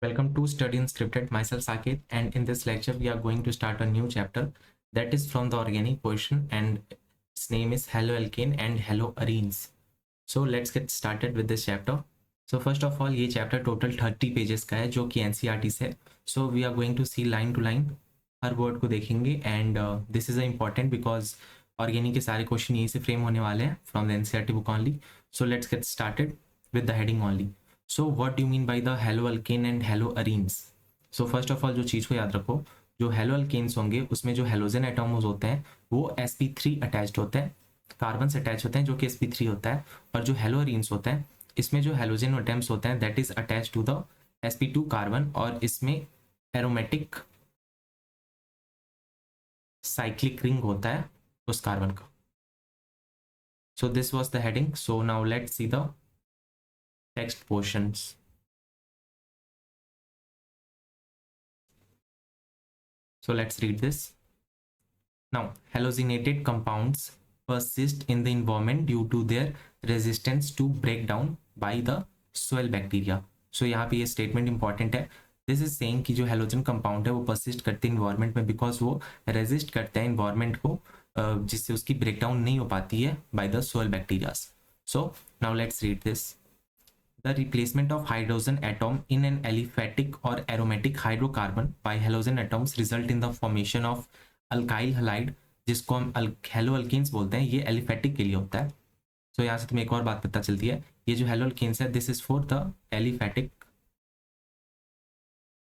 Welcome to Study Unscripted. Myself Saket, and in this lecture we are going to start a new chapter that is from the organic portion, and its name is Haloalkane and Haloarenes. So let's get started with this chapter. So first of all, ये chapter total 30 pages का है जो कि NCERT से है. So we are going to see line to line, her word को देखेंगे, and this is important because organic के सारे क्वेश्चन यहीं से फ्रेम होने वाले हैं from the NCERT book only. So let's get started with the heading only. So what do mean by the haloalkane and haloarenes. So first of all जो चीज़ को याद रखो, जो हेलोअल्केन्स होंगे उसमें जो हेलोजन एटम्स होते हैं वो sp3 अटैच्ड होते हैं, कार्बन से अटैच होते हैं जो कि sp3 होता है. और जो हेलोअरीन्स होते हैं इसमें जो हेलोजन एटम्स होते हैं that is attach to the sp2 carbon, और इसमें एरोमेटिक साइक्लिक रिंग होता है उस कार्बन का. सो this was the heading. So now let's see the text portions. So let's read this. Now, halogenated compounds persist in the environment due to their resistance to breakdown by the soil bacteria. So यहाँ पे ये statement important है. This is saying कि जो halogen compound है वो persist करते हैं environment में because वो resist करते हैं environment को, जिससे उसकी breakdown नहीं हो पाती है by the soil bacteria. So now let's read this. The replacement of hydrogen atom in an aliphatic or aromatic hydrocarbon by halogen atoms result in the formation of alkyl halide, जिसको हम हेलोअल्केन्स बोलते हैं. ये aliphatic के लिए होता है. सो यहाँ से तुम्हें एक और बात पता चलती है, ये जो हेलोअल्केन्स है this is for the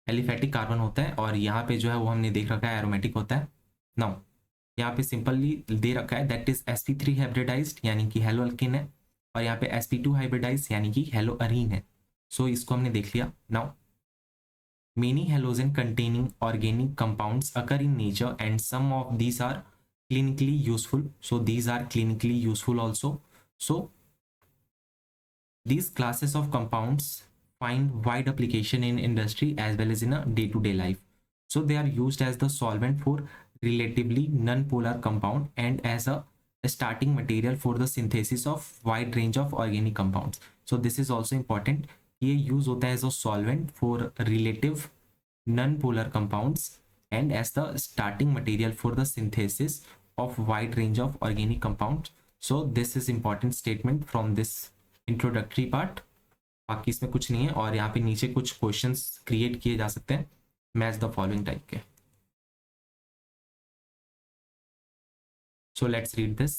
aliphatic carbon होता है, और यहाँ पे जो है वो हमने देख रखा है एरोमेटिक होता है. नाउ यहाँ पे सिंपली दे रखा है दैट इज sp3 हाइब्रिडाइज्ड यानी कि हेलोअल्केन है, और यहाँ पे sp2 हाइब्रिडाइज यानी कि हेलोअरीन है. सो इसको हमने देख लिया. Now many halogen containing organic compounds occur in nature and some of these are clinically useful. So these are clinically useful also. So these classes of compounds find wide application in industry as well as in a day-to-day life. So they are used as the solvent for relatively non-polar compound and as a starting material for the synthesis of wide range of organic compounds. So this is also important. ये use होता है as a solvent for relative non-polar compounds and as the starting material for the synthesis of wide range of organic compounds. So this is important statement from this introductory part. बाकी इसमें कुछ नहीं है, और यहाँ पे नीचे कुछ क्वेश्चंस क्रिएट किए जा सकते हैं मैच द फॉलोइंग टाइप के. सो लेट्स रीड दिस.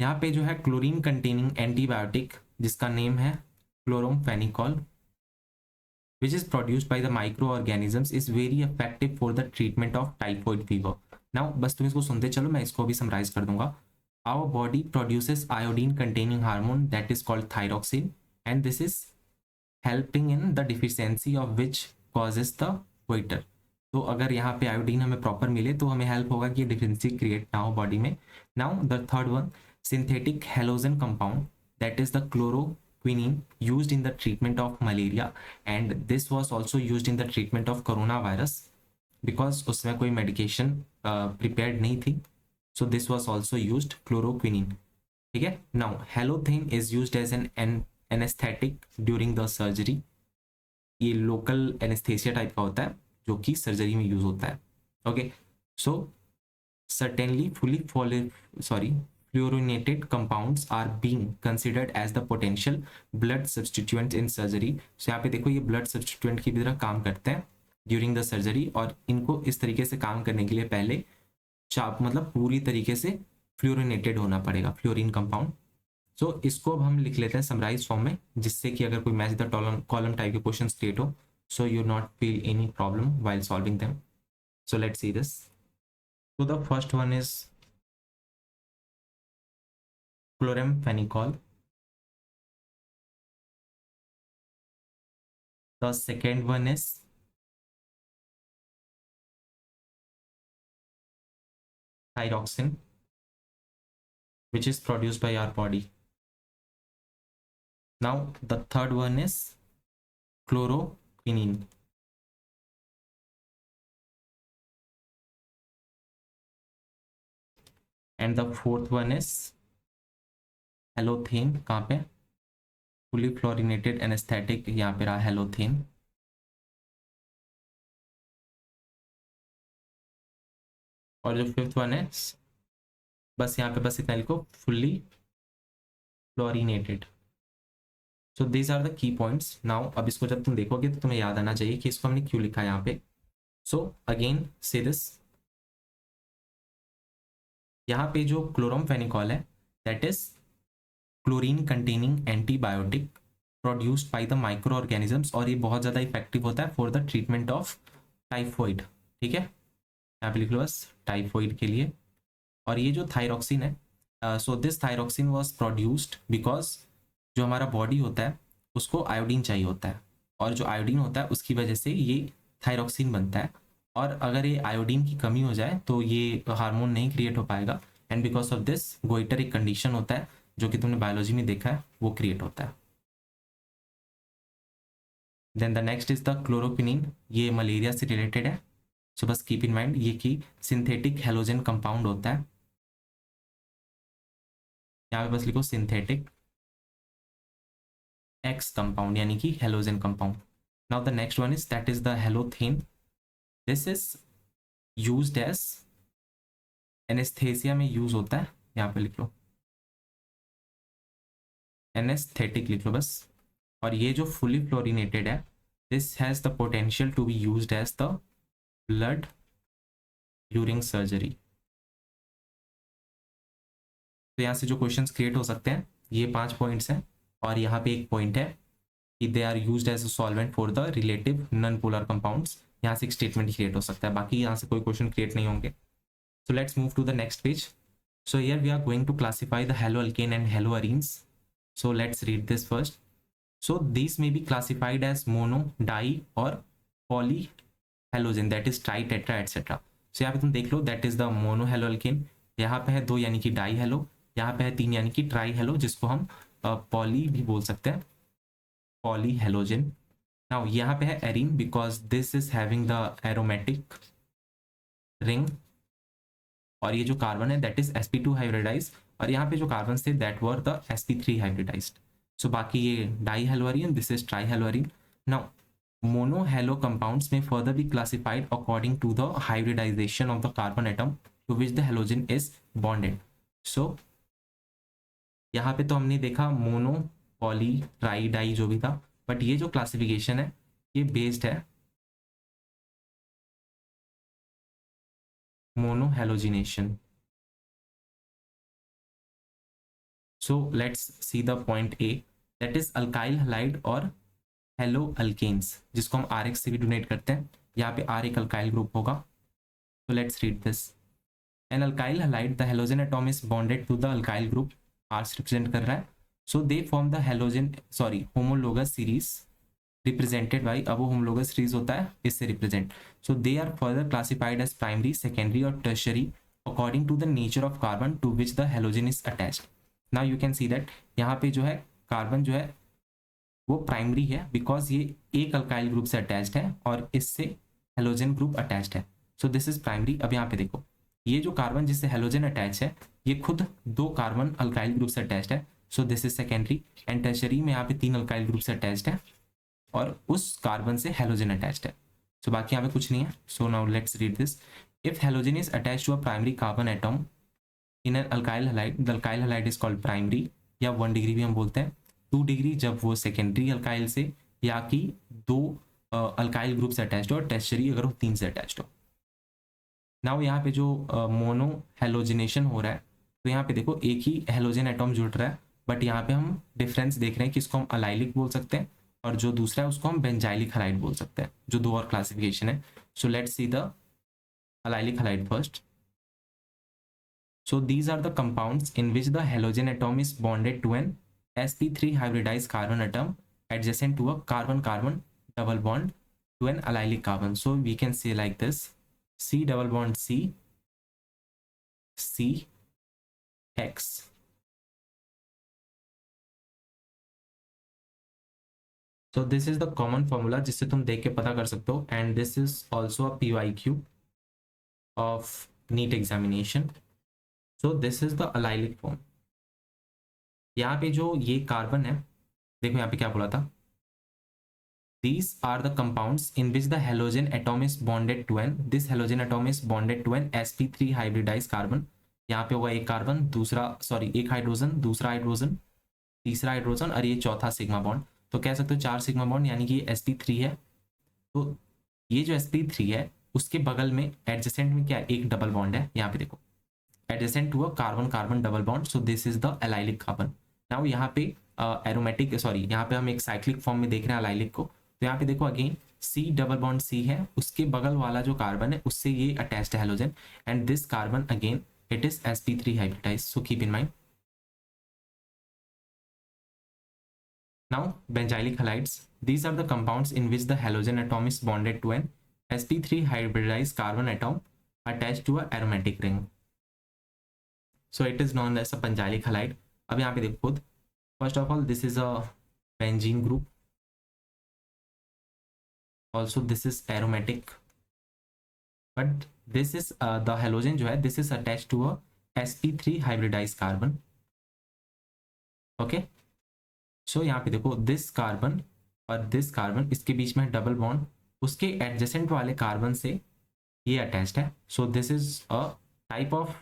यहाँ पे जो है क्लोरीन कंटेनिंग एंटीबायोटिक जिसका नेम है क्लोरोमफेनिकॉल, which is produced by the microorganisms is very effective for the treatment of typhoid fever. Now बस तुम इसको सुनते चलो, मैं इसको भी समराइज कर दूंगा. Our body produces iodine containing hormone that is called thyroxine, and this is helping in the deficiency of which causes the goiter. तो अगर यहाँ पे आयोडीन हमें प्रॉपर मिले तो हमें हेल्प होगा कि डिफिशियंसी क्रिएट ना हो बॉडी में. Now the third one, synthetic halogen compound that is the chloroquine used in the treatment of malaria, and this was also used in the treatment of coronavirus because उसमें कोई medication prepared नहीं थी. So this was also used chloroquine. ठीक है. Now halothane is used as an anesthetic during the surgery. ये local anesthesia type का होता है जो कि सर्जरी में यूज होता है. Okay. So certainly fluorinated compounds are being considered as the potential blood substituent in surgery. So यहाँ पे देखो ये blood substituent की तरह काम करते हैं during the surgery, और इनको इस तरीके से काम करने के लिए पहले चाप मतलब पूरी तरीके से फ्लोरिनेटेड होना पड़ेगा, फ्लोरीन कंपाउंड. सो इसको अब हम लिख लेते हैं समराइज फॉर्म में, जिससे कि अगर कोई मैच द कॉलम टाइप के क्वेश्चन क्रिएट हो, so you not feel any problem while solving them. So let's see this. So the first one is chloramphenicol. The second one is thyroxine, which is produced by our body. Now the third one is chloroquine. And the fourth one is halothane. कहाँ पे? Fully fluorinated anaesthetic यहाँ पे रहा halothane. और जो fifth one है, बस यहाँ पे बस इतना लिखो, fully fluorinated. So these are the key points. Now अब इसको जब तुम देखोगे तो तुम्हें याद आना चाहिए कि इसको हमने क्यों लिखा है यहाँ पे। सो अगेन से दिस, यहाँ पे जो क्लोरमफेनिकॉल है that is chlorine containing antibiotic produced by the micro organisms, और ये बहुत ज़्यादा इफेक्टिव होता है for the treatment of typhoid. ठीक है, यहाँ पे लिख लो बस टाइफॉइड के लिए। और ये जो थायरॉक्सिन है, so this thyroxine was produced because जो हमारा बॉडी होता है उसको आयोडीन चाहिए होता है, और जो आयोडीन होता है उसकी वजह से ये थायरॉक्सिन बनता है। और अगर ये आयोडीन की कमी हो जाए तो ये हार्मोन नहीं क्रिएट हो पाएगा, and because of this goitre एक कंडीशन होता है जो कि तुमने बायोलॉजी में देखा है, वो क्रिएट होता है। Then the next is the chloroquinine, ये मलेरिया से रिलेटेड है। सो बस कीप इन माइंड ये कि सिंथेटिक हेलोजन कंपाउंड होता है, यहाँ पे बस लिखो सिंथेटिक एक्स कंपाउंड यानी कि halogen compound. Now the next one is that is the halothane. This is used as anaesthesia में यूज होता है, यहाँ पे लिख लो एनेस्थेटिक लिख लो बस। और ये जो फुली फ्लोरिनेटेड है, this has the potential to be used as the blood during surgery. तो यहाँ से जो क्वेश्चंस क्रिएट हो सकते हैं ये 5 पॉइंट्स हैं, और यहाँ पे एक पॉइंट है कि they are used as a solvent for the relative non polar compounds. यहाँ से एक स्टेटमेंट क्रिएट हो सकता है, बाकी यहाँ से कोई क्वेश्चन क्रिएट नहीं होंगे। So let's move to the next page. So here we are going to classify the haloalkane and haloarenes. So let's read this first. So this may be classified as mono, di और poly halogen, that is tri tetra etcetera. So यहाँ पे तुम देख लो that is the mono haloalkane, यहाँ पे है 2 यानी कि डाई हेलो, यहाँ पे है 3 यानी कि ट्राई हेलो, जिसको हम पॉली भी बोल सकते हैं, पॉली हेलोजन। नाउ यहाँ पे है arene because this is having the aromatic ring, और ये जो कार्बन है दैट इज sp2 हाइब्रिडाइज, और यहाँ पे जो कार्बन थे that were the sp3 hybridized. So बाकी ये di haloarene, this is tri haloarene. Now mono halo compounds में further be classified according to the hybridization of the carbon atom to which the halogen is bonded. सो यहाँ पे तो हमने देखा mono, poly, try, die जो भी था, but ये जो क्लासिफिकेशन है ये बेस्ड है mono halogenation. So let's see the point A, that is alkyl halide और हेलो अल्केन्स, जिसको हम आर से भी डोनेट करते हैं। यहाँ पे आर एक अल्काइल ग्रुप होगा। So let's read this. An alkyl halide the halogen atom is bonded to the alkyl group, R से रिप्रेजेंट कर रहा है। So they form the halogen homologous series represented by, अब वो होमोलोगस सीरीज होता है इससे represent. So they are further classified as primary, secondary और tertiary according to the nature of carbon to which the halogen is attached. Now you can see that यहाँ पे जो है कार्बन जो है वो प्राइमरी है बिकॉज ये एक अल्काइल ग्रुप से अटैच्ड है और इससे हेलोजन ग्रुप अटैच्ड है। So this is primary. अब यहाँ पे देखो ये जो कार्बन जिससे हेलोजन अटैच है ये खुद 2 कार्बन अल्काइल ग्रुप से अटैच्ड है। So this is secondary. And tertiary में यहाँ पे 3 अल्काइल ग्रुप से अटैच्ड है और उस कार्बन से हेलोजन अटैच्ड है। सो बाकी यहाँ पे कुछ नहीं है। So now let's read this. If halogen is attached to a primary carbon atom in an alkyl halide, the alkyl halide is called primary, या 1 डिग्री भी हम बोलते हैं। 2 डिग्री जब वो सेकेंडरी अल्काइल से या कि 2 अल्काइल ग्रुप से अटैच्ड हो, और टर्शरी अगर वो 3 से अटैच्ड हो। नाउ यहाँ पे जो मोनो हेलोजिनेशन हो रहा है तो यहाँ पे देखो एक ही हेलोजन एटॉम जुड़ रहा है, बट यहाँ पे हम डिफरेंस देख रहे हैं कि इसको हम अलाइलिक बोल सकते हैं और जो दूसरा है उसको हम बेंजाइलिक हलाइड बोल सकते हैं, जो 2 और क्लासिफिकेशन है। So let's see the allylic halide first. So these are the compounds in which the halogen atom is bonded to an sp3 hybridized carbon atom adjacent to a carbon-carbon double bond to an allylic carbon. So we can say like this: C double bond C, C X. So this is the common formula जिससे तुम देख के पता कर सकते हो, and this is also a PYQ of NEET examination. So this is the allylic form. यहाँ पे जो ये कार्बन है देखो यहाँ पे क्या बोला था, these are the compounds in which the halogen atom is bonded to an, this halogen atom is bonded to an sp3 hybridized carbon। यहाँ पे होगा एक कार्बन, दूसरा सॉरी एक हाइड्रोजन, दूसरा हाइड्रोजन, तीसरा हाइड्रोजन और ये चौथा सिग्मा बॉन्ड। तो कह सकते हो 4 सिग्मा बॉन्ड, यानी कि ये sp3 है। तो ये जो sp3 है उसके बगल में एडजेसेंट में क्या है, एक डबल बॉन्ड है। यहाँ पे देखो adjacent to a carbon carbon double bond, so this is the allylic carbon. Now यहाँ पे एरोमेटिक सॉरी यहाँ पे हम एक साइक्लिक फॉर्म में देख रहे हैं एलाइलिक को। तो यहाँ पे देखो again C double bond C है, उसके बगल वाला जो कार्बन है उससे ये अटैच्ड है halogen, and this carbon again it is sp3 hybridize, so keep in mind. Now, benzylic halides. These are the compounds in which the halogen atom is bonded to an sp3 hybridized carbon atom attached to a aromatic ring. So it is known as a benzylic halide. अब यहाँ पे देखो खुद, first of all this is a benzene group. Also this is aromatic. But this is the halogen जो है this is attached to a sp3 hybridized carbon. Okay. सो यहाँ पे देखो दिस कार्बन और दिस कार्बन इसके बीच में डबल बॉन्ड, उसके एडजेसेंट वाले कार्बन से ये अटैच्ड है। So this is a type of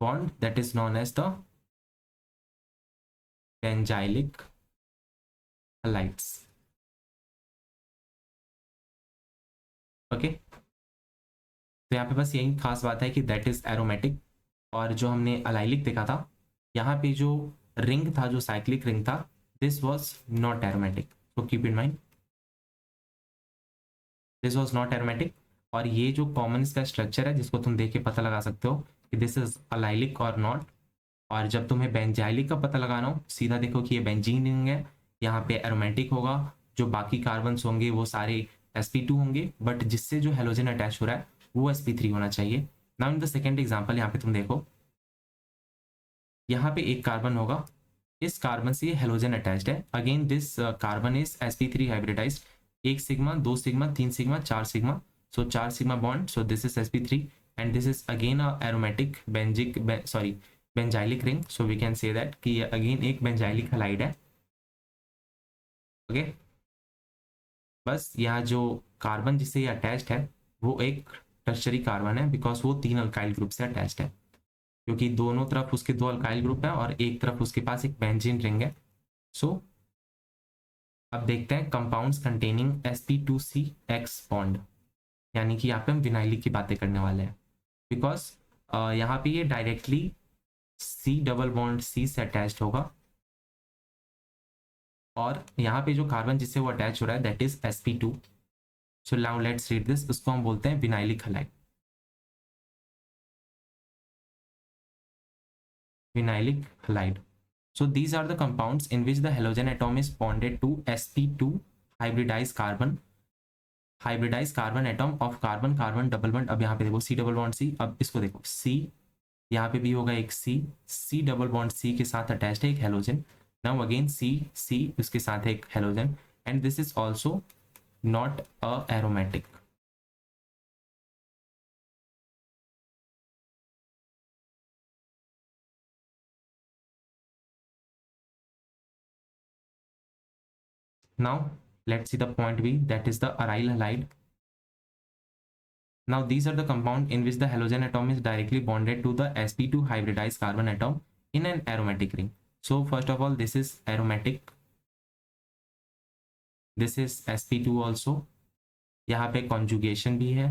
bond that is known as the benzylic halides. Okay, तो यहाँ पे बस यही खास बात है कि दैट इज एरोमेटिक, और जो हमने अलाइलिक देखा था यहाँ पे जो रिंग था, जो साइक्लिक रिंग था, this was not aromatic, so keep in mind this was not aromatic. और ये जो कॉमन इसका स्ट्रक्चर है जिसको तुम देख के पता लगा सकते हो कि दिस इज अलाइलिक और नॉट। और जब तुम्हें बेंजाइलिक का पता लगाना हो सीधा देखो कि ये बेंजीन रिंग है, यहाँ पे एरोमेटिक होगा, जो बाकी कार्बन्स होंगे वो सारे sp2 होंगे, बट जिससे जो हेलोजन अटैच हो रहा है वो sp3 होना चाहिए। Now in the second example यहाँ पे तुम देखो, यहाँ पे एक कार्बन होगा, इस कार्बन से हेलोजन अटैच्ड है, again this carbon is sp3 hybridized, एक सिग्मा, दो सिग्मा, तीन सिग्मा, चार सिग्मा, सो चार sigma bond, so this is sp3 and this is again a aromatic benzic sorry benzylic ring, so we can say that कि ये again एक benzylic halide है। Okay, बस यहाँ जो कार्बन जिससे ये अटैच्ड है वो एक टर्शरी कार्बन है, बिकॉज वो तीन अल्काइल ग्रुप से अटैच्ड है, क्योंकि दोनों तरफ उसके दो अल्काइल ग्रुप है और एक तरफ उसके पास एक बेंजीन रिंग है। सो अब देखते हैं कंपाउंड्स कंटेनिंग sp2c(x) बॉन्ड, यानी कि यहाँ पे हम विनाइलिक की बातें करने वाले हैं, बिकॉज यहाँ पे ये directly C double bond C से अटैच्ड होगा, और यहाँ पे जो कार्बन जिससे वो अटैच हो रहा है that is sp2। So now let's read this, उसको हम बोलते हैं vinylic halide, vinylic halide. So these are the compounds in which the halogen atom is bonded to sp2 hybridized atom of carbon carbon double bond। अब यहाँ पे देखो C double bond C, अब इसको देखो C, यहाँ पे भी होगा एक C डबल बॉन्ड C के साथ अटैच्ड है एक हेलोजन। नाउ अगेन C उसके साथ है एक halogen, and this is also not a aromatic. Now let's see the point B, that is the aryl halide. Now these are the compound in which the halogen atom is directly bonded to the sp2 hybridized carbon atom in an aromatic ring. So first of all this is aromatic, this is sp2 also, यहाँ पे conjugation भी है।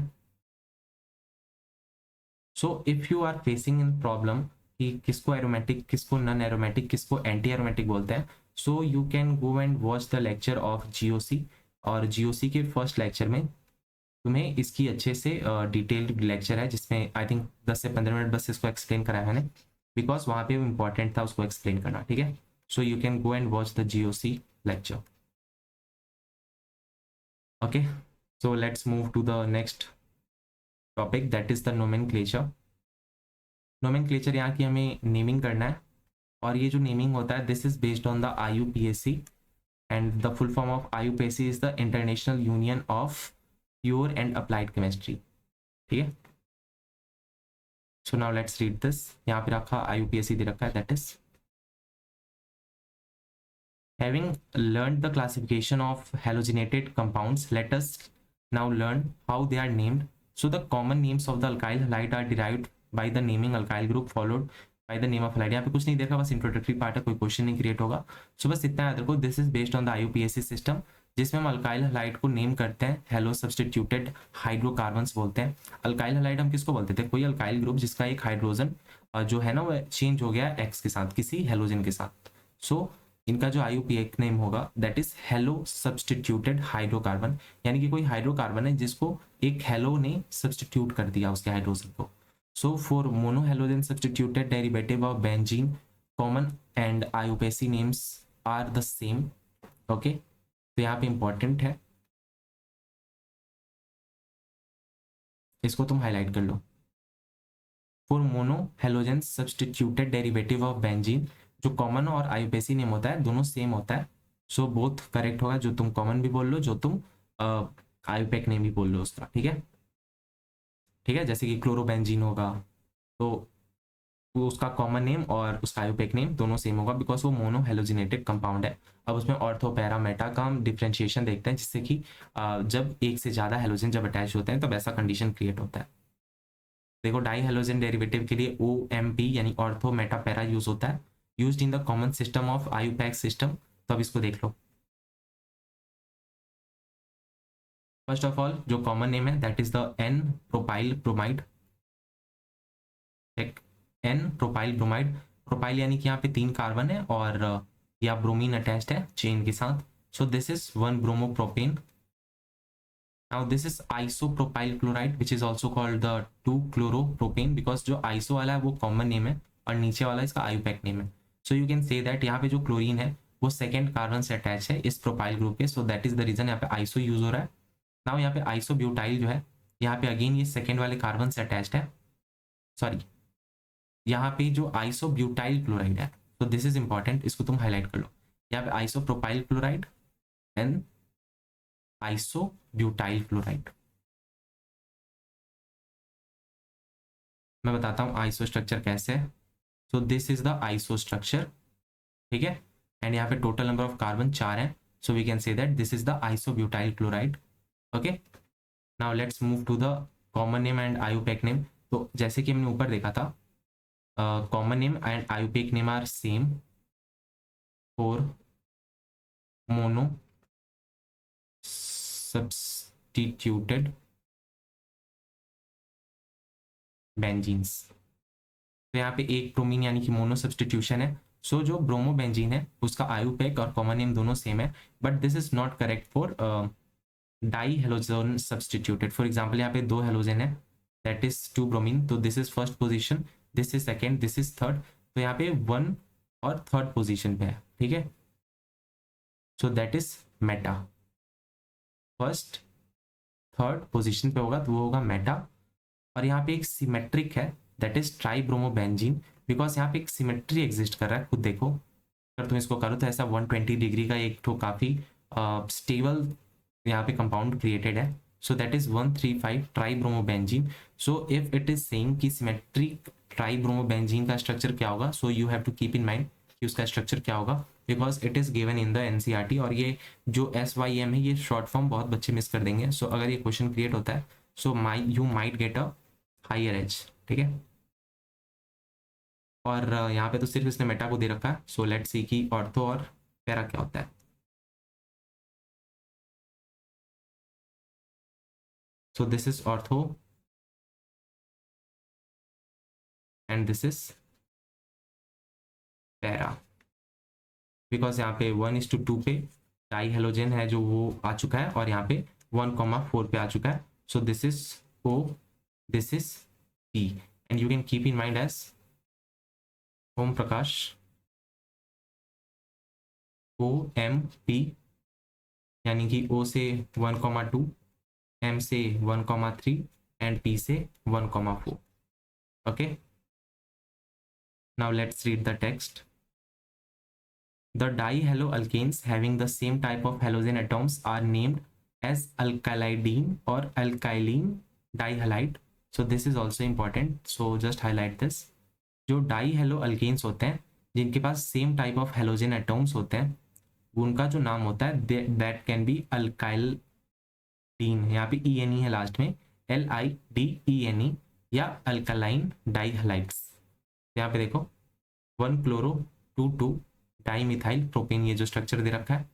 So if you are facing in problem कि किसको aromatic, किसको non aromatic, किसको anti aromatic बोलते हैं, so you can go and watch the lecture of GOC, और GOC के फर्स्ट लेक्चर में तुम्हें इसकी अच्छे से डिटेल्ड लेक्चर है जिसमें आई थिंक 10 से 15 मिनट बस इसको एक्सप्लेन कराया मैंने, बिकॉज वहाँ पे इंपॉर्टेंट था उसको एक्सप्लेन करना, ठीक है। So you can go and watch the GOC lecture. Okay, so let's move to the next topic, that is the nomenclature. Nomenclature यहाँ की हमें नेमिंग करना है, और ये जो नेमिंग होता है this is based on the IUPAC, and the full form of IUPAC is the international union of pure and applied chemistry, ठीक है। So now let's read this, यहाँ पे रखा IUPAC दे रखा है, that is Having learned the classification of halogenated compounds, let us now learn how they are named. So the common names of the alkyl halide are derived by the naming alkyl group followed by the name of halide. यहाँ पे कुछ नहीं देखा, बस introductory part है, कोई question नहीं create होगा. सो बस इतना याद रखो, this is based on the IUPAC system, जिसमें हम अल्काइल हलाइड को नेम करते हैं हेलो सब्सटीट्यूटेड हाइड्रोकार्बन्स बोलते हैं. अल्काइल हलाइड हम किसको बोलते थे? कोई अल्काइल ग्रुप जिसका एक हाइड्रोजन जो है ना वो चेंज हो गया एक्स के साथ, किसी हेलोजन के साथ. सो इनका जो IUPAC नेम होगा that is hello substituted hydrocarbon, यानी कि कोई हाइड्रोकार्बन है जिसको एक हेलो ने सब्सटीट्यूट कर दिया उसके हाइड्रोजन को. So for monohalogen substituted derivative of benzene common and IUPAC names are the same. Okay, तो यहाँ पे इंपॉर्टेंट है, इसको तुम हाईलाइट कर लो. For monohalogen substituted derivative of benzene, जो कॉमन और IUPAC नेम होता है दोनों सेम होता है. सो बोथ करेक्ट होगा, जो तुम कॉमन भी बोल लो, जो तुम IUPAC नेम भी बोल लो उसका. ठीक है, ठीक है. जैसे कि क्लोरोबेंजीन होगा तो वो उसका कॉमन नेम और उसका IUPAC नेम दोनों सेम होगा, बिकॉज वो मोनोहेलोजिनेटेड कंपाउंड है. अब उसमें ऑर्थो पैरा मेटा का हम डिफ्रेंशिएशन देखते हैं, जिससे कि जब एक से ज़्यादा हेलोजन जब अटैच होते हैं तब ऐसा कंडीशन क्रिएट होता है. देखो, डाई हेलोजन डेरिवेटिव के लिए OMP यानी ऑर्थो मेटा पैरा यूज होता है, used in the common system of IUPAC system. तो अब इसको देख लो. फर्स्ट ऑफ ऑल जो कॉमन नेम है that is the N propyl bromide. N propyl bromide. Propyl यानी कि यहाँ पे 3 कार्बन है और या ब्रोमीन अटैच्ड है चेन के साथ. सो this is 1 bromopropane. Now this is isopropyl chloride which is also called the 2-chloropropane, because जो iso वाला है वो कॉमन नेम है और नीचे वाला इसका IUPAC नेम है. So you can say that यहाँ पे जो क्लोरीन है वो सेकेंड कार्बन से अटैच है इस प्रोपाइल ग्रुप के. So that is the reason यहाँ पे आइसो यूज हो रहा है. नाउ यहाँ पे आइसोब्यूटाइल जो है, यहाँ पे अगेन ये सेकेंड वाले कार्बन से अटैच्ड है. सॉरी, यहाँ पे जो आइसोब्यूटाइल क्लोराइड है, तो दिस इज इंपॉर्टेंट, इसको तुम हाईलाइट कर लो. यहाँ पे isopropyl chloride and isobutyl chloride. मैं बताता हूँ आइसो स्ट्रक्चर कैसे है. So this is the iso structure. ठीक है, एंड यहाँ पे टोटल नंबर ऑफ कार्बन 4 है. So we can say that this is the isobutyl chloride. Okay, now let's move to the common name and IUPAC name. तो जैसे कि हमने ऊपर देखा था, common name and IUPAC name are same for mono substituted benzenes. तो यहाँ पे एक ब्रोमीन यानी कि मोनो सब्स्टिट्यूशन है. सो जो ब्रोमोबेंजीन है उसका IUPAC और कॉमन नेम दोनों सेम है, but this is not correct for die halogen substituted. For example यहाँ पे 2 हेलोजन है दैट इज 2 ब्रोमीन, तो this is first position, this is second, this is third. तो यहाँ पे 1 और थर्ड पोजिशन पे है. ठीक है, so that is Meta. First third position पे होगा तो वो होगा मेटा. और यहाँ पे एक सिमेट्रिक है दैट इज ट्राइब्रोमोबेंजीन, बिकॉज यहाँ पे एक सिमेट्री एग्जिस्ट कर रहा है. खुद देखो, अगर तुम इसको करो तो ऐसा 120 डिग्री का एक तो काफ़ी स्टेबल यहाँ पे कंपाउंड क्रिएटेड है. So that is 135 tribromobenzene. So if it is saying कि सिमेट्रिक ट्राइब्रोमोबेंजीन का स्ट्रक्चर क्या होगा, so you have to keep in mind कि उसका स्ट्रक्चर क्या होगा, because it is given in the NCERT. और ये जो SYM है ये शॉर्ट फॉर्म बहुत बच्चे मिस कर देंगे. सो अगर ये क्वेश्चन क्रिएट होता है so you might get a higher edge. ठीक है, और यहाँ पे तो सिर्फ इसने मेटा को दे रखा है. सो लेट्स सी कि ऑर्थो और पैरा क्या होता है. So this is ortho and this is para, because यहाँ पे 1:2 पे डाई हेलोजन है जो वो आ चुका है और यहाँ पे 1,4 पे आ चुका है. So this is O, this is P, and you can keep in mind as Om Prakash OMP, यानी कि O से 1,2, M से 1,3 एंड P से 1,4. Okay, now let's read the text. The dihaloalkanes having the same type of halogen atoms are named as alkylidene or alkylene dihalide. So this is also important. So just highlight this. जो dihaloalkanes होते हैं जिनके पास same type of halogen atoms होते हैं उनका जो नाम होता है that can be alkylidene, यहाँ पे ई एन ई है लास्ट में, LIDENE, या अल्कालाइन डाइहलाइड्स। यहाँ पे देखो 1 क्लोरो 2 डाई मिथाइल प्रोपेन, ये जो स्ट्रक्चर दे रखा है,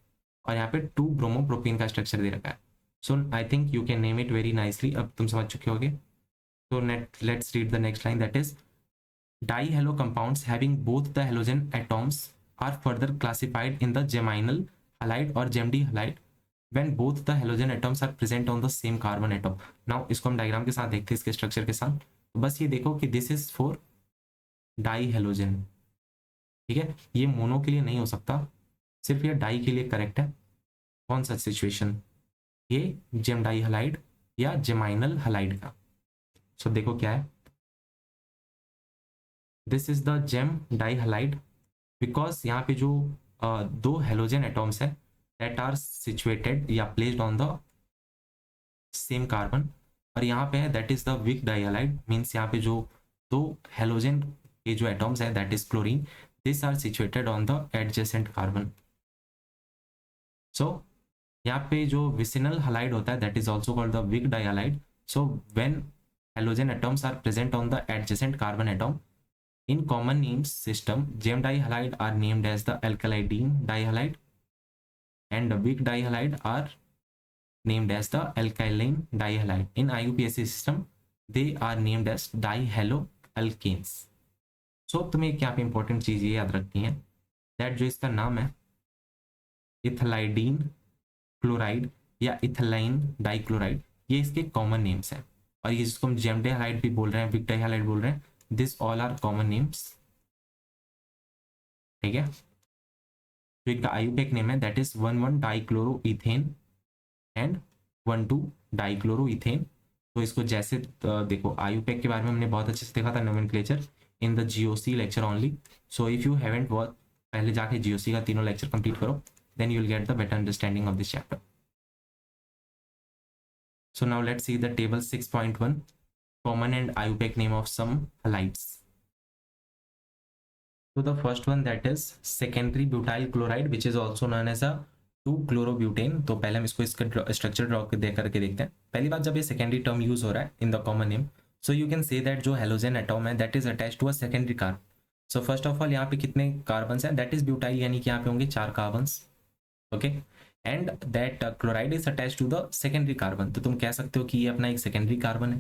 और यहाँ पे 2 ब्रोमो प्रोपेन का स्ट्रक्चर दे रखा है। So I think you can name it very nicely, अब तुम समझ चुके होगे। So let's read the next line, that is dihalo compounds having both the halogen atoms are further classified in the geminal halide or GEMD halide when both the halogen atoms are present on the same carbon atom. Now इसको हम diagram के साथ देखते हैं, इसके structure के साथ। तो बस ये देखो कि this is for die halogen, ठीक है, ये मोनो के लिए नहीं हो सकता, सिर्फ ये डाई के लिए करेक्ट है। कौन सा सिचुएशन, ये जेम डाई हलाइड या जेमाइनल हलाइड का। सो देखो क्या है, this is the gem di halide, because यहाँ पे जो दो हेलोजन एटॉम्स है दैट आर सिचुएटेड या placed on the same carbon, और यहाँ पे है that is the vic dihalide, means यहाँ पे जो दो हेलोजन के जो एटॉम्स है that is chlorine, this are situated on the adjacent carbon. So यहाँ पे जो विसिनल हलाइड होता है that is also called the vic डाइहालाइड। So when halogen atoms are present on the adjacent carbon atom in common names system, gem dihalide are named as the alkylidene dihalide and the weak dihalide are named as the alkyline dihalide. In IUPAC system they are named as dihaloalkanes. So तुम्हें एक यहाँ पे important चीज ये याद रखनी है that जो इसका नाम है इथलाइडीन क्लोराइड या इथलाइन डाइक्लोराइड, ये इसके कॉमन नेम्स हैं, और ये जिसको हम जेम डाइहालाइड भी बोल रहे हैं, विक डाइहालाइड बोल रहे हैं, this all are common names, ठीक है। तो इनका आयुपेक नेम है that is 1,1 dichloroethane and 1,2 dichloroethane. तो इसको जैसे देखो आयुपेक के बारे में हमने बहुत अच्छे से देखा था nomenclature in the GOC lecture only. So if you haven't watch, पहले जाके GOC का तीनों लेक्चर कंप्लीट करो, then you will get the better understanding of this chapter. So now let's see the table 6.1, common and IUPAC name of some halides. So the first one that is secondary butyl chloride which is also known as a 2-chlorobutane। तो पहले हम इसको इसका structure draw दे करके देखते हैं। पहली बात, जब ये सेकेंडरी टर्म यूज हो रहा है in the common name, so you can say that जो हेलोजन एटॉम है that is attach to a secondary carbon. So first of all यहाँ पे कितने कार्बन हैं, दैट इज ब्यूटाइल, यानी कि यहाँ पे होंगे 4 carbon, okay, and that chloride is attach to the secondary carbon. तो तुम कह सकते हो कि ये अपना एक सेकेंडरी कार्बन है,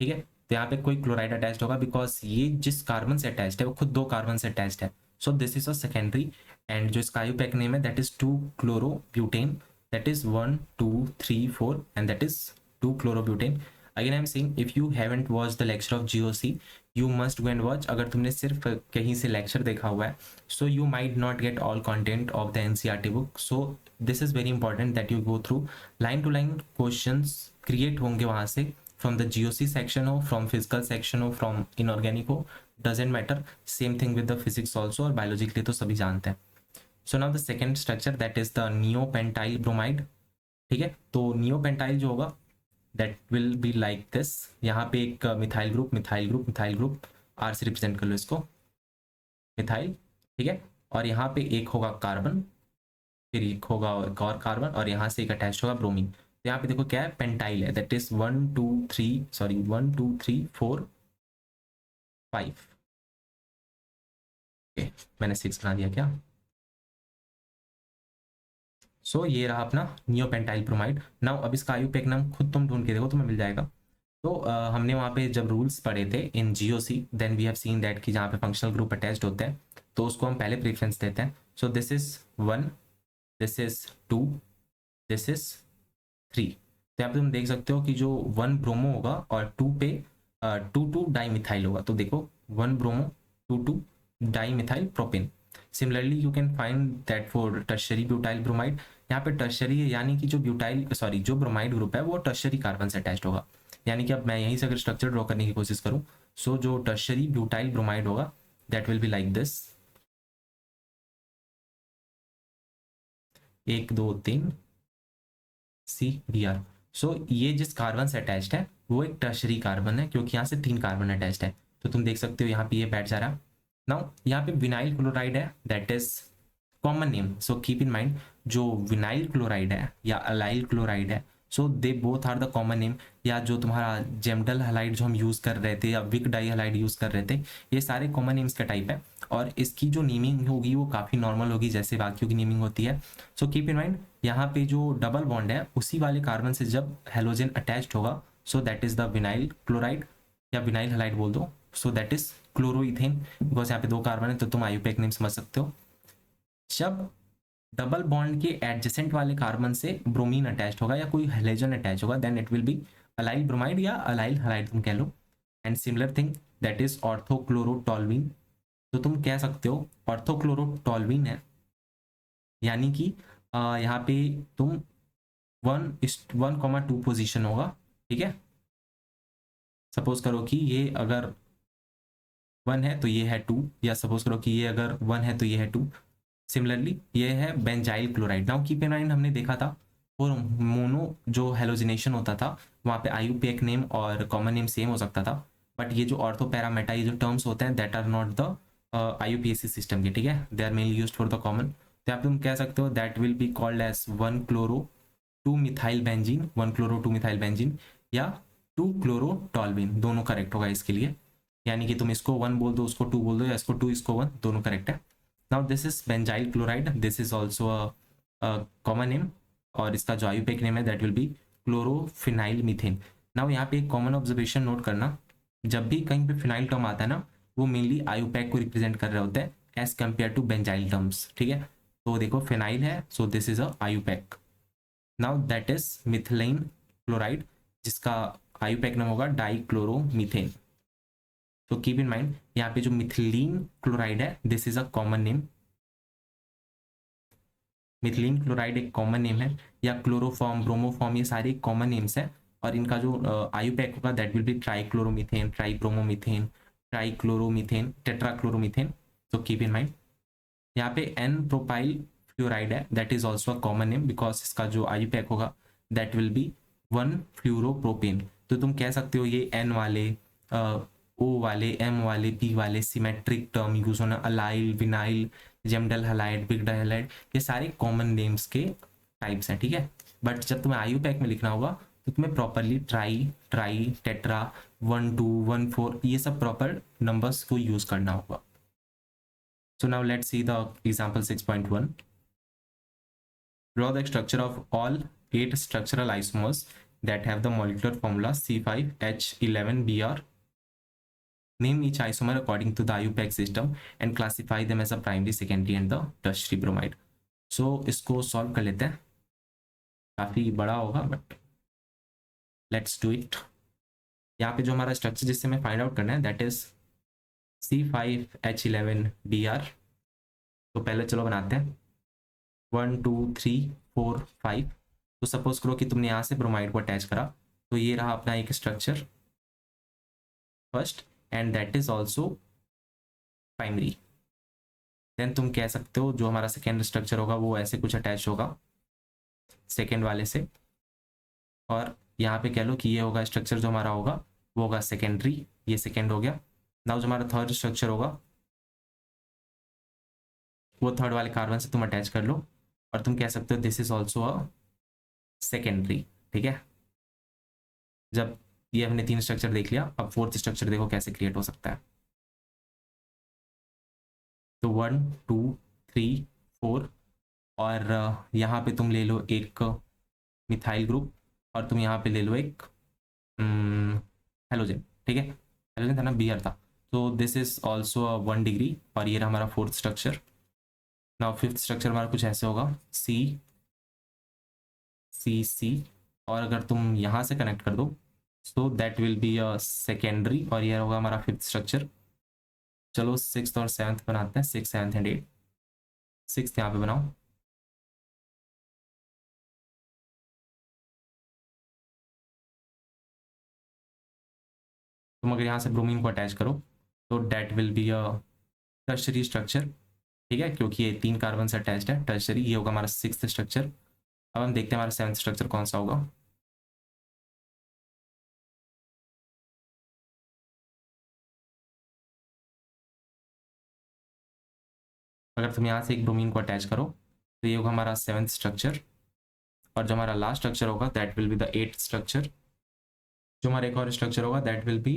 ठीक है। तो यहाँ पे कोई क्लोराइड अटैच्ड होगा बिकॉज ये जिस कार्बन से अटैच्ड है वो खुद 2 कार्बन से अटैच्ड है। So this is a secondary, and जो इसका आयुपेक नेम है that is 2-chlorobutane, that is 1 2 3 4 and that is 2-chlorobutane। Again I am saying if you haven't watch the lecture of GOC you must go and watch. अगर तुमने सिर्फ कहीं से lecture देखा हुआ है so you might not get all content of the NCERT book. So this is very important that you go through, line to line questions create होंगे वहां से, फ्रॉम द GOC सेक्शन हो, फ्रॉम फिजिकल सेक्शन हो, from inorganic हो, doesn't matter. Same thing with the physics also, और biology के लिए तो सभी जानते हैं। So now the second structure that is the neopentyl bromide, ठीक है। तो नियोपेंटाइल जो होगा that will be like this, यहाँ पे एक methyl group methyl group methyl group, R से रिप्रेजेंट कर लो इसको, मिथाइल, ठीक है, और यहाँ पे एक होगा कार्बन, फिर एक होगा एक और कार्बन, और यहाँ से एक अटैच होगा ब्रोमीन। तो यहाँ पे देखो क्या है, पेंटाइल है, दैट इज 1 2 3 4 5, ओके, मैंने 6 बना दिया क्या। सो ये रहा अपना नियोपेंटाइल ब्रोमाइड। नाउ अब इसका आयुपेक नाम खुद तुम ढूंढ के देखो, तुम्हें मिल जाएगा। तो हमने वहाँ पे जब रूल्स पढ़े थे in GOC, then we have seen that कि जहाँ पे फंक्शनल ग्रुप अटैच्ड होते हैं तो उसको हम पहले प्रेफरेंस देते हैं। So this is 1, this is 2, this is 3। तो यहाँ पे तुम देख सकते हो कि जो 1 ब्रोमो होगा और 2 पे 2 डाइमिथाइल होगा। तो देखो 1 bromo 2 dimethyl propane. Similarly you can find that for tertiary butyl bromide. यहाँ पे टर्शरी यानी कि जो जो ब्रोमाइड ग्रुप है वो टर्शरी कार्बन से अटैच्ड होगा। यानी कि अब मैं यहीं से अगर स्ट्रक्चर ड्रॉ करने की कोशिश करूं, सो जो टर्शरी ब्यूटाइल ब्रोमाइड होगा that will be like this, 1 2 3 CBr। सो ये जिस कार्बन से अटैच्ड है वो एक टर्शरी कार्बन है, क्योंकि यहाँ से 3 कार्बन अटैच्ड है। तो तुम देख सकते हो यहाँ पे ये बैठ जा रहा है। नाउ यहाँ पे विनाइल क्लोराइड है that is common name, so keep in mind जो विनाइल क्लोराइड है या अलाइल क्लोराइड है, so they both are the common name, या जो तुम्हारा जेमडल हलाइड जो हम यूज़ कर रहे थे या विक डाई हलाइड यूज़ कर रहे थे, ये सारे कॉमन नेम्स का टाइप है। और इसकी जो नेमिंग होगी वो काफ़ी नॉर्मल होगी जैसे वाक्यों की नेमिंग होती है। सो कीप इन माइंड यहाँ पे जो डबल बॉन्ड है उसी वाले कार्बन से जब हेलोजन अटैच्ड होगा, सो that is the vinyl chloride या विनाइल हलाइड बोल दो, सो दैट इज क्लोरोइथेन, बिकॉज यहाँ पे 2 कार्बन है तो तुम आईयूपैक नेम समझ सकते हो। जब डबल बॉन्ड के एडजेसेंट वाले कार्बन से ब्रोमीन अटैच होगा या कोई हेलोजन अटैच होगा, then it will be allyl bromide या अलाइल हलाइड तुम कह लो। And similar thing that is orthochlorotoluene, तो तुम कह सकते हो ऑर्थोक्लोरोटोल्वीन है, यानी कि यहाँ पे तुम 1:1,2 पोजीशन होगा, ठीक है। सपोज करो कि ये अगर 1 है तो ये है 2, या सपोज करो कि ये अगर 1 है तो ये है 2। सिमिलरली ये है benzyl chloride. Now keep in mind हमने देखा था और मोनो जो हेलोजिनेशन होता था वहाँ पे आईयूपीएक नेम और कॉमन नेम सेम हो सकता था, बट ये जो ऑर्थो पैरामेटा ये जो टर्म्स होते हैं that are not the IUPAC system के, ठीक है, they are mainly used for the common. तो यहाँ पे तुम कह सकते हो that will be called as one chloro two methyl benzene, one chloro two methyl benzene, या 2-क्लोरोटोल्वीन, दोनों करेक्ट होगा इसके लिए। यानी कि तुम इसको 1 बोल दो, उसको 2 बोल दो, या इसको 2 इसको 1, दोनों करेक्ट है। Now this is benzyl chloride, this is also a common name, और इसका जो आईयूपीएक नेम है that will B chlorophenyl methane. Now यहाँ पे एक कॉमन ऑब्जर्वेशन नोट करना, जब भी कहीं पे फिनाइल टर्म आता है ना वो मेनली आईयूपैक को रिप्रेजेंट कर रहे होते हैं as compare to benzyl terms, ठीक है। तो देखो फिनाइल है, so this is a IUPAC. Now that is methylene chloride, जिसका आईयूपैक नाम होगा डाइक्लोरोमीथेन। तो कीप इन माइंड यहाँ पे जो मिथिलीन क्लोराइड है this is a common name, methylene chloride एक कॉमन नेम है, या क्लोरोफॉर्म, ब्रोमोफॉर्म, ये सारे कॉमन नेम्स हैं। और इनका जो आईयूपैक होगा दैट विल बी ट्राइक्लोरोमीथेन, ट्राइब्रोमोमीथेन, ट्राइक्लोरोमीथेन, टेट्राक्लोरोमीथेन। तो कीप इन माइंड यहाँ पे एन प्रोपाइल फ्लोराइड है that is also a common name, because इसका जो आईयूपैक होगा दैट विल बी 1-फ्लूरोप्रोपेन। तो तुम कह सकते हो ये एन वाले, ओ वाले, एम वाले, पी वाले सिमेट्रिक टर्म यूज होना, अलाइल, विनाइल, जेमडल हलाइड, बिग डाइहलाइड, ये सारे कॉमन नेम्स के टाइप्स हैं, ठीक है। बट जब तुम्हें आईयूपैक में लिखना होगा तो तुम्हें प्रॉपरली ट्राई, ट्राई, टेट्रा, 1-2, 1-4 ये सब प्रॉपर नंबर्स को यूज करना होगा। So now let's see the example 6.1. Draw the structure of all 8 structural isomers that have the molecular formula C5H11Br. Name each isomer according to the IUPAC system and classify them as a primary, secondary and the tertiary bromide. So इसको solve कर लेते हैं, काफ़ी बड़ा होगा but let's do it. यहाँ पे जो हमारा structure जिससे हमें find out करना है that is C5H11Br. तो पहले चलो बनाते हैं 1 2 3 4 5। तो सपोज करो कि तुमने यहाँ से ब्रोमाइड को अटैच करा, तो ये रहा अपना एक structure first, and that is also primary. Then तुम कह सकते हो जो हमारा सेकेंड स्ट्रक्चर होगा वो ऐसे कुछ अटैच होगा सेकेंड वाले से, और यहाँ पे कह लो कि ये होगा स्ट्रक्चर जो हमारा होगा वो होगा सेकेंडरी, ये सेकेंड हो गया। नाउ जो हमारा थर्ड स्ट्रक्चर होगा वो थर्ड वाले कार्बन से तुम अटैच कर लो, और तुम कह सकते हो this is also a secondary, ठीक है। जब ये हमने 3 स्ट्रक्चर देख लिया, अब फोर्थ स्ट्रक्चर देखो कैसे क्रिएट हो सकता है। तो 1 2 3 4, और यहाँ पे तुम ले लो एक मिथाइल ग्रुप, और तुम यहाँ पे ले लो एक हेलोजन, ठीक है। हेलोजन था ना, बीआर था। तो दिस इज ऑल्सो 1 डिग्री, और ये रहा हमारा fourth structure. Now fifth structure हमारा कुछ ऐसे होगा सी सी सी, और अगर तुम यहाँ से कनेक्ट कर दो सो that will be a secondary, और ये होगा हमारा फिफ्थ स्ट्रक्चर। चलो सिक्स और सेवन्थ बनाते हैं, 6 7 एंड 8। सिक्स यहाँ पे बनाओ, तुम अगर यहाँ से ब्रोमीन को अटैच करो तो that will be a tertiary structure, ठीक है, क्योंकि ये 3 कार्बन से अटैच्ड है, टर्शरी। ये होगा हमारा सिक्स्थ स्ट्रक्चर। अब हम देखते हैं हमारा सेवन्थ स्ट्रक्चर कौन सा होगा। अगर तुम यहाँ से एक ब्रोमीन को अटैच करो तो ये होगा हमारा 7th स्ट्रक्चर, और जो हमारा लास्ट स्ट्रक्चर होगा that will be the 8th structure. जो हमारा एक और स्ट्रक्चर होगा दैट विल बी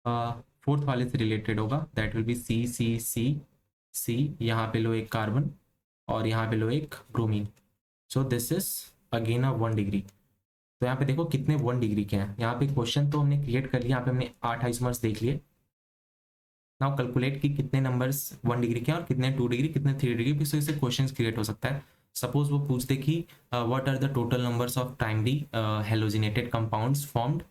4th वाले से रिलेटेड होगा, दैट विल बी सी सी सी सी, यहाँ पे लो एक कार्बन और यहाँ पे लो एक bromine. So this is again a 1 degree. तो यहाँ पे देखो कितने 1 डिग्री के हैं। यहाँ पे क्वेश्चन तो हमने क्रिएट कर लिया, यहाँ पे हमने 8 आइसोमर्स देख लिए। नाउ कैलकुलेट कि कितने नंबर्स 1 डिग्री के हैं और कितने 2 डिग्री, कितने 3 डिग्री, तो इससे क्वेश्चन क्रिएट हो सकता है। सपोज वो पूछते कि what are the total numbers of primary halogenated compounds formed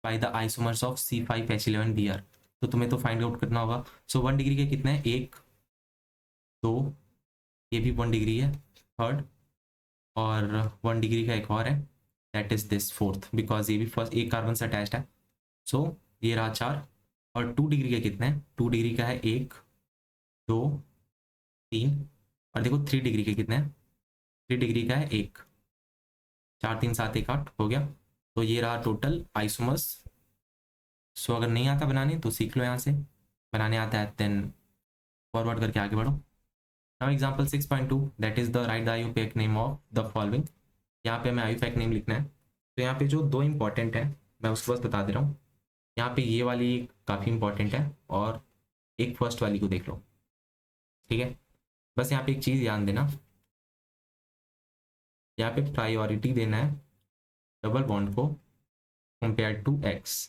by the isomers of C5H11Br, तो तुम्हें तो फाइंड आउट करना होगा। सो 1 डिग्री के कितने हैं, 1 2, ये भी 1 डिग्री है, थर्ड, और 1 डिग्री का एक और है that is this 4th, because ये भी फर्स्ट एक कार्बन से अटैच्ड है। सो ये रहा 4। और 2 डिग्री के कितने हैं, 2 डिग्री का है 1 2 3, और देखो 3 डिग्री के कितने हैं, 3 डिग्री का है 1, 4 3 7 1 8 हो गया। तो ये रहा टोटल आइसोमर्स। सो अगर नहीं आता बनाने तो सीख लो यहाँ से, बनाने आता है देन फॉरवर्ड करके आगे बढ़ो। Now example 6.2 that is the right the IUPAC name of the following. यहाँ पे हमें आईयूपैक नेम लिखना है। तो यहाँ पे जो 2 इंपॉर्टेंट है मैं उसको बस बता दे रहा हूँ। यहाँ पे ये वाली काफ़ी इंपॉर्टेंट है, और एक फर्स्ट वाली को देख लो, ठीक है। बस यहाँ पे एक चीज़ ध्यान देना, यहाँ पे प्रायोरिटी देना है डबल बॉन्ड को compare to X,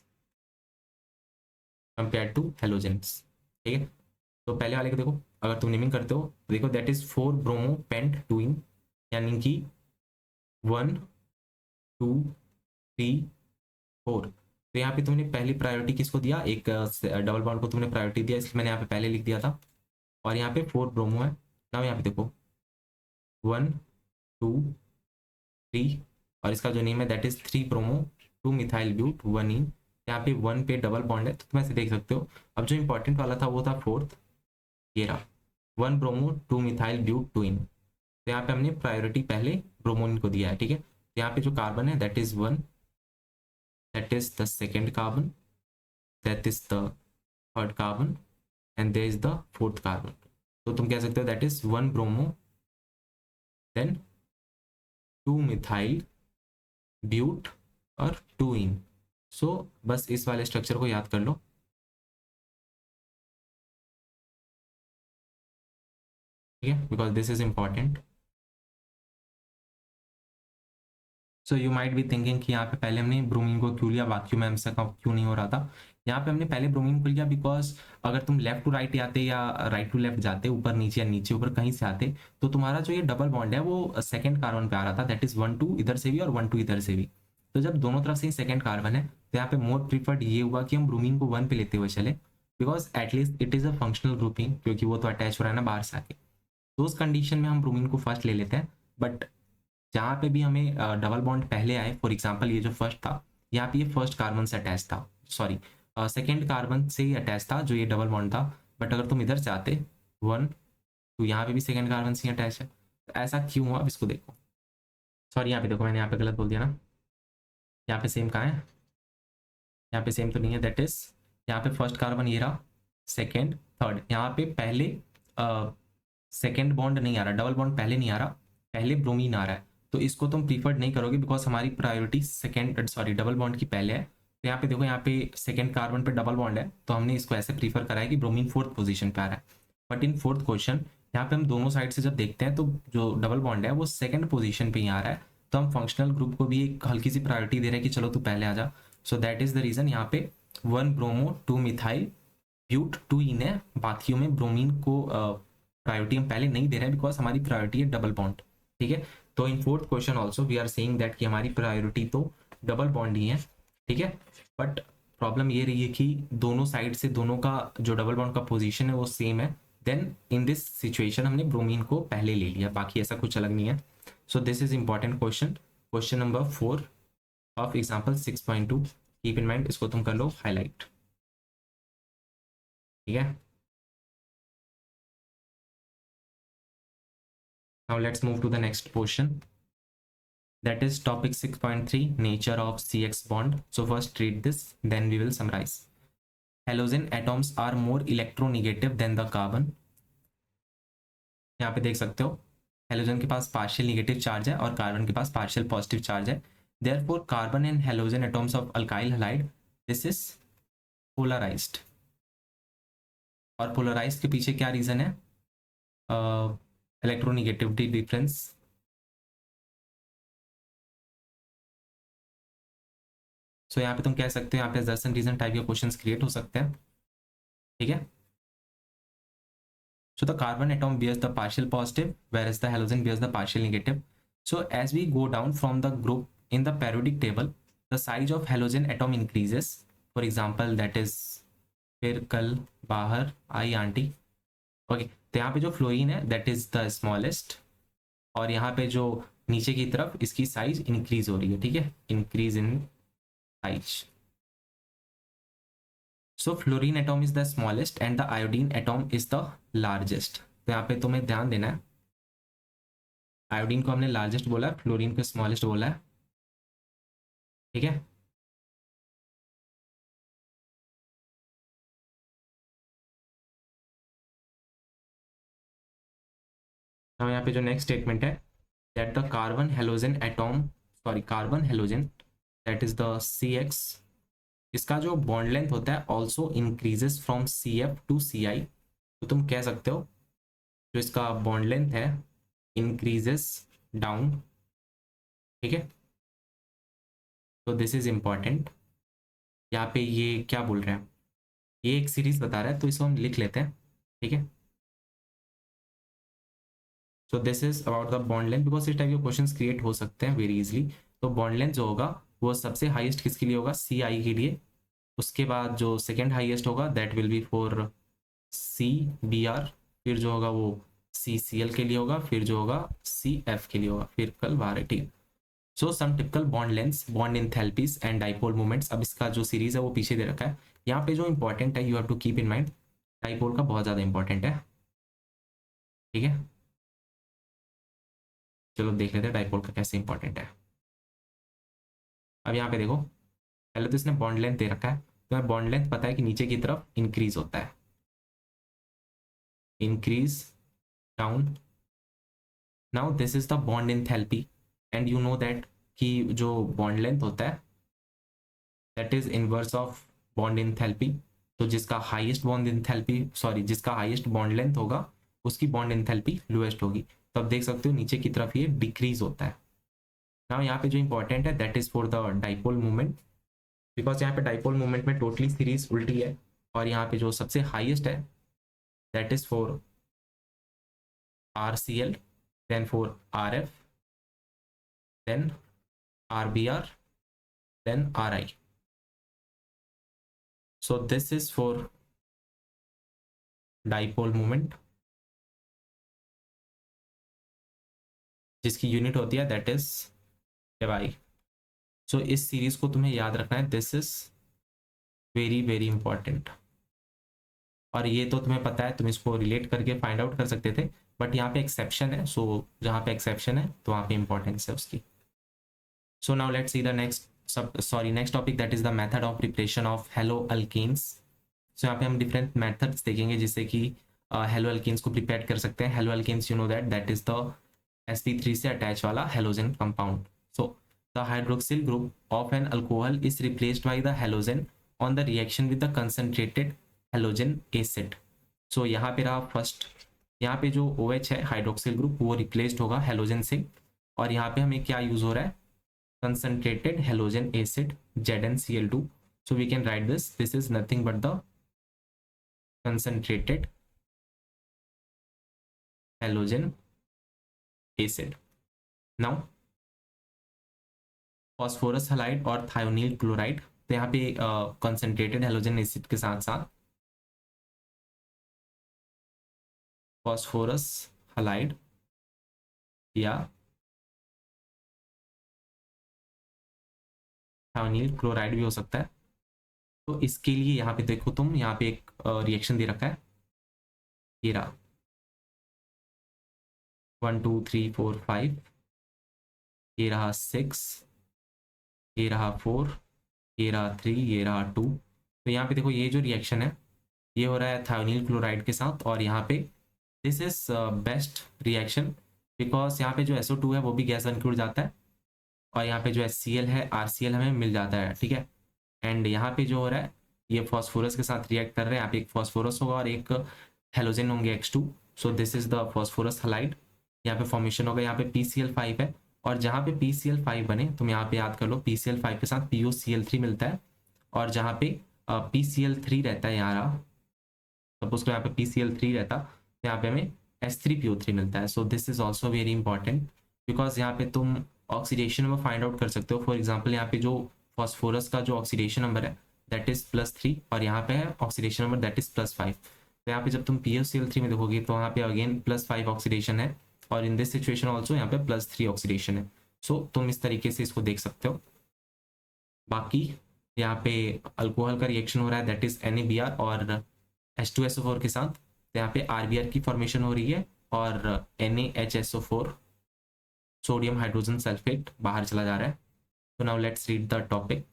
compare to halogens, ठीक है। तो पहले वाले को देखो, अगर तुम नेमिंग करते हो तो देखो दैट इज 4 ब्रोमो पेंट टूइन, यानी कि 1 2 3 4। तो यहाँ पे तुमने पहली प्रायोरिटी किसको दिया, एक डबल बॉन्ड को तुमने प्रायोरिटी दिया, इसलिए मैंने यहाँ पे पहले लिख दिया था। और यहाँ पे 4 ब्रोमो है। नाउ यहाँ पे देखो 1 2 3, और इसका जो नेम है that is 3 bromo 2 methyl but 1 ene. यहाँ पे 1 पे डबल बॉन्ड है तो तुम ऐसे देख सकते हो। अब जो इंपॉर्टेंट वाला था वो था 4th, ये रहा 1 ब्रोमो 2 मिथाइल ब्यूट 2 इन। तो यहाँ पे हमने प्रायोरिटी पहले ब्रोमोन को दिया है, ठीक है। तो यहाँ पे जो कार्बन है that is 1, that is the second carbon, that is the third carbon, and there is the 4th carbon. तो तुम कह सकते हो that is 1 bromo then 2 methyl but और 2 इन। सो बस इस वाले स्ट्रक्चर को याद कर लो, ठीक है, because this is important. So you might be thinking कि यहाँ पे पहले हमने ब्रोमीन को क्यों लिया, बाकी में हमसे क्यों नहीं हो रहा था। यहाँ पे हमने पहले ब्रोमीन को लिया बिकॉज अगर तुम लेफ्ट टू राइट आते या राइट टू लेफ्ट जाते, ऊपर नीचे या नीचे ऊपर कहीं से आते, तो तुम्हारा जो ये डबल बॉन्ड है वो सेकंड कार्बन पे आ रहा था, दैट इज 1 2 इधर से भी और 1 2 इधर से भी। तो जब दोनों तरफ से ही सेकंड कार्बन है तो यहाँ पे मोर प्रीफर्ड ये हुआ कि हम ब्रोमीन को 1 पे लेते हुए चले, because at least it is a functional grouping, क्योंकि वो तो अटैच हो रहा है ना बाहर से आके। तो उस कंडीशन में हम ब्रोमीन को फर्स्ट ले लेते हैं। बट जहाँ पे भी हमें डबल बॉन्ड पहले आए, फॉर एग्जांपल ये जो फर्स्ट था, यहाँ पे ये फर्स्ट कार्बन से अटैच था, सॉरी सेकेंड कार्बन से ही अटैच था जो ये डबल बॉन्ड था। बट अगर तुम इधर से आते 1 तो यहाँ पे भी सेकेंड कार्बन से ही अटैच है। तो ऐसा क्यों हुआ, अब इसको देखो, सॉरी यहाँ पे देखो मैंने यहाँ पे गलत बोल दिया ना, यहाँ पे सेम कहाँ है, यहाँ पे सेम तो नहीं है, दैट इज यहाँ पे फर्स्ट कार्बन ये रहा, सेकेंड थर्ड, यहाँ पे पहले सेकेंड बॉन्ड नहीं आ रहा, डबल बॉन्ड पहले नहीं आ रहा, पहले ब्रोमीन आ रहा है। तो इसको तुम प्रीफर्ड नहीं करोगे बिकॉज हमारी priority second sorry double bond की पहले है। तो यहाँ पे देखो, यहाँ पे सेकेंड कार्बन पे डबल बॉन्ड है तो हमने इसको ऐसे प्रीफर करा है कि ब्रोमीन 4th पोजीशन पे आ रहा है। बट इन 4th क्वेश्चन यहाँ पे हम दोनों साइड से जब देखते हैं तो जो डबल बॉन्ड है वो सेकेंड पोजिशन पे ही आ रहा है, तो हम फंक्शनल ग्रुप को भी एक हल्की सी प्रायोरिटी दे रहे हैं कि चलो तू पहले आ जा। So that is the reason यहाँ पे 1 ब्रोमो 2 मिथाइल ब्यूट 2 इन है, बाकियों में ब्रोमीन को प्रायोरिटी हम पहले नहीं दे रहे हैं बिकॉज हमारी प्रायोरिटी है डबल बॉन्ड, ठीक है। तो in 4th question also we are saying that कि हमारी प्रायोरिटी तो डबल बॉन्ड ही है, ठीक है। बट प्रॉब्लम ये रही है कि दोनों साइड से दोनों का जो डबल बॉन्ड का पोजीशन है वो सेम है, देन इन दिस सिचुएशन हमने ब्रोमीन को पहले ले लिया, बाकी ऐसा कुछ अलग नहीं है। So this is important question, question number 4 of example 6.2। Keep in mind, इसको तुम कर लो हाईलाइट, ठीक है। Now let's move to the next portion, that is topic 6.3 nature of CX bond. So first read this, then we will summarize. Halogen atoms are more electronegative than the carbon. यहाँ पे देख सकते हो halogen के पास partial negative charge है और carbon के पास पार्शियल पॉजिटिव चार्ज है। Therefore carbon and halogen atoms of alkyl halide this is polarised. और पोलराइज्ड के पीछे क्या रीजन है? Electronegativity difference. सो यहाँ पे तुम कह सकते हो यहाँ पे असर्शन रीजन टाइप के क्वेश्चंस क्रिएट हो सकते हैं, ठीक है। So the carbon atom bears the partial positive, whereas the halogen bears the partial negative. So as we go down from the group in the periodic table, the size of halogen atom increases. For example, that is फिर कल बाहर आई aunty. Okay, तो यहाँ पे जो fluorine है that is the smallest, और यहाँ पे जो नीचे की तरफ इसकी साइज इंक्रीज हो रही है, ठीक है, increase in size. So fluorine atom is the smallest and the iodine atom is the largest. तो यहाँ पे तुम्हें ध्यान देना है, आयोडीन को हमने लार्जेस्ट बोला है, फ्लोरीन को स्मॉलेस्ट बोला है, ठीक है। अब यहाँ पे जो नेक्स्ट स्टेटमेंट है that the carbon halogen atom, sorry carbon halogen that is the C X, इसका जो बॉन्ड लेंथ होता है also increases from C F to C I. तो तुम कह सकते हो जो इसका बॉन्ड लेंथ है इंक्रीजेस डाउन, ठीक है। तो दिस इज इंपॉर्टेंट। यहाँ पे ये क्या बोल रहे हैं, ये एक सीरीज बता रहा है तो इसको हम लिख लेते हैं, ठीक है। So this is about the bond length, because इस टाइप के क्वेश्चंस क्रिएट हो सकते हैं वेरी इजीली। तो बॉन्ड लेंथ जो होगा वो सबसे हाईएस्ट किसके लिए होगा, सी आई के लिए। उसके बाद जो सेकेंड हाईएस्ट होगा that will be for C B R, फिर जो होगा वो सी सी एल के लिए होगा, फिर जो होगा सी एफ के लिए होगा, फिर कल बाहर है, ठीक है। So some typical bond lengths, bond enthalpies and dipole moments. अब इसका जो सीरीज है वो पीछे दे रखा है। यहाँ पे जो इंपॉर्टेंट है you have to keep in mind, dipole का बहुत ज़्यादा इंपॉर्टेंट है, ठीक है। चलो देख लेते हैं डाइपोल का कैसे इंपॉर्टेंट है। अब यहाँ पे देखो, पहले तो इसने बॉन्ड लेंथ दे रखा है, तो बॉन्ड लेंथ पता है कि नीचे की तरफ इंक्रीज होता है, increase down. Now this is the bond enthalpy and you know that कि जो बॉन्ड लेंथ होता है that is inverse of bond enthalpy. तो जिसका हाईएस्ट बॉन्ड एंथैल्पी, सॉरी जिसका हाईएस्ट बॉन्ड लेंथ होगा उसकी बॉन्ड एंथैल्पी लोएस्ट होगी। तो अब देख सकते हो नीचे की तरफ ये डिक्रीज होता है। नाउ यहाँ पे जो इंपॉर्टेंट है that is for the dipole movement, because यहाँ पे डाइपोल मूवमेंट में टोटली सीरीज उल्टी है, और यहाँ पे जो सबसे हाईएस्ट है that is for R C L, then for R F, then R B R, then R I. So this is for dipole moment, जिसकी यूनिट होती है दैट इज एवाई। सो इस सीरीज को तुम्हें याद रखना है, this is very very important. और ये तो तुम्हें पता है, तुम इसको रिलेट करके फाइंड आउट कर सकते थे, बट यहाँ पे एक्सेप्शन है। सो जहाँ पे एक्सेप्शन है तो वहाँ पे इंपॉर्टेंस है उसकी। So now let's see the next next topic that is the method of preparation of halo alkanes. So यहाँ पे हम डिफरेंट मेथड्स देखेंगे जिससे कि हेलो अल्केन्स को प्रिपेयर कर सकते हैं। Halo alkanes you know that is the sp3 से अटैच वाला halogen compound. So the hydroxyl group of an alcohol is replaced by the halogen on the reaction with the concentrated halogen acid. So यहाँ पे रहा first, यहाँ पे जो OH है हाइड्रोक्सिल ग्रुप वो रिप्लेस्ड होगा हेलोजन से, और यहाँ पे हमें क्या यूज हो रहा है, concentrated halogen acid ZnCl2। So we can write this is nothing but the concentrated halogen acid. Now phosphorus halide और थायोनील क्लोराइड, तो यहाँ पे कंसंट्रेटेड हेलोजन एसिड के साथ साथ फॉस्फोरस हलाइड या थायोनील क्लोराइड भी हो सकता है। तो इसके लिए यहाँ पे देखो तुम, यहाँ पे एक रिएक्शन दे रखा है, ये रहा 1 2 3 4 5, ये रहा 6, ये रहा 4, ये रहा 3, ये रहा 2। तो यहाँ पे देखो ये जो रिएक्शन है ये हो रहा है थायोनील क्लोराइड के साथ, और यहाँ पे this is best reaction because यहाँ पे जो SO2 है वो भी गैस इंक्लूड जाता है और यहाँ पे जो HCl है RCl हमें मिल जाता है, ठीक है। एंड यहाँ पे जो हो रहा है ये फॉस्फोरस के साथ रिएक्ट कर रहे हैं, यहाँ पे एक फॉस्फोरस होगा और एक हेलोजन होंगे X2। So this is the phosphorus halide, यहाँ पे फॉर्मेशन होगा, यहाँ पे PCl5 है और जहाँ पे PCl5 बने तुम यहाँ पे याद कर लो PCl5 के साथ POCl3 मिलता है और जहाँ पे PCl3 रहता है यहाँ, सपोज यहाँ पे PCl3 रहता तो यहाँ पे हमें H3PO3 मिलता है। So this is also very important because यहाँ पे तुम ऑक्सीडेशन नंबर फाइंड आउट कर सकते हो। फॉर एग्जाम्पल यहाँ पे जो फॉस्फोरस का जो ऑक्सीडेशन नंबर है दैट इज +3 और यहाँ पे है ऑक्सीडेशन नंबर दैट इज +5। तो यहाँ पे जब तुम POCl3 में देखोगे तो यहाँ पे अगेन +5 ऑक्सीडेशन है और इन दिस सिचुएशन ऑल्सो यहाँ पे +3 ऑक्सीडेशन है। सो तुम इस तरीके से इसको देख सकते हो। बाकी यहाँ पे अल्कोहल का रिएक्शन हो रहा है दैट इज NaBr और H2SO4 के साथ, तो यहाँ पे RBr की फॉर्मेशन हो रही है और NaHSO4 सोडियम हाइड्रोजन सल्फेट बाहर चला जा रहा है। तो now let's read the topic.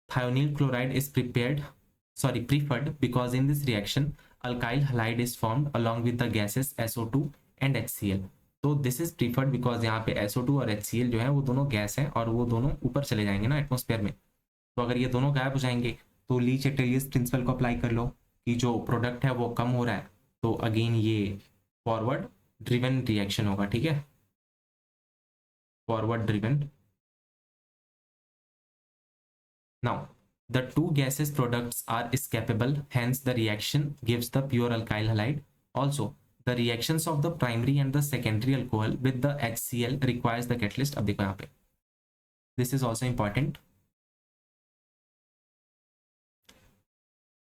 Thionyl chloride is preferred because in this reaction alkyl halide is formed along with the gases SO2 and HCl। तो दिस इज प्रीफर्ड बिकॉज यहाँ पे SO2 और HCl जो है वो दोनों गैस हैं और वो दोनों ऊपर चले जाएंगे ना एटमोस्फेयर में। तो अगर ये दोनों गायब हो जाएंगे तो ली-चैटलियस प्रिंसिपल को अप्लाई कर लो कि जो प्रोडक्ट है वो कम हो रहा है, तो अगेन ये फॉरवर्ड ड्रिवन रिएक्शन होगा, ठीक है, forward driven. Now, the two gases products are escapable, hence the reaction gives the pure alkyl halide. Also, the reactions of the primary and the secondary alcohol with the HCl requires the catalyst। अब देखो यहाँ पे this is also important।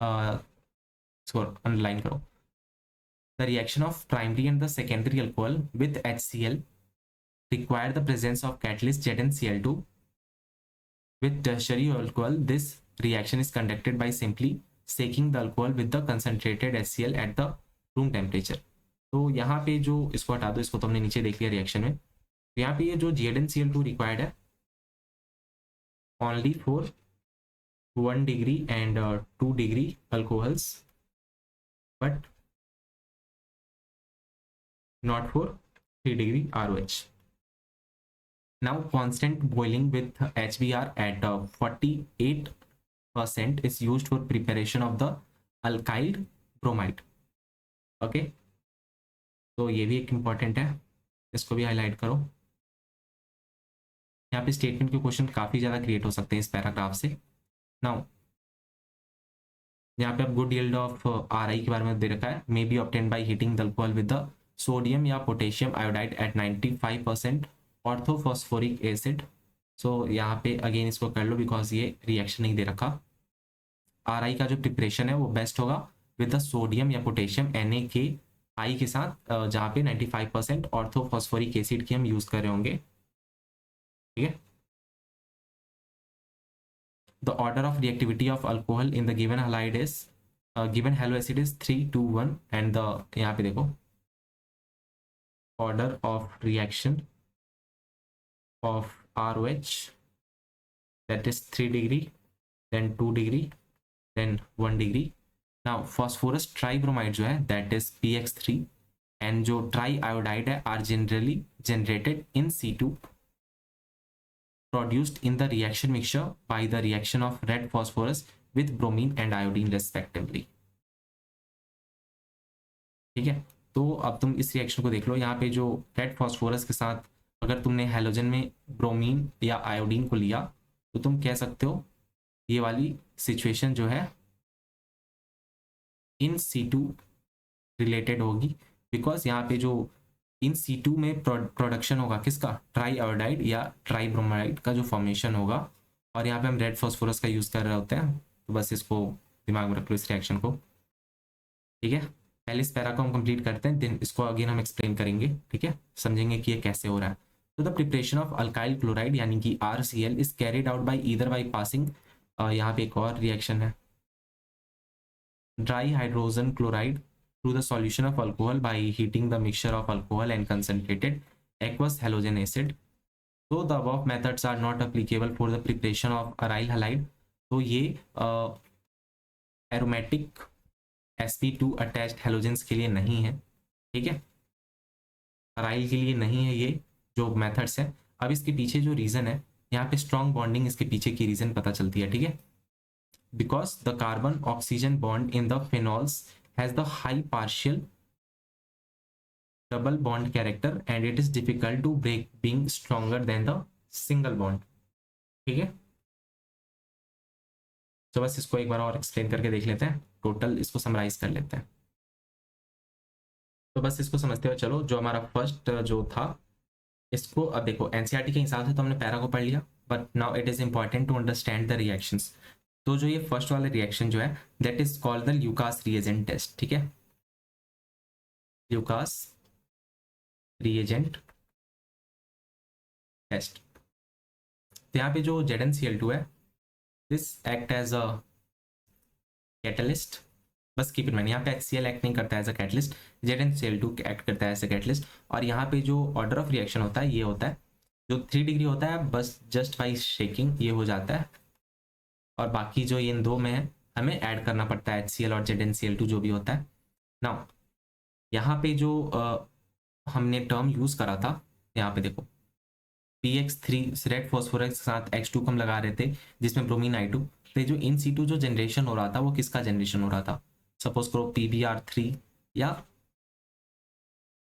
इसको underline करो। The reaction of primary and the secondary alcohol with HCl require the presence of catalyst ZnCl2। With tertiary alcohol, this reaction is conducted by simply shaking the alcohol with the concentrated HCl at the room temperature। तो यहाँ पे जो इसको हटा दो, इसको तो हमने नीचे देख लिया रिएक्शन में। तो यहाँ पे ये जो ZnCl2 रिक्वायर्ड है only for 1 degree and 2 degree alcohols but not for 3 degree ROH। Now constant boiling with HBr at 48% is used for preparation of the alkyl bromide। Okay, तो ये भी एक इम्पॉर्टेंट है, इसको भी हाईलाइट करो। यहाँ पे स्टेटमेंट के क्वेश्चन काफ़ी ज़्यादा क्रिएट हो सकते हैं इस पैराग्राफ से। नाउ यहाँ पे अब गुड यील्ड ऑफ RI के बारे में दे रखा है, may be obtained by heating the alcohol with the sodium या potassium iodide at 95% orthophosphoric acid. So यहाँ पे अगेन इसको कर लो बिकॉज ये रिएक्शन नहीं दे रखा। RI का जो प्रिपरेशन है वो बेस्ट होगा विद द सोडियम या पोटेशियम NaKI के साथ, जहाँ पे 95% ऑर्थोफॉस्फोरिक एसिड की हम यूज कर रहे होंगे, ठीक है। The order of reactivity of alcohol in the given halide is given hello acid is 3, 2, 1 and the यहाँ पे देखो order of reaction of ROH that is 3 degree, then 2 degree, then 1 degree। now phosphorus tribromide जो है that is PX3 and जो triiodide है are generally generated in C2 produced in the reaction mixture by the reaction of red phosphorus with bromine and iodine respectively। ठीक है, तो अब तुम इस रिएक्शन को देख लो। यहाँ पे जो रेड फॉस्फोरस के साथ अगर तुमने हैलोजन में ब्रोमीन या आयोडीन को लिया तो तुम कह सकते हो ये वाली सिचुएशन जो है इन C2 रिलेटेड होगी बिकॉज यहाँ पे जो इन C2 में प्रोडक्शन होगा किसका, ट्राई आयोडाइड या ट्राई ब्रोमाइड का जो फॉर्मेशन होगा और यहाँ पे हम रेड फॉस्फोरस का यूज़ कर रहे होते हैं। तो बस इसको दिमाग में रख लो इस रिएक्शन को, ठीक है। पहले इस पैरा को हम कंप्लीट करते हैं, देन इसको अगेन हम एक्सप्लेन करेंगे, ठीक है, समझेंगे कि ये कैसे हो रहा है। तो the preparation of alkyl chloride यानी कि RCl is carried out by either by passing, यहाँ पे एक और रिएक्शन है, dry hydrogen chloride through the solution of alcohol by heating the mixture of alcohol and concentrated aqueous halogen acid. तो the above methods are not applicable for the preparation of aryl halide. तो ये aromatic sp2 attached halogens के लिए नहीं है, ठीक है, aryl के लिए नहीं है ये जो मेथड्स है। अब इसके पीछे जो रीजन है, यहाँ पे स्ट्रॉन्ग बॉन्डिंग इसके पीछे की रीजन पता चलती है, ठीक है, because the carbon oxygen bond in the phenols has the high partial double bond character and it is difficult to break being stronger than the single bond, ठीक है। तो बस इसको एक बार और एक्सप्लेन करके देख लेते हैं, टोटल इसको समराइज कर लेते हैं। तो बस इसको समझते हुए चलो, जो हमारा फर्स्ट जो था, इसको अब देखो एनसीईआरटी के हिसाब से तो हमने पैरा को पढ़ लिया, but now it is important to understand the reactions. तो जो ये फर्स्ट वाला रिएक्शन जो है, that is called the Lucas reagent test, ठीक है, ल्यूकास रिएजेंट टेस्ट। तो यहाँ पे जो ZnCl2 है, this act as a catalyst, बस कीप इन माइंड यहाँ पे HCl एक्ट नहीं करता है as a catalyst, ZnCl2 act करता है एज अ कैटलिस्ट। और यहाँ पे जो ऑर्डर ऑफ रिएक्शन होता है ये होता है जो 3 डिग्री होता है, बस जस्ट बाई शेकिंग ये हो जाता है, और बाकी जो इन दो में है हमें ऐड करना पड़ता है HCl और ZnCl2 जो भी होता है। नाउ यहाँ पे जो हमने टर्म यूज करा था, यहाँ पे देखो PX3 रेड फॉस्फोरस के साथ H2 को हम लगा रहे थे जिसमें ब्रोमीन I2, तो ये जो इन सीटू जो जनरेशन हो रहा था वो किसका जनरेशन हो रहा था, सपोज करो PBr3 या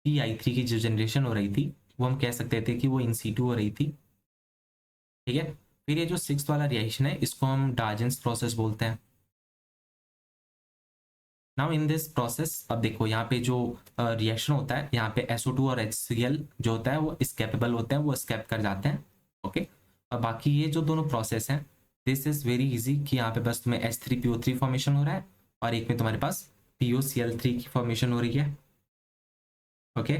PI3 की जो जनरेशन हो रही थी वो हम कह सकते थे कि वो इन सीटू हो रही थी, ठीक है। फिर ये जो 6th वाला रिएक्शन है इसको हम डार्जेंस प्रोसेस बोलते हैं। नाउ इन दिस प्रोसेस अब देखो यहाँ पे जो रिएक्शन होता है, यहाँ पे SO2 और HCl जो होता है वो स्केपेबल होते हैं, वो स्केप कर जाते हैं, ओके। और बाकी ये जो दोनों प्रोसेस हैं, दिस इज वेरी इजी कि यहाँ पे बस तुम्हें H3PO3 फॉर्मेशन हो रहा है और एक में तुम्हारे पास POCl3 की फॉर्मेशन हो रही है, ओके।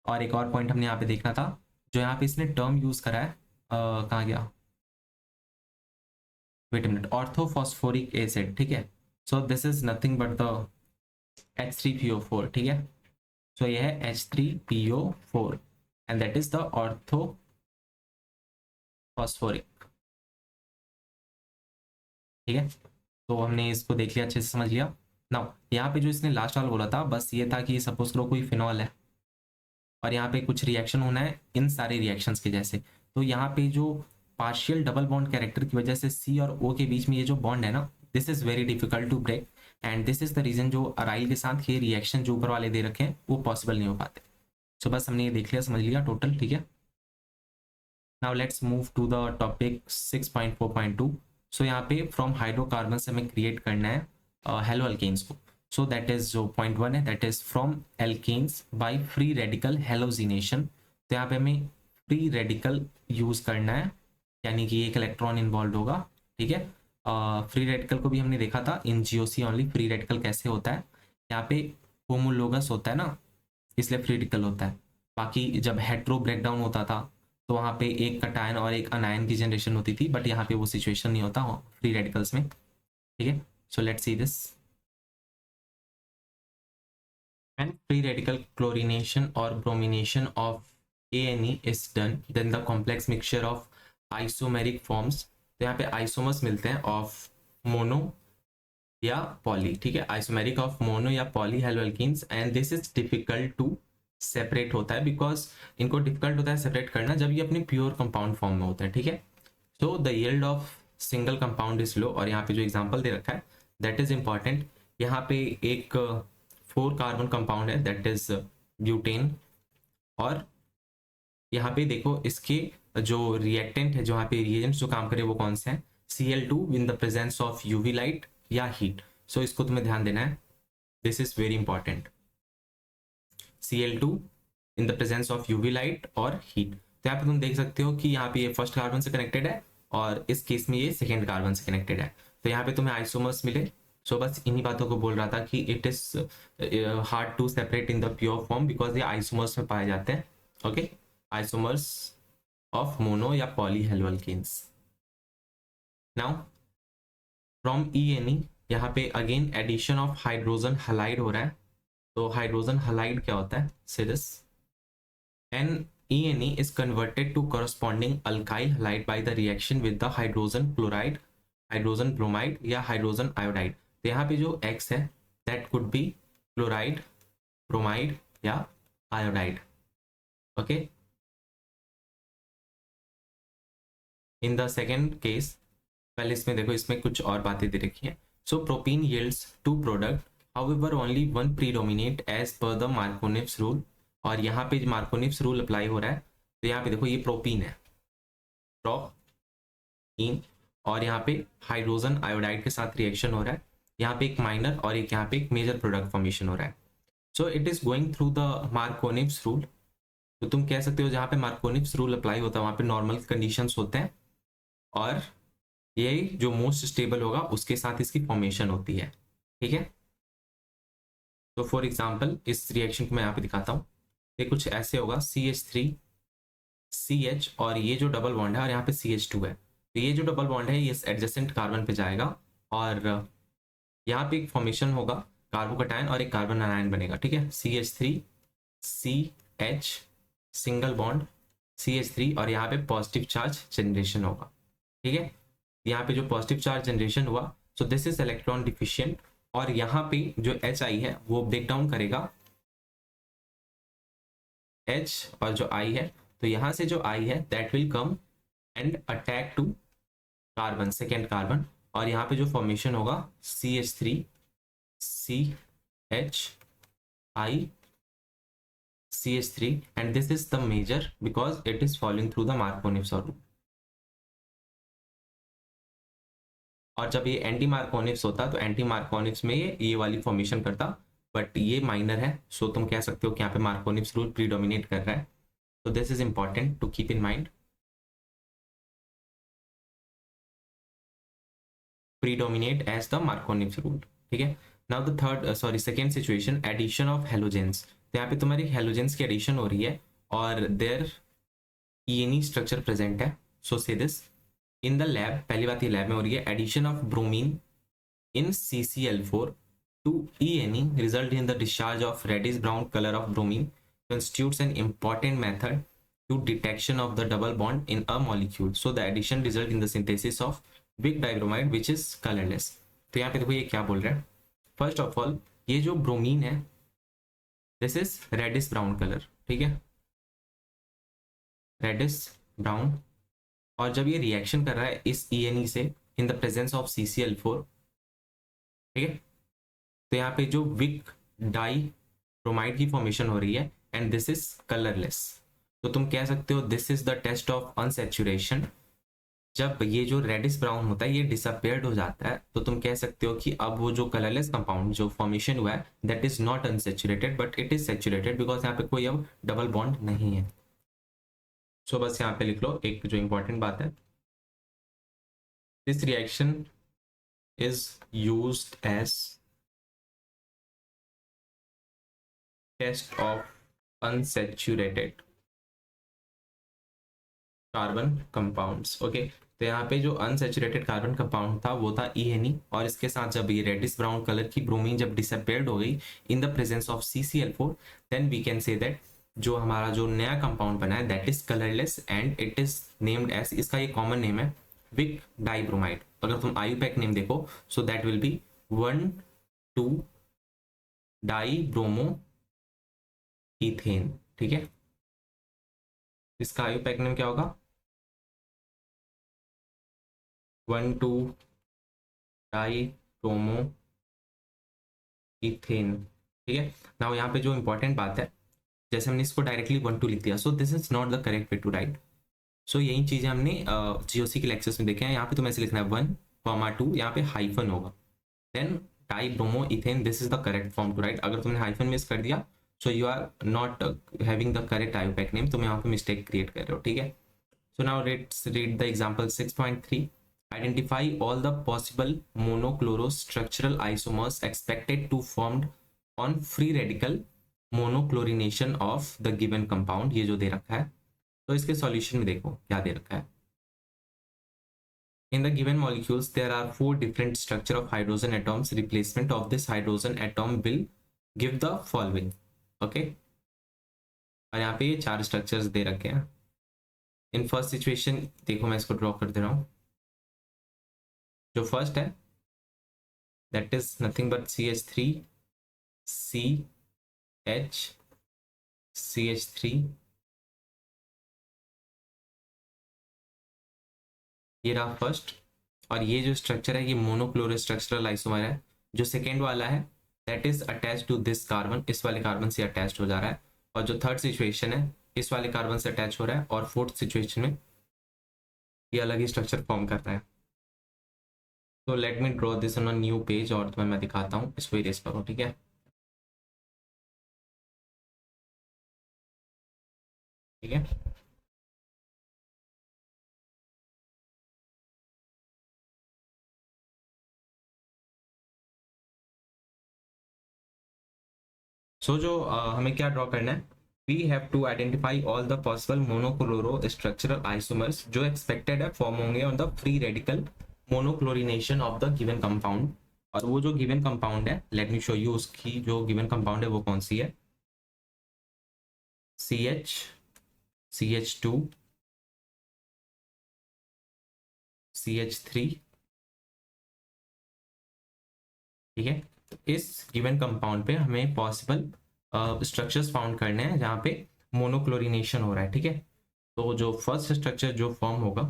और एक और पॉइंट हमने यहाँ पे देखना था, जो यहाँ पे इसने टर्म यूज करा है, कहाँ गया, wait a minute, orthophosphoric acid, ठीक है। So this is nothing but the H3PO4, ठीक है। सो ये है H3PO4 and that is the orthophosphoric, ठीक है। तो हमने इसको देख लिया, अच्छे से समझ लिया। नाउ यहाँ पे जो इसने लास्ट वाला बोला था बस ये था कि सपोज करो कोई फिनॉल है और यहाँ पे कुछ रिएक्शन होना है इन सारे रिएक्शंस के जैसे, तो यहाँ पे जो पार्शियल डबल बॉन्ड कैरेक्टर की वजह से C और O के बीच में ये जो बॉन्ड है ना, this is very difficult to break and this is the reason जो अराइल के साथ ये रिएक्शन जो ऊपर वाले दे रखे हैं वो पॉसिबल नहीं हो पाते। सो बस हमने ये देख लिया, समझ लिया टोटल, ठीक है। Now let's move to the topic 6.4.2। So यहाँ पे फ्रॉम हाइड्रोकार्बन से हमें क्रिएट करना है हेलो अल्केन्स को। सो दैट इज जो पॉइंट 1 है, that is from alkanes by free radical halogenation. तो यहाँ पे हमें फ्री रेडिकल यूज करना है, यानी कि एक इलेक्ट्रॉन इन्वॉल्व होगा, ठीक है। फ्री रेडिकल को भी हमने देखा था इन GOC ओनली, फ्री रेडिकल कैसे होता है, यहाँ पे होमोलोगस होता है ना, इसलिए फ्री रेडिकल होता है। बाकी जब हेट्रो ब्रेकडाउन होता था तो वहाँ पे एक कटायन और एक अनायन की जनरेशन होती थी, बट यहाँ पे वो सिचुएशन नहीं होता फ्री रेडिकल्स में, ठीक है। So let's see this, when free radical chlorination or bromination of ANE is done, then the complex mixture of isomeric forms, तो यहाँ पे आइसोमर्स मिलते हैं ऑफ मोनो या पॉली, ठीक है, आइसोमेरिक ऑफ मोनो या poly haloalkenes and this is difficult to separate होता है, बिकॉज इनको डिफिकल्ट होता है सेपरेट करना जब ये अपने प्योर कंपाउंड फॉर्म में होता है, ठीक है। So the yield of single compound is low, और यहाँ पे जो एग्जांपल दे रखा है दैट इज इंपॉर्टेंट। यहाँ पे एक 4 कार्बन कंपाउंड है दैट इज ब्यूटेन, और यहाँ पे देखो इसके जो रिएक्टेंट है, जो यहाँ पे रिएजेंट्स जो काम करे वो कौन से हैं, Cl2 in the presence of UV light या हीट। सो इसको तुम्हें ध्यान देना है, this is very important, Cl2 in the presence of UV light और हीट। तो यहाँ पे तुम देख सकते हो कि यहाँ पे ये फर्स्ट कार्बन से कनेक्टेड है और इस केस में ये सेकेंड कार्बन से कनेक्टेड है, तो यहाँ पे तुम्हें आइसोमर्स मिले। सो बस इन्हीं बातों को बोल रहा था कि it is hard to separate in the pure form because ये आइसोमर्स में पाए जाते हैं, ओके, आइसोमर्स ऑफ मोनो या poly haloalkanes. Now from ENE यहाँ पे again addition of hydrogen halide हो रहा है, तो हाइड्रोजन हलाइड क्या होता है, सिरिस, and ENE is converted to corresponding alkyl halide by the reaction with the hydrogen chloride, hydrogen bromide या हाइड्रोजन आयोडाइड। तो यहाँ पे जो X है that could be chloride, bromide या iodide. Okay, in the second case, पहले इसमें देखो, इसमें कुछ और बातें दे रखी है। So propene yields two product, however only one predominate as per the Markovnikov's rule. और यहाँ पे मार्कोनिव्स रूल अप्लाई हो रहा है। तो यहाँ पे देखो ये प्रोपीन है, प्रोपीन, और यहाँ पे हाइड्रोजन आयोडाइड के साथ रिएक्शन हो रहा है। यहाँ पे एक माइनर और एक यहाँ पे एक मेजर प्रोडक्ट फॉर्मेशन हो रहा है। So it is going through the Markovnikov's rule. तो तुम कह सकते हो जहाँ पे मार्कोनिव्स रूल अप्लाई होता है वहाँ पे नॉर्मल कंडीशंस होते हैं, और ये जो मोस्ट स्टेबल होगा उसके साथ इसकी फॉर्मेशन होती है। ठीक है, तो फॉर एग्जांपल इस रिएक्शन को मैं यहाँ पे दिखाता हूँ। ये कुछ ऐसे होगा, CH3 CH, और ये जो डबल बॉन्ड है और यहाँ पे CH2 है। तो ये जो डबल बॉन्ड है ये एडजेसेंट कार्बन पे जाएगा, और यहाँ पे एक फॉर्मेशन होगा कार्बोकटायन और एक कार्बन आनायन बनेगा। ठीक है, CH3 CH single bond CH3, और यहाँ पे पॉजिटिव चार्ज जनरेशन होगा। ठीक है, यहाँ पे जो पॉजिटिव चार्ज जनरेशन हुआ, सो दिस इज इलेक्ट्रॉन डिफिशियंट, और यहाँ पे जो HI है वो ब्रेक डाउन करेगा H और जो I है। तो यहाँ से जो I है that will come and attack to carbon, second carbon, और यहाँ पे जो फॉर्मेशन होगा CH3 CH I CH3, and this is the major because it is falling through the Markovitch rule. और जब ये एंटी मार्कोनिव्स होता तो एंटी मार्कोनिव्स में ये वाली फॉर्मेशन करता, बट ये माइनर है, सो तुम कह सकते हो कि यहाँ पे मार्कोनिव्स रूल प्रीडोमिनेट कर रहा है। तो this is important to keep in mind, predominate as the Markovnikov's rule. ठीक है, now the third second situation, addition of halogens. तो यहाँ पे तुम्हारी हेलोजेंस की एडिशन हो रही है और देयर ENE स्ट्रक्चर प्रेजेंट है। सो से दिस इन द लैब, पहली बात ये लैब में हो रही है, addition of bromine in CCl4 to ENE result in the discharge of reddish brown color of bromine constitutes an important method to detection of the double bond in a molecule. So the addition result in the synthesis of weak dibromide which is colorless. तो यहाँ पे देखो ये क्या बोल रहा है, first of all ये जो ब्रोमीन है this is reddish brown colour. ठीक है, रेडिश ब्राउन, और जब ये रिएक्शन कर रहा है इस ENE से इन द प्रेजेंस ऑफ CCl4, ठीक है, तो यहाँ पे जो विक डाई ब्रोमाइड की फॉर्मेशन हो रही है एंड दिस इज कलरलेस। तो तुम कह सकते हो this is the test of unsaturation. जब ये जो रेडिश ब्राउन होता है ये डिसअपेयर्ड हो जाता है, तो तुम कह सकते हो कि अब वो जो कलरलेस कंपाउंड जो फॉर्मेशन हुआ है that is not unsaturated but it is saturated, because यहाँ पे कोई अब डबल बॉन्ड नहीं है। सो बस यहाँ पे लिख लो एक जो इंपॉर्टेंट बात है, this reaction is used as test of unsaturated carbon compounds. Okay, तो यहाँ पे जो अनसेचुरेटेड कार्बन कंपाउंड था वो था ENE, और इसके साथ जब ये रेडिश ब्राउन कलर की ब्रोमीन जब डिसअपेयर्ड हो गई in the presence of CCl4, then we can say that जो हमारा जो नया कंपाउंड बना है that is colourless and it is named as, इसका ये कॉमन नेम है विक डाइब्रोमाइड। अगर तुम IUPAC नेम देखो so that will be 1,2 dibromo ethane. ठीक है, इसका IUPAC नेम क्या होगा, 1,2 डाइब्रोमो इथेन। ठीक है, नाउ यहाँ पे जो इंपॉर्टेंट बात है, जैसे हमने इसको डायरेक्टली 1,2 लिख दिया, so this is not the correct way to write. सो यही चीजें हमने GOC के लेक्चर्स में देखे हैं। यहाँ पे तुम्हें ऐसे लिखना है 1,2, यहाँ पे हाइफन होगा, then dibromo ethane, this is the correct form to write. अगर तुमने हाइफन मिस कर दिया so you are not having the correct IUPAC name, तुम यहाँ पे मिस्टेक क्रिएट कर रहे हो। ठीक है, so now let's read the example 6.3, identify all the possible monochlorostructural isomers expected to formed on free radical monochlororination of the given compound। ये जो दे रखा है, तो इसके सॉल्यूशन में देखो क्या दे रखा है। In the given molecules there are 4 different structure of hydrogen atoms. Replacement of this hydrogen atom will give the following। okay, और यहाँ पे ये 4 स्ट्रक्चर्स दे रखे हैं। इन फर्स्ट सिचुएशन देखो, मैं इसको ड्रॉ कर दे रहा हूँ। जो फर्स्ट है that is nothing but CH3 CH CH3, ये रहा फर्स्ट। और ये जो स्ट्रक्चर है ये मोनोक्लोरल स्ट्रक्चरल आइसोमर है। जो सेकेंड वाला है that is attach to this carbon, इस वाले कार्बन से अटैच हो जा रहा है। और जो थर्ड सिचुएशन है इस वाले कार्बन से अटैच हो रहा है। और फोर्थ सिचुएशन में ये अलग ही स्ट्रक्चर फॉर्म कर रहा है। तो let me draw this on a new page और तुम्हें मैं दिखाता हूँ, इसको इरेज करो, ठीक है। ठीक है, सो जो हमें क्या ड्रॉ करना है, we have to identify all the possible monochloro structural isomers जो एक्सपेक्टेड है फॉर्म होंगे on the free radical monochlorination of the given compound. और वो जो गिवन कंपाउंड है, लेट मी शो यू उसकी जो गिवन कंपाउंड है वो कौन सी है। CH CH2 CH3, ठीक है। तो इस गिवन कंपाउंड पे हमें पॉसिबल स्ट्रक्चर्स फाउंड करने हैं जहाँ पे मोनोक्लोरिनेशन हो रहा है, ठीक है। तो जो फर्स्ट स्ट्रक्चर जो फॉर्म होगा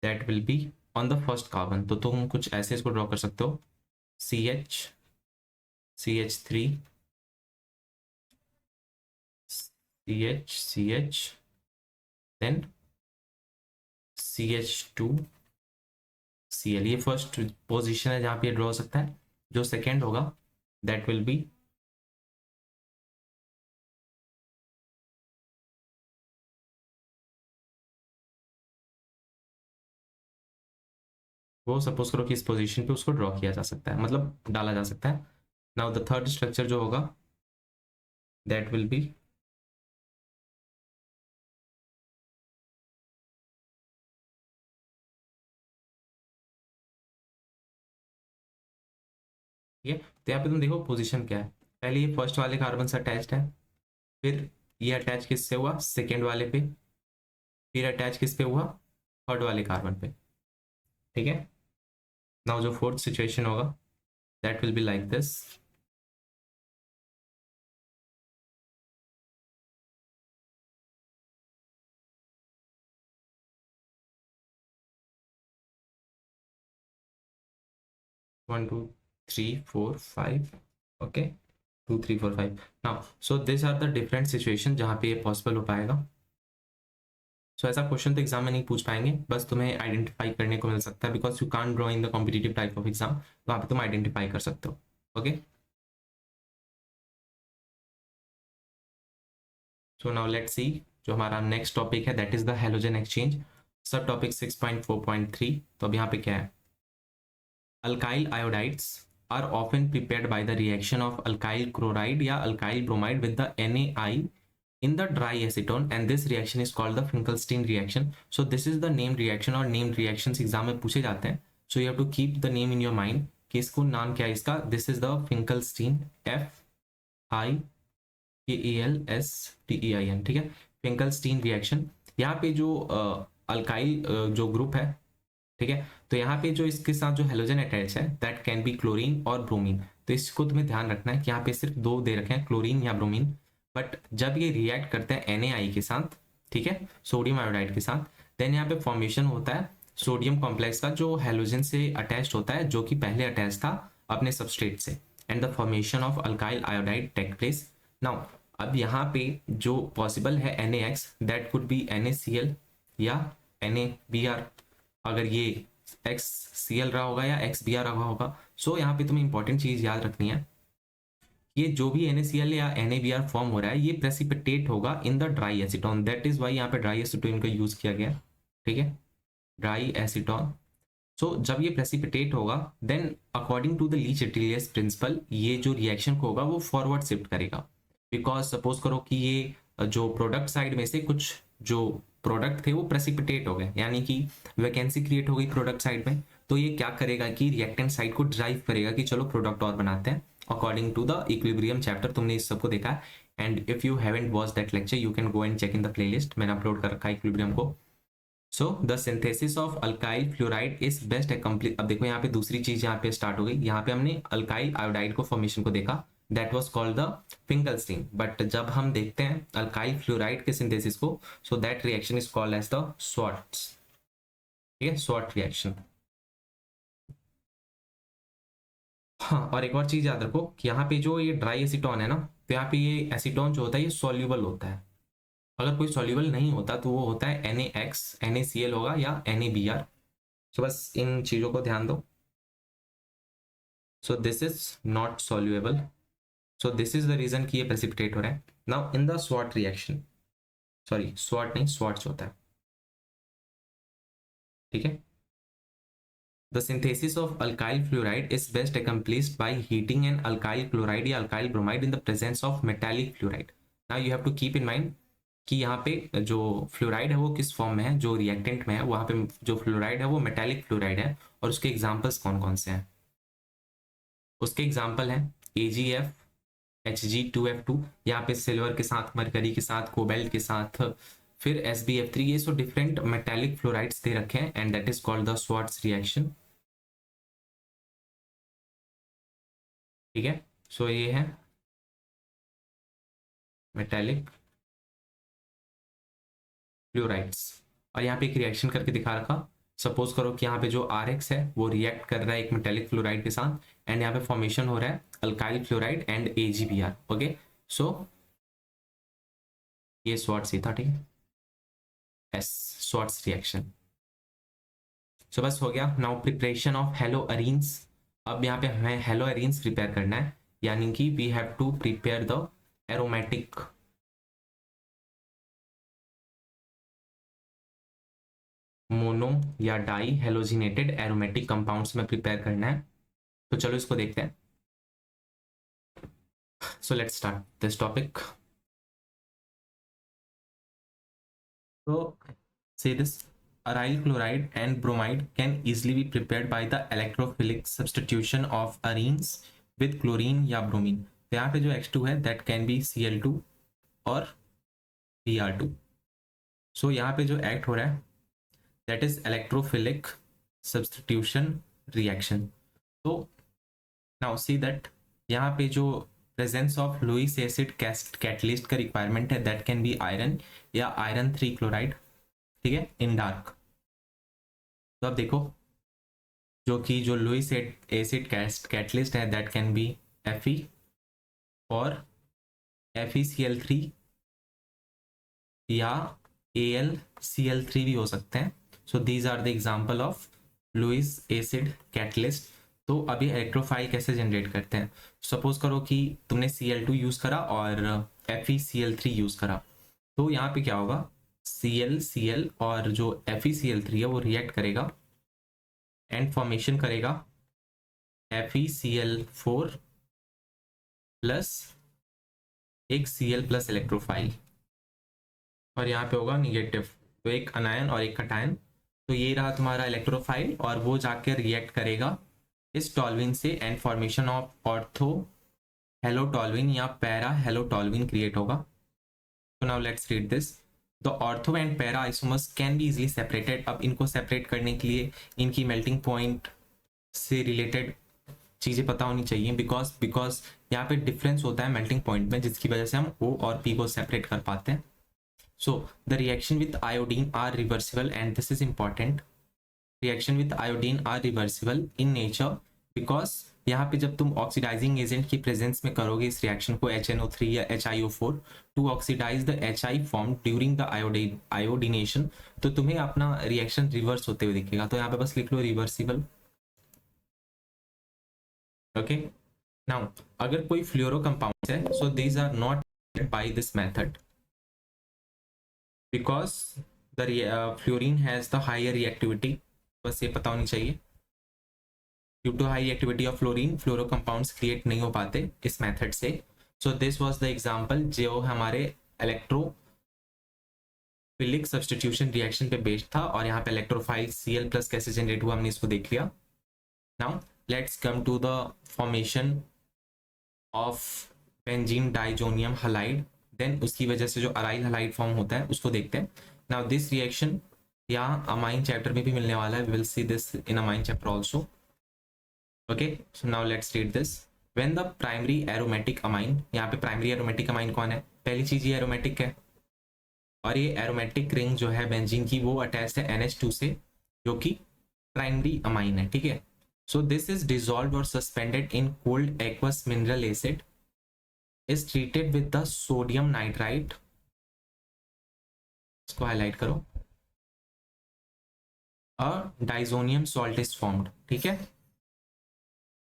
that will be on the first carbon. तो तुम कुछ ऐसे इसको ड्रॉ कर सकते हो, CH CH3 CH देन CH2 Cl। ये फर्स्ट पोजीशन है जहाँ पे ड्रॉ हो सकता है। जो सेकेंड होगा दैट विल बी वो सपोज करो कि इस पोजीशन पे उसको ड्रॉ किया जा सकता है, मतलब डाला जा सकता है। नाउ द थर्ड स्ट्रक्चर जो होगा दैट विल बी ठीक है। तो यहाँ पे तुम देखो पोजीशन क्या है, पहले ये फर्स्ट वाले कार्बन से अटैच्ड है, फिर ये अटैच किससे हुआ सेकेंड वाले पे, फिर अटैच किस पे हुआ थर्ड वाले कार्बन पे, ठीक है। नाउ जो फोर्थ सिचुएशन होगा that will be like this. 1 2 3 4 5, okay 2 3 4 5। Now so this are the different situation जहाँ पे ये पॉसिबल हो पाएगा। सो ऐसा क्वेश्चन तो एग्जाम में नहीं पूछ पाएंगे, बस तुम्हें आइडेंटिफाई करने को मिल सकता है because you can't draw in the competitive type of exam. वहाँ पे तुम आइडेंटिफाई कर सकते हो, okay. So now let's see जो हमारा नेक्स्ट टॉपिक है that is the halogen exchange, sub topic 6.4.3। तो अब यहाँ पे क्या है, alkyl iodides are often prepared by the reaction of alkyl chloride या alkyl bromide with the NaI in the dry acetone, and this reaction is called the Finkelstein reaction. So this is the named reaction और named reactions exam में पूछे जाते हैं। So you have to keep the name in your mind कि इसको नाम क्या है इसका। This is the Finkelstein, FIKELSTEIN, ठीक है। Finkelstein reaction। यहाँ पे जो अल्काइल जो ग्रुप है, ठीक है, तो यहाँ पे जो इसके साथ जो हेलोजन अटैच है दैट कैन बी क्लोरीन और ब्रोमीन। तो इसको तुम्हें ध्यान रखना है कि यहाँ पे सिर्फ दो दे रखे हैं, क्लोरीन या ब्रोमीन। बट जब ये रिएक्ट करते हैं NaI के साथ, ठीक है, सोडियम आयोडाइड के साथ, देन यहाँ पे फॉर्मेशन होता है सोडियम कॉम्प्लेक्स का जो हेलोजन से अटैच्ड होता है, जो कि पहले अटैच था अपने सबस्ट्रेट से, and the formation of alkyl iodide take place. Now अब यहाँ पे जो पॉसिबल है NaX that could be NaCl या NaBr, अगर ये XCl रहा होगा या XBr रहा होगा। सो यहाँ पे तुम्हें इंपॉर्टेंट चीज याद रखनी है, ये जो भी NaCl या NaBr फॉर्म हो रहा है ये प्रेसिपिटेट होगा in the dry acetone, that is why यहाँ पे ड्राई एसीटोन का यूज किया गया, ठीक है, ड्राई एसीटोन। सो जब ये प्रेसिपिटेट होगा then according to the Le Chatelier's principle ये जो रिएक्शन को होगा वो फॉरवर्ड शिफ्ट करेगा। बिकॉज सपोज करो कि ये जो प्रोडक्ट साइड में से कुछ जो प्रोडक्ट थे वो प्रेसिपिटेट हो गए, यानी कि वैकेंसी क्रिएट हो गई प्रोडक्ट साइड में, तो ये क्या करेगा कि रिएक्टेंट साइड को ड्राइव करेगा कि चलो प्रोडक्ट और बनाते हैं according to the equilibrium chapter. तुमने इस सबको देखा है, and if you haven't watch that lecture you can go and check in the playlist, मैंने अपलोड कर रखा है इक्विलिब्रियम को। So the synthesis of alkyl fluoride is best accomplish. अब देखो यहाँ पे दूसरी चीज यहाँ पे स्टार्ट हो गई। यहाँ पे हमने अल्काइल आयोडाइड को फॉर्मेशन को देखा, that was called the Finkelstein. But जब हम देखते हैं अल्काइल फ्लोराइड के सिंथेसिस को, so that reaction is called as the Swarts. ठीक है, स्वार्ट रिएक्शन। हाँ, और एक और चीज याद रखो कि यहाँ पे जो ये ड्राई एसीटोन है ना, तो यहाँ पे ये एसीटोन जो होता है ये सॉल्यूबल होता है। अगर कोई सॉल्यूबल नहीं होता तो वो होता है NaX, NaCl होगा या NaBr। सो बस इन चीजों को ध्यान दो। So this is not soluble, so this is the reason कि ये प्रेसिपिटेट हो रहा है। Now in the Swarts reaction, sorry Swarts नहीं, स्वॉट्स होता है। ठीक है, the synthesis of alkyl fluoride is best accomplished by heating an alkyl chloride या alkyl bromide in the presence of metallic fluoride. Now you have to keep in mind कि यहाँ पे जो फ्लोराइड है वो किस फॉर्म में है, जो रिएक्टेंट में है वहाँ पे जो फ्लोराइड है वो मेटालिक फ्लोराइड है। और उसके एग्जांपल्स कौन कौन से हैं? उसके एग्जांपल हैं AgF, Hg2F2, यहाँ पे सिल्वर के साथ, मरकरी के साथ, कोबाल्ट के साथ, फिर SbF3। ये सो डिफरेंट मेटालिक फ्लोराइड्स दे रखे हैं and that is called the Swarts reaction. ठीक है, सो ये है मेटालिक फ्लोराइड्स। और यहाँ पे एक रिएक्शन करके दिखा रखा। सपोज करो कि यहाँ पे जो RX है वो रिएक्ट कर रहा है एक मेटालिक फ्लोराइड के साथ, एंड यहाँ पे फॉर्मेशन हो रहा है alkyl fluoride and AgBr। Okay, so ये स्वार्ट्स ही था। ठीक है, एस स्वार्ट्स रिएक्शन। सो बस हो गया। Now preparation of hello arenes. अब यहाँ पे हमें हेलो अरीन्स प्रिपेयर करना है, यानी कि we have to prepare the aromatic mono या डाई हेलोजिनेटेड एरोमेटिक कंपाउंड्स में प्रिपेयर करना है। तो चलो इसको देखते हैं। So let's start this topic. तो say this, aryl chloride and bromide can easily be prepared by the electrophilic substitution of arenes with chlorine या bromine। तो यहाँ पे जो H2 है that can be Cl2 और Br2। सो यहाँ पे जो एक्ट हो रहा है that is electrophilic substitution reaction। तो now see that यहाँ पे जो presence of Lewis acid catalyst का रिक्वायरमेंट है दैट कैन बी आयरन या आयरन 3 क्लोराइड। ठीक है, इन डार्क। तो अब देखो जो कि जो लुईस एसिड कैटलिस्ट है दैट कैन बी Fe और FeCl3 या AlCl3 भी हो सकते हैं। So these are the example of Lewis acid catalyst. तो अभी इलेक्ट्रोफाइल कैसे जनरेट करते हैं? सपोज करो कि तुमने Cl2 यूज करा और FeCl3 यूज करा, तो यहाँ पे क्या होगा, Cl और जो FeCl3 है वो रिएक्ट करेगा एंड फॉर्मेशन करेगा FeCl4 प्लस एक Cl प्लस इलेक्ट्रोफाइल, और यहाँ पे होगा निगेटिव, तो एक अनायन और एक कटायन। तो ये रहा तुम्हारा इलेक्ट्रोफाइल और वो जाके रिएक्ट करेगा इस टॉल्विन से एंड फॉर्मेशन ऑफ ऑर्थो हेलोटॉल्विन या पैरा हेलोटॉल्विन क्रिएट होगा। तो now let's read this. The ortho and para isomers can be easily separated. अब इनको सेपरेट करने के लिए इनकी मेल्टिंग पॉइंट से रिलेटेड चीज़ें पता होनी चाहिए, बिकॉज यहाँ पे डिफरेंस होता है मेल्टिंग पॉइंट में, जिसकी वजह से हम O और P को सेपरेट कर पाते हैं। So the reaction with iodine are reversible and this is important. Reaction with iodine are reversible in nature because यहाँ पे जब तुम ऑक्सीडाइजिंग एजेंट की प्रेजेंस में करोगे इस रिएक्शन को HNO3 या HiO4 to oxidise the HI form during the iodination, तो तुम्हें अपना रिएक्शन रिवर्स होते हुए दिखेगा। तो यहाँ पे बस लिख लो रिवर्सिबल। ओके, नाउ अगर कोई फ्लोरो कंपाउंड है, so these are not by this method because the fluorine has the higher reactivity. बस ये पता होनी चाहिए, due to high activity of fluorine fluoro compounds create नहीं हो पाते इस मेथड से। So this was the example जो हमारे इलेक्ट्रोफिलिक सब्स्टिट्यूशन रिएक्शन पे बेस्ड था, और यहाँ पे इलेक्ट्रोफाइल Cl प्लस कैसे जनरेट हुआ हमने इसको देख लिया। Now let's come to the formation of benzene diazonium halide, then उसकी वजह से जो अराइल हलाइड फॉर्म होता है उसको देखते हैं। नाउ दिस रिएक्शन या अमाइन चैप्टर में भी मिलने वाला है, will see this in amine chapter also. Okay, so now let's read this. When the primary aromatic amine, यहाँ पे प्राइमरी एरोमेटिक अमाइन कौन है? पहली चीज ये एरोमेटिक है, और ये एरोमेटिक रिंग जो है बेंजीन की वो अटैच है NH2 से, जो कि प्राइमरी अमाइन है, ठीक है। सो दिस इज डिजॉल्व और suspended in cold aqueous mineral acid, is treated with the sodium nitrite, इसको हाईलाइट करो, और डाइजोनियम सॉल्ट इज फॉर्म्ड, ठीक है।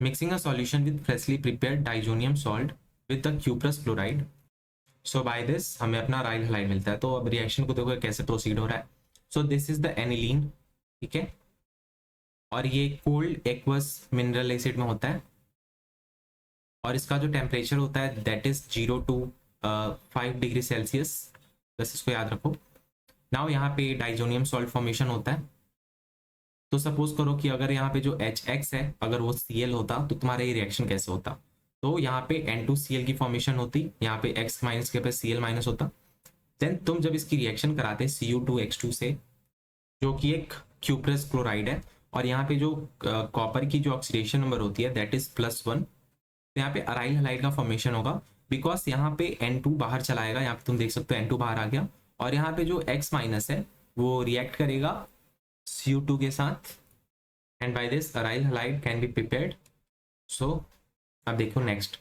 Mixing a solution with freshly prepared diazonium salt with the cuprous chloride, so by this हमें अपना राइल halide मिलता है। तो अब रिएक्शन को देखो कैसे प्रोसीड हो रहा है। So this is the aniline, ठीक है, और ये कोल्ड एक्वस मिनरल एसिड में होता है, और इसका जो टेम्परेचर होता है that is 0 to 5 degree Celsius, बस इसको याद रखो। नाउ यहाँ पे डाइजोनियम सॉल्ट फॉर्मेशन होता है। तो सपोज करो कि अगर यहाँ पे जो HX है अगर वो Cl होता तो तुम्हारा ये रिएक्शन कैसे होता? तो यहाँ पे N2Cl की फॉर्मेशन होती, यहाँ पे X माइनस के पे Cl माइनस होता। देन तुम जब इसकी रिएक्शन कराते Cu2H2 से, जो कि एक क्यूप्रस क्लोराइड है, और यहाँ पे जो कॉपर की जो ऑक्सीडेशन नंबर होती है दैट इज +1, तो यहाँ पे अराइल हलाइड का फॉर्मेशन होगा, बिकॉज यहाँ पे N2 बाहर चलाएगा, यहाँ पे तुम देख सकते हो N2 बाहर आ गया, और यहाँ पे जो X माइनस है वो रिएक्ट करेगा Cu2 के साथ, and by this aryl halide can be prepared. So अब देखो next.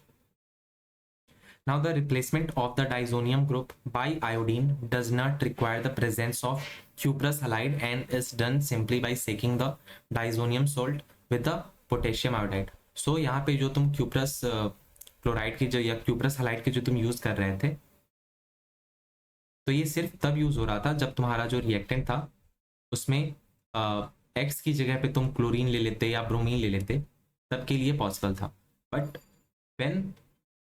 Now the replacement of the diazonium group by iodine does not require the presence of cuprous halide and is done simply by shaking the diazonium salt with the potassium iodide. So यहाँ पे जो तुम cuprous chloride की जो या cuprous halide की जो तुम यूज कर रहे थे, तो ये सिर्फ तब यूज हो रहा था जब तुम्हारा जो रिएक्टेंट था उसमें एक्स की जगह पे तुम क्लोरीन ले लेते या ब्रोमीन ले लेते, तब के लिए पॉसिबल था। बट व्हेन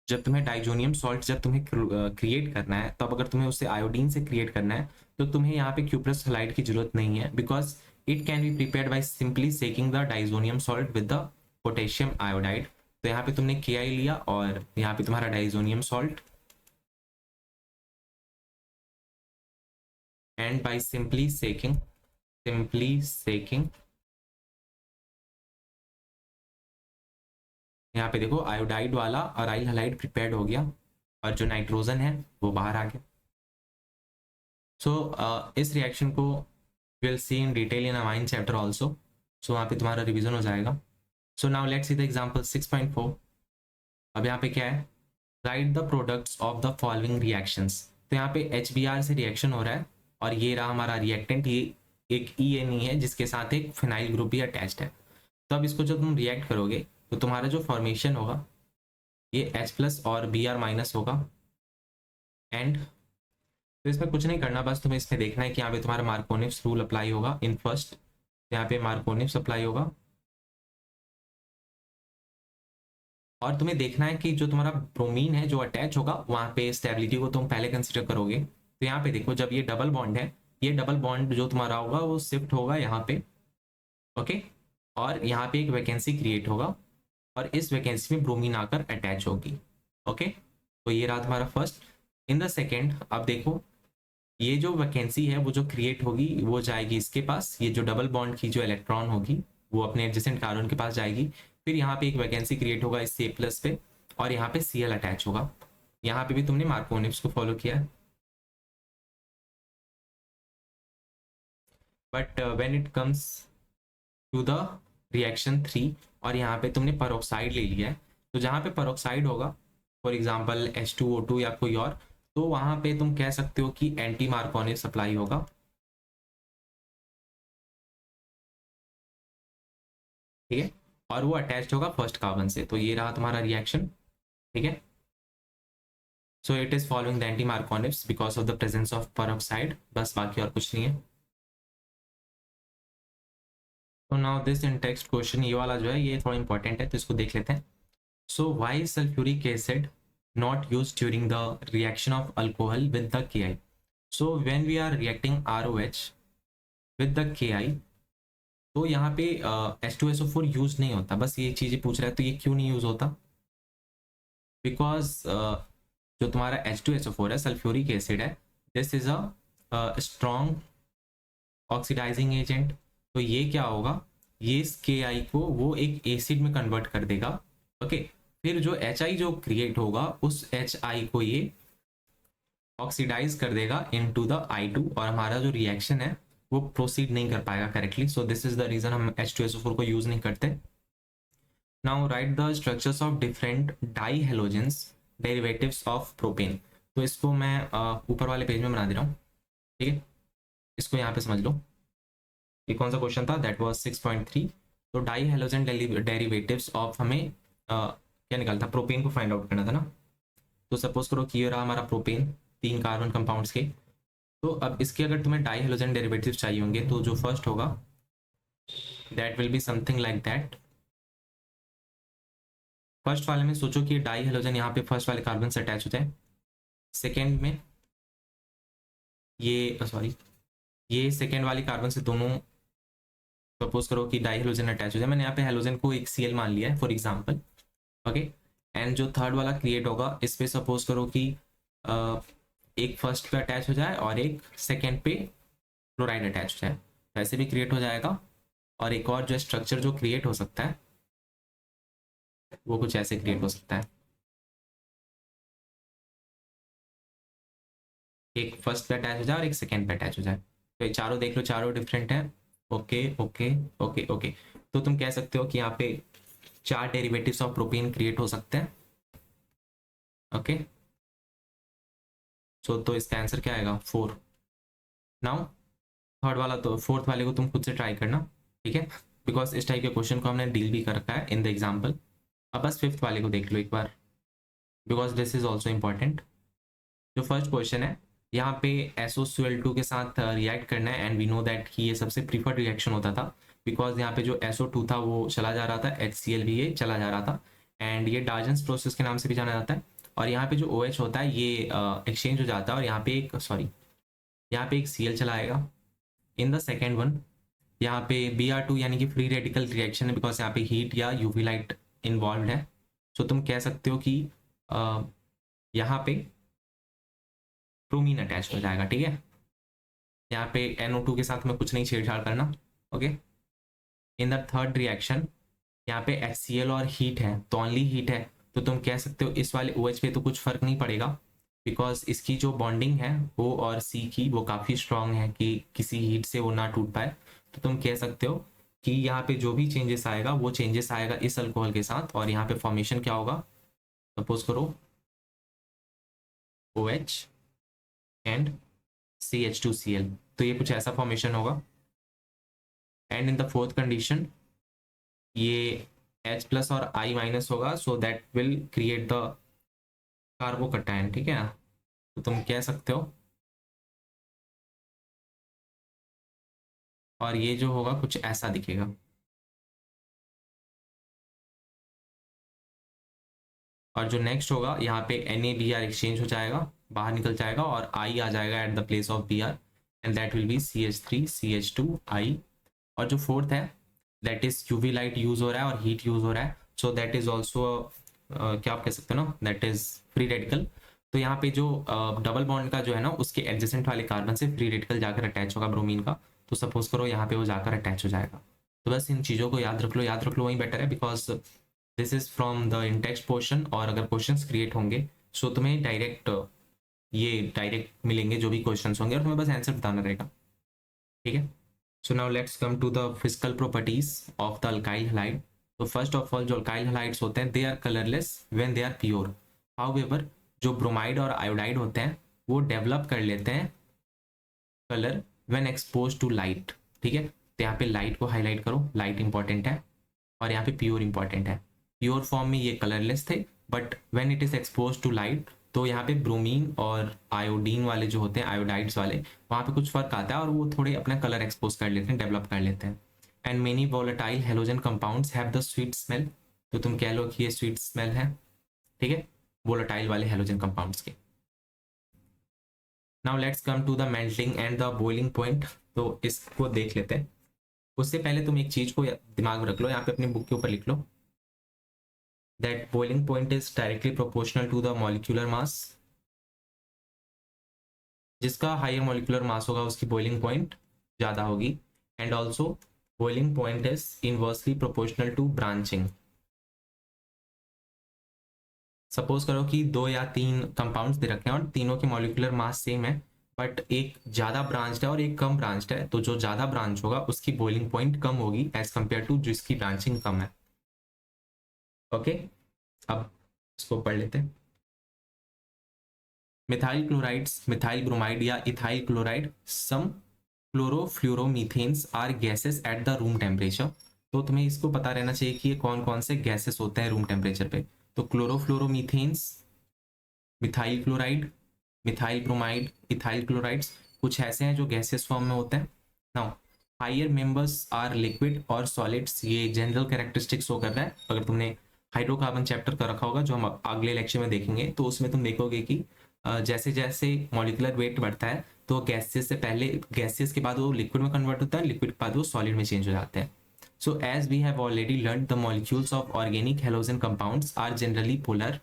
जब तुम्हें डाइजोनियम सॉल्ट जब तुम्हें क्रिएट करना है, तब अगर तुम्हें उसे आयोडीन से क्रिएट करना है तो तुम्हें यहाँ पे क्यूप्रस हलाइड की जरूरत नहीं है, because it can be prepared by simply shaking the diazonium salt with the potassium iodide. तो यहाँ पे तुमने KI लिया और यहाँ पे तुम्हारा diazonium salt, and by simply shaking यहाँ पे देखो आयोडाइड वाला अराइल हलाइड प्रिपेयर्ड हो गया, और जो नाइट्रोजन है वो बाहर आ गया। सो इस रिएक्शन को will see in detail in amine chapter also, so वहाँ पे तुम्हारा रिविजन हो जाएगा। So now let's see the example 6.4। अब यहाँ पे क्या है? Write the products of the following reactions. तो यहाँ पे HBr से रिएक्शन हो रहा है, और ये रहा हमारा रिएक्टेंट, ये एक ENE है जिसके साथ एक फिनाइल ग्रुप भी अटैच्ड है। तो अब इसको जब तुम रिएक्ट करोगे तो तुम्हारा जो फॉर्मेशन होगा ये H+ और Br- होगा, एंड तो इसमें कुछ नहीं करना, बस तुम्हें इसमें देखना है कि यहाँ पे तुम्हारा मार्कोनिव्स रूल अप्लाई होगा इन फर्स्ट, यहाँ पे मार्कोनिव्स अप्लाई होगा, और तुम्हें देखना है कि जो तुम्हारा ब्रोमीन है जो अटैच होगा वहाँ पे स्टेबिलिटी को तुम पहले कंसिडर करोगे। तो यहाँ पे देखो जब ये डबल बॉन्ड है, ये डबल बॉन्ड जो तुम्हारा होगा वो शिफ्ट होगा यहाँ पे, ओके, और यहाँ पे एक वैकेंसी क्रिएट होगा, और इस वैकेंसी में ब्रोमीन आकर अटैच होगी, ओके। तो ये रहा तुम्हारा फर्स्ट। इन द सेकेंड अब देखो ये जो वैकेंसी है वो जो क्रिएट होगी वो जाएगी इसके पास, ये जो डबल बॉन्ड की जो इलेक्ट्रॉन होगी वो अपने एडजेसेंट कार्बन के पास जाएगी, फिर यहाँ पे एक वैकेंसी क्रिएट होगा इस C+ पे, और यहाँ पे Cl अटैच होगा। यहाँ पे भी तुमने मार्कोनिव्स को फॉलो किया है, but when it comes to the reaction 3, और यहाँ पे तुमने पेरोक्साइड ले लिया है, तो जहाँ पे पेरोक्साइड होगा फॉर एग्जाम्पल H2O2 या कोई और, तो वहाँ पे तुम कह सकते हो कि एंटी मार्कोनिव सप्लाई होगा, ठीक है, और वो अटैच्ड होगा फर्स्ट कार्बन से। तो ये रहा तुम्हारा रिएक्शन, ठीक है। So it is following the anti Markovnikov because of the presence of peroxide, बस बाकी और कुछ नहीं है। तो now this in text question, ये वाला जो है ये थोड़ा इंपॉर्टेंट है तो इसको देख लेते हैं। So why sulphuric acid not used during the reaction of alcohol with the Ki? So when we are reacting ROH with the Ki, तो यहाँ पे H2SO4 यूज नहीं होता, बस ये चीज़ें पूछ रहा है। तो ये क्यों नहीं यूज होता? बिकॉज जो तुम्हारा H2SO4 है सल्फ्यूरिक एसिड है, this is a strong oxidising agent, तो ये क्या होगा, ये इस KI को वो एक एसिड में कन्वर्ट कर देगा। ओके, फिर जो HI जो क्रिएट होगा उस HI को ये ऑक्सीडाइज कर देगा इनटू द I2, और हमारा जो रिएक्शन है वो प्रोसीड नहीं कर पाएगा correctly. So this is the reason हम H2SO4 को यूज नहीं करते। Now write the structures of different dihalogens derivatives of propane. तो इसको मैं ऊपर वाले पेज में बना दे रहा हूँ, ठीक है, इसको यहाँ पे समझ लो। ये कौन सा क्वेश्चन था, दैट वाज 6.3। तो डाई हेलोजन डेरिवेटिव्स ऑफ हमें क्या निकालता, प्रोपेन को फाइंड आउट करना था ना। तो सपोज करो कि ये रहा हमारा प्रोपेन, 3 कार्बन कंपाउंड्स के। तो अब इसके अगर तुम्हें डाई हेलोजन डेरिवेटिव्स चाहिए होंगे तो जो फर्स्ट होगा that will be something like that. First वाले में सोचो कि डाई हेलोजन यहाँ पे फर्स्ट वाले कार्बन से अटैच होते हैं। सेकेंड में ये सॉरी ये सेकेंड वाली कार्बन से दोनों सपोज करो कि डाई हेलोजन अटैच हो जाए। मैंने यहाँ पे हेलोजन को एक Cl मान लिया है फॉर एग्जांपल। ओके, एंड जो थर्ड वाला क्रिएट होगा इस पे सपोज करो कि एक फर्स्ट पे अटैच हो जाए और एक सेकेंड पे क्लोराइड अटैच हो जाए, वैसे भी क्रिएट हो जाएगा। और एक और जो स्ट्रक्चर जो क्रिएट हो सकता है वो कुछ ऐसे क्रिएट हो सकता है, एक फर्स्ट पे अटैच हो जाए और एक सेकेंड पे अटैच हो जाए। तो ये चारों देख लो, चारों डिफरेंट है। ओके ओके ओके ओके, तो तुम कह सकते हो कि यहाँ पे 4 डेरिवेटिव्स ऑफ प्रोपेन क्रिएट हो सकते हैं। ओके, सो तो इसका आंसर क्या आएगा, 4। नाउ थर्ड वाला, तो फोर्थ वाले को तुम खुद से ट्राई करना, ठीक है, बिकॉज इस टाइप के क्वेश्चन को हमने डील भी कर रखा है इन द एग्जाम्पल। अब बस फिफ्थ वाले को देख लो एक बार, because this is also important. जो फर्स्ट क्वेश्चन है, यहाँ पे SO2L2 के साथ रिएक्ट करना है, एंड वी नो दैट कि ये सबसे प्रीफर्ड रिएक्शन होता था, बिकॉज यहाँ पे जो SO2 था वो चला जा रहा था, HCl भी ये चला जा रहा था, एंड ये डार्जेंस प्रोसेस के नाम से भी जाना जाता है। और यहाँ पे जो OH होता है ये एक्सचेंज हो जाता है, और यहाँ पे एक यहाँ पे एक Cl चला आएगा। इन द सेकेंड वन, यहाँ पे Br2 यानी कि फ्री रेडिकल रिएक्शन है, बिकॉज यहाँ पे हीट या UV लाइट इन्वॉल्व है। सो तुम कह सकते हो कि यहाँ पे ब्रोमीन अटैच हो जाएगा, ठीक है। यहाँ पे NO2 के साथ में कुछ नहीं छेड़छाड़ करना। Okay, in the third reaction यहाँ पे HCl और हीट है, तो ओनली हीट है, तो तुम कह सकते हो इस वाले OH पे तो कुछ फर्क नहीं पड़ेगा, बिकॉज इसकी जो बॉन्डिंग है O और C की वो काफ़ी स्ट्रांग है कि किसी हीट से वो ना टूट पाए। तो तुम कह सकते हो कि यहाँ पे जो भी चेंजेस आएगा वो चेंजेस आएगा इस अल्कोहल के साथ, और यहाँ पे फॉर्मेशन क्या होगा, सपोज करो OH एंड CH2Cl, तो ये कुछ ऐसा फॉर्मेशन होगा। And in the fourth condition ये H प्लस और I माइनस होगा, सो that will create the carbocation, ठीक है। तो तुम कह सकते हो, और ये जो होगा कुछ ऐसा दिखेगा। और जो नेक्स्ट होगा यहाँ पे NaBr एक्सचेंज हो जाएगा, बाहर निकल जाएगा, और I आ जाएगा at the place of Br, and that will B CH3CH2I। और जो फोर्थ है that is UV light use हो रहा है और हीट यूज हो रहा है, सो दैट इज ऑल्सो क्या आप कह सकते हो ना, दैट इज फ्री रेडिकल। तो यहाँ पे जो डबल बॉन्ड का जो है ना उसके एडजेसेंट वाले कार्बन से फ्री रेडिकल जाकर अटैच होगा ब्रोमीन का, तो सपोज करो यहाँ पे वो जाकर अटैच हो जाएगा। तो बस इन चीज़ों को याद रख लो, याद रख लो, वही बेटर है, because this is from the in text portion, और अगर क्वेश्चंस क्रिएट होंगे सो तुम्हें डायरेक्ट मिलेंगे जो भी क्वेश्चंस होंगे, और तुम्हें बस आंसर बताना रहेगा, ठीक है। So now let's come to the physical properties of the alkyl halide. तो first of all जो alkyl halides होते हैं they are colorless when they are pure. However जो bromide और iodide होते हैं वो डेवलप कर लेते हैं colour when exposed to light, ठीक है। तो यहाँ पे लाइट को हाईलाइट करो, लाइट इंपॉर्टेंट है, और यहाँ पे प्योर इंपॉर्टेंट है। प्योर फॉर्म में ये कलरलेस थे, but when it is expose to light तो यहाँ पे ब्रोमीन और आयोडीन वाले जो होते हैं, आयोडाइड्स वाले, वहाँ पे कुछ फर्क आता है और वो थोड़े अपना कलर एक्सपोज कर लेते हैं, डेवलप कर लेते हैं। And many volatile halogen compounds have the sweet smell, तो तुम कह लो कि ये स्वीट स्मेल है, ठीक है, वोलेटाइल वाले हेलोजन कंपाउंड्स के। Now let's come to the melting and the boiling point, तो इसको देख लेते हैं। उससे पहले तुम एक चीज को दिमाग में रख लो, यहाँ पे अपनी बुक के ऊपर लिख लो, that boiling point is directly proportional to the molecular mass. जिसका हायर मॉलिक्यूलर मास होगा उसकी बॉइलिंग पॉइंट ज़्यादा होगी, and also boiling point is inversely proportional to branching. Suppose करो कि 2 या 3 कंपाउंड्स दे रखे हैं और तीनों के मॉलिक्यूलर मास सेम है, बट एक ज़्यादा ब्रांच्ड है और एक कम ब्रांच्ड है, तो जो ज़्यादा ब्रांच होगा उसकी बॉइलिंग पॉइंट कम होगी एज कम्पेयर टू जिसकी ब्रांचिंग कम है। ओके, अब इसको पढ़ लेते हैं। मिथाइल क्लोराइड्स, मिथाइल ब्रोमाइड या ethyl chloride, some chlorofluoromethanes are gases at the room temperature. तो तुम्हें इसको पता रहना चाहिए कि ये कौन कौन से गैसेस होते हैं रूम टेम्परेचर पे। तो chlorofluoromethanes, methyl chloride, methyl bromide, ethyl chlorides कुछ ऐसे हैं जो गैसेस फॉर्म में होते हैं। Now higher members are liquid और सॉलिड्स, ये जनरल कैरेक्टरिस्टिक्स शो कर रहा है। अगर तुमने हाइड्रोकार्बन चैप्टर कर रखा होगा जो हम अगले लेक्चर में देखेंगे, तो उसमें तुम देखोगे कि जैसे जैसे मॉलिकुलर वेट बढ़ता है तो गैसेस से पहले, गैसेस के बाद वो लिक्विड में कन्वर्ट होता है, लिक्विड के बाद वो सॉलिड में चेंज हो जाते हैं। So as we have already learn the molecules of organic halogen compounds are generally polar.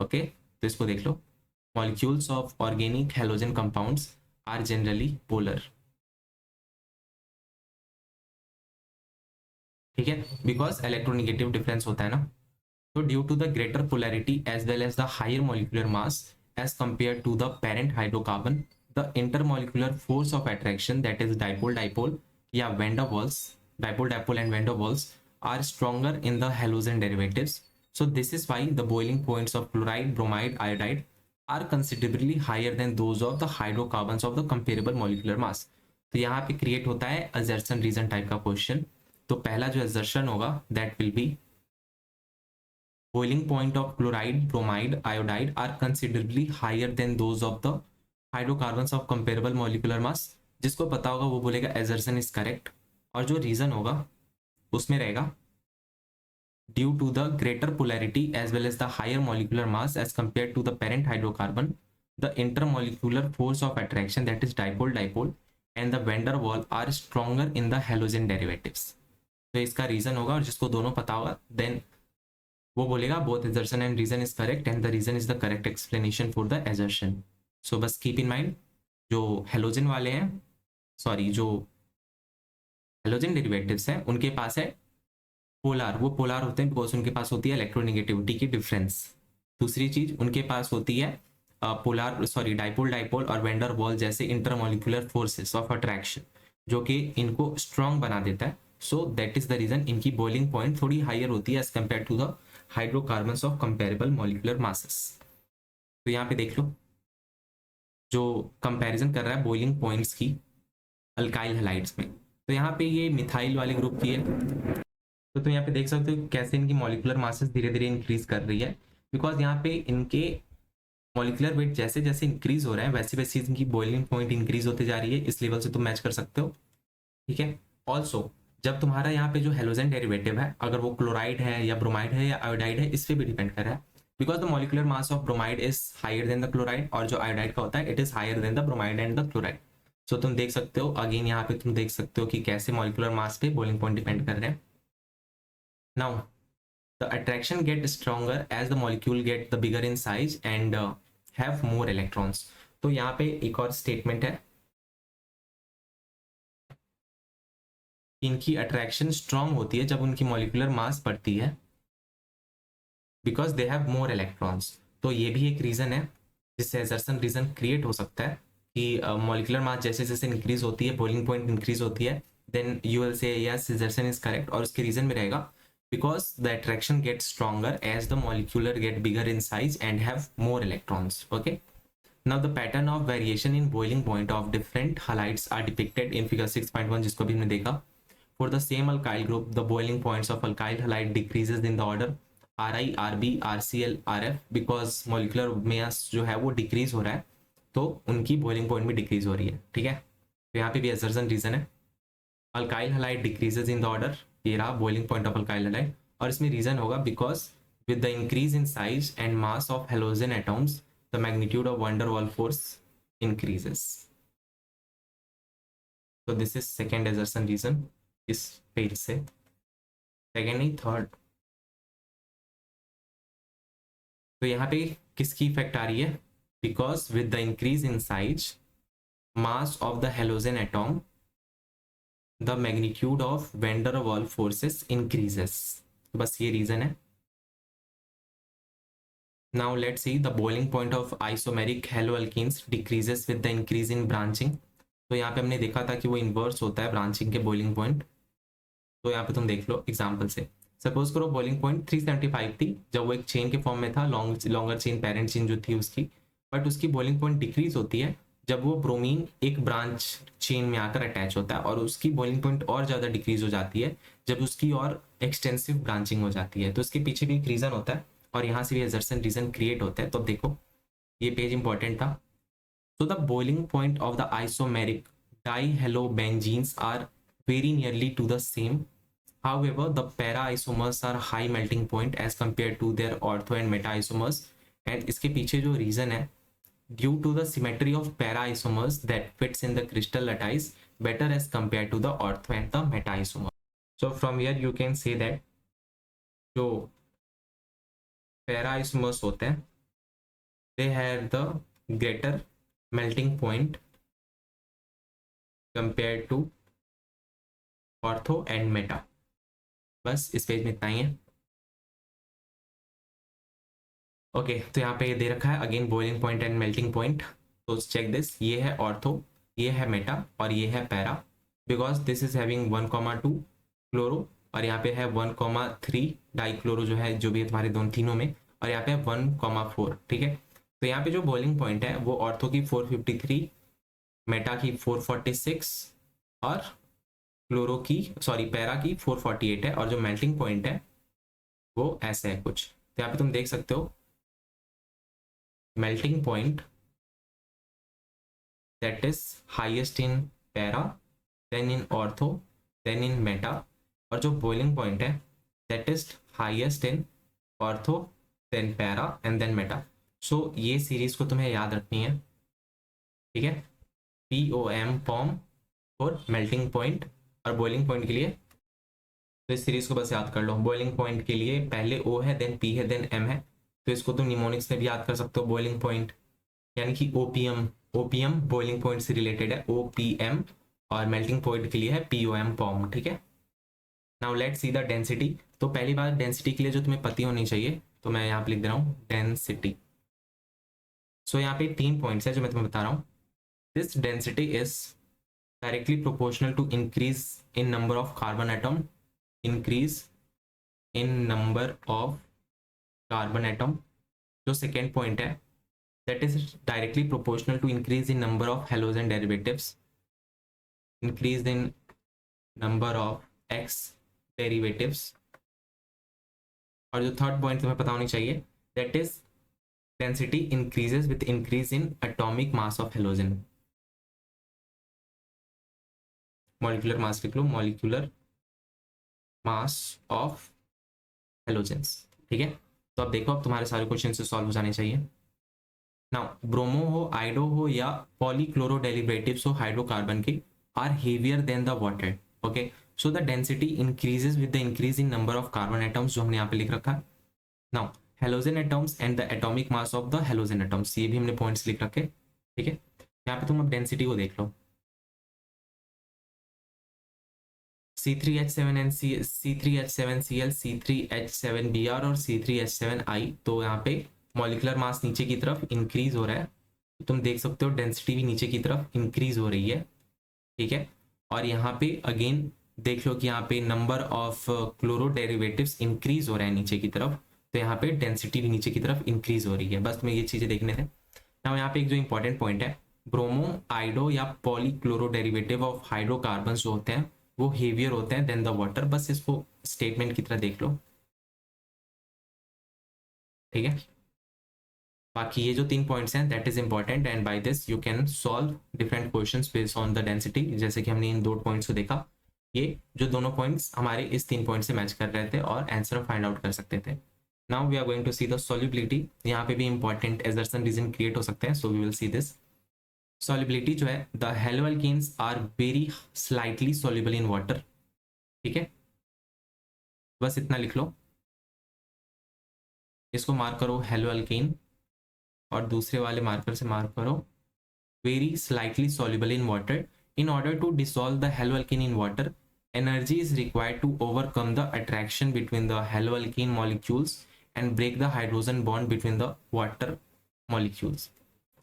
Okay, तो इसको देख लो, molecules of organic halogen compounds are generally polar. ठीक है, बिकॉज इलेक्ट्रोनेगेटिव डिफरेंस होता है ना। तो due to the greater polarity as well as the higher molecular mass as compare to the parent hydrocarbon, the intermolecular force of attraction that is dipole dipole या van der Waals, dipole dipole and van der Waals are stronger in the halogen derivatives. So this is why the boiling points of chloride, bromide, iodide are considerably higher than those of the hydrocarbons of the comparable molecular mass. तो यहाँ पे create होता है assertion reason type का question. तो पहला जो assertion होगा that will be boiling point of chloride, bromide, iodide are considerably higher than those of the hydrocarbons of comparable molecular mass। जिसको पता होगा वो बोलेगा assertion is correct, और जो रीजन होगा उसमें रहेगा due to the greater polarity as well as the higher molecular mass as compared to the parent hydrocarbon, the intermolecular force of attraction that is dipole dipole and the van der Waal are stronger in the halogen derivatives। तो इसका reason होगा, और जिसको दोनों पता होगा then वो बोलेगा both assertion and reason is correct and the reason is the correct explanation for the assertion। so बस keep in mind, जो हेलोजन वाले हैं, सॉरी जो हेलोजन डेरिवेटिव्स हैं उनके पास है पोलार, वो पोलार होते हैं बिकॉज उनके पास होती है इलेक्ट्रोनेगेटिविटी की डिफरेंस। दूसरी चीज उनके पास होती है पोलार, सॉरी डाइपोल डाइपोल और वैन डर वाल जैसे इंटरमॉलिक्यूलर फोर्सेस ऑफ अट्रैक्शन जो कि इनको स्ट्रॉन्ग बना देता है। So that is the reason इनकी बॉइलिंग पॉइंट थोड़ी हायर होती है as compare to the hydrocarbons of comparable molecular masses. तो यहाँ पे देख लो, जो कंपैरिजन कर रहा है बॉइलिंग पॉइंट्स की अल्काइल हैलाइड्स में, तो यहाँ पे ये मिथाइल वाले ग्रुप की है। तो तुम यहाँ पे देख सकते हो कैसे इनकी मॉलिकुलर मासेस धीरे धीरे इंक्रीज कर रही है, बिकॉज यहाँ पे इनके मॉलिकुलर वेट जैसे जैसे इंक्रीज हो रहा है वैसे वैसे इनकी बॉइलिंग पॉइंट इंक्रीज होते जा रही है। इस लेवल से तुम मैच कर सकते हो। ठीक है, ऑल्सो जब तुम्हारा यहाँ पे जो हेलोजन डेरिवेटिव है अगर वो क्लोराइड है या ब्रोमाइड है या आयोडाइड है, इस पे भी डिपेंड कर रहा है, because the molecular mass of bromide is higher than the chloride, और जो आयोडाइड का होता है it is higher than the bromide and the chloride. So तुम देख सकते हो अगेन, यहाँ पे तुम देख सकते हो कि कैसे मॉलिकुलर मास पे बॉइलिंग पॉइंट डिपेंड कर रहे हैं। Now the attraction get stronger as the molecule get the bigger in size and have more electrons। तो यहाँ पे एक और स्टेटमेंट है, इनकी अट्रैक्शन स्ट्रॉन्ग होती है जब उनकी मॉलिकुलर मास बढ़ती है because they have more electrons. तो ये भी एक रीजन है जिससे एजर्सन रीजन क्रिएट हो सकता है कि मॉलिकुलर मास जैसे जैसे इंक्रीज होती है बॉइलिंग पॉइंट इंक्रीज होती है, then you will say yes assertion is correct, और उसके रीजन में रहेगा because the attraction gets stronger as the molecular get bigger in size and have more electrons। okay, now the pattern of variation in boiling point of different halides are depicted in figure 6.1 जिसको भी हमने देखा। for the same alkyl group the boiling points of alkyl halide decreases in the order Ri, Rb, Rcl, Rf because molecular mass जो है वो decrease हो रहा है, तो उनकी बॉइलिंग पॉइंट भी डिक्रीज हो रही है। ठीक है, तो यहाँ पे भी असर्शन रीजन है, alkyl halide decreases in the order, ये रहा boiling point of alkyl halide, और इसमें रीजन होगा because with the increase in size and mass of halogen atoms the magnitude of van der waal force increases. तो this is second assertion reason इस page से, second नहीं third. तो यहाँ पे किसकी इफेक्ट आ रही है, because with the increase in size mass of the halogen atom the magnitude of van der waals forces increases. बस ये रीजन है। Now let's see the boiling point of isomeric haloalkanes decreases with the increase in branching. तो यहाँ पे हमने देखा था कि वो इन्वर्स होता है ब्रांचिंग के बॉइलिंग पॉइंट। तो यहाँ पे तुम देख लो एग्जाम्पल से, सपोज करो बॉइलिंग पॉइंट 375 थी जब वो एक चेन के फॉर्म में था, लॉन्गर चेन पेरेंट चेन जो थी उसकी, बट उसकी बॉइलिंग पॉइंट डिक्रीज होती है जब वो ब्रोमीन एक ब्रांच चेन में आकर अटैच होता है, और उसकी बॉइलिंग पॉइंट और ज़्यादा डिक्रीज हो जाती है जब उसकी और एक्सटेंसिव ब्रांचिंग हो जाती है। तो इसके पीछे भी एक रीज़न होता है और यहाँ से भी एजर्सन रीजन क्रिएट होता है। तो अब देखो ये पेज इंपॉर्टेंट था। So the boiling point of the isomeric dihalobenzenes are very nearly to the same. However, the para-isomers are high melting point as compared to their ortho and meta-isomers. And इसके पीछे जो reason है, due to the symmetry of para-isomers that fits in the crystal lattice better as compared to the ortho and the meta-isomers. So from here you can say that जो para-isomers होते हैं, they have the greater melting point compared to ortho and Meta. बस इस page में इतना ही है। Okay तो यहाँ पे दे रखा है again boiling point and melting point. तो चेक दिस, ये है ऑर्थो, ये है मेटा और ये है para, because this is having 1,2 chloro और यहाँ पे है 1,3 डाइक्लोरो जो है, जो भी है तुम्हारे दोनों तीनों में, और यहाँ पे है 1,4। ठीक है, तो यहाँ पे जो बॉइलिंग पॉइंट है वो ऑर्थो की 453, मेटा की 446 और क्लोरो की पैरा की 448 है, और जो मेल्टिंग पॉइंट है वो ऐसे है कुछ। तो यहाँ पे तुम देख सकते हो melting point that is highest in para, then in ortho, then in meta, और जो बॉइलिंग पॉइंट है that is highest in ortho, then para and then meta. So ये सीरीज को तुम्हें याद रखनी है। ठीक है, POM पॉम फॉर मेल्टिंग पॉइंट, और बॉइलिंग पॉइंट के लिए तो इस सीरीज को बस याद कर लो। बॉइलिंग पॉइंट के लिए पहले O है, देन P है, देन M है, तो इसको तुम निमोनिक्स में भी याद कर सकते हो बॉइलिंग पॉइंट, यानी कि OPM बॉइलिंग पॉइंट से रिलेटेड है OPM, और मेल्टिंग पॉइंट के लिए है POM पॉम। ठीक है, now let's see the density. तो पहली बात डेंसिटी के लिए जो तुम्हें पता होनी चाहिए, तो मैं यहाँ पे लिख दे रहा हूँ डेंसिटी। सो यहाँ पे 3 पॉइंट्स है जो मैं तुम्हें बता रहा हूँ। This density is directly proportional to increase in number of carbon atom, increase in number of carbon atom। जो सेकेंड पॉइंट है that is directly proportional to increase in number of halogen derivatives, increase in number of X derivatives। और जो third point तुम्हें पता होनी चाहिए that is density increases with increase in atomic mass of halogen। Molecular mass लिख लो, molecular mass of halogens. ठीक है, तो अब देखो अब तुम्हारे सारे क्वेश्चन से सॉल्व हो जाने चाहिए। नाउ ब्रोमो हो, आइडो हो या पॉलीक्लोरो डेरिवेटिव्स हो हाइड्रोकार्बन के, are heavier than the water. Okay, so the density increases with the increase in number of carbon atoms, जो हमने यहाँ पे लिख रखा है। Now halogen atoms and the atomic mass of the halogen atoms, ये भी हमने पॉइंट्स लिख रखे। ठीक है, यहाँ पे तुम अब डेंसिटी को देख लो। C3H7 C3H7Cl C3H7Br और C3H7I। तो यहाँ पे मॉलिक्यूलर मास नीचे की तरफ इंक्रीज हो रहा है, तो तुम देख सकते हो डेंसिटी भी नीचे की तरफ इंक्रीज हो रही है। ठीक है, और यहाँ पे अगेन देख लो कि यहाँ पे number of chloro derivatives increase हो रहा है नीचे की तरफ, तो यहाँ पे डेंसिटी भी नीचे की तरफ इंक्रीज हो रही है। बस तुम्हें ये चीजें देखने थे ना। यहाँ पे एक जो इंपॉर्टेंट पॉइंट है, ब्रोमो, आइडो या पॉलीक्लोरो डेरिवेटिव ऑफ हाइड्रोकार्बन जो होते हैं वो हेवियर होते हैं देन द वाटर। बस इसको स्टेटमेंट की तरह देख लो। ठीक है, बाकी ये जो 3 पॉइंट्स हैं that is important, and by this you can solve different questions based on the density. जैसे कि हमने इन 2 पॉइंट्स को देखा, ये जो दोनों पॉइंट्स हमारे इस 3 पॉइंट से मैच कर रहे थे और आंसर फाइंड आउट कर सकते थे। Now we are going to see the solubility. यहाँ पे भी इंपॉर्टेंट एजर्सन रीजन क्रिएट हो सकते हैं, so we will see this. Solubility जो है, the haloalkanes are very slightly soluble in water. ठीक है, बस इतना लिख लो, इसको मार्क करो हेलोअल्केन, और दूसरे वाले मार्कर से मार्क करो very slightly soluble in water In order to dissolve the haloalkane in water, energy is required to overcome the attraction between the haloalkane molecules and break the hydrogen bond between the water molecules.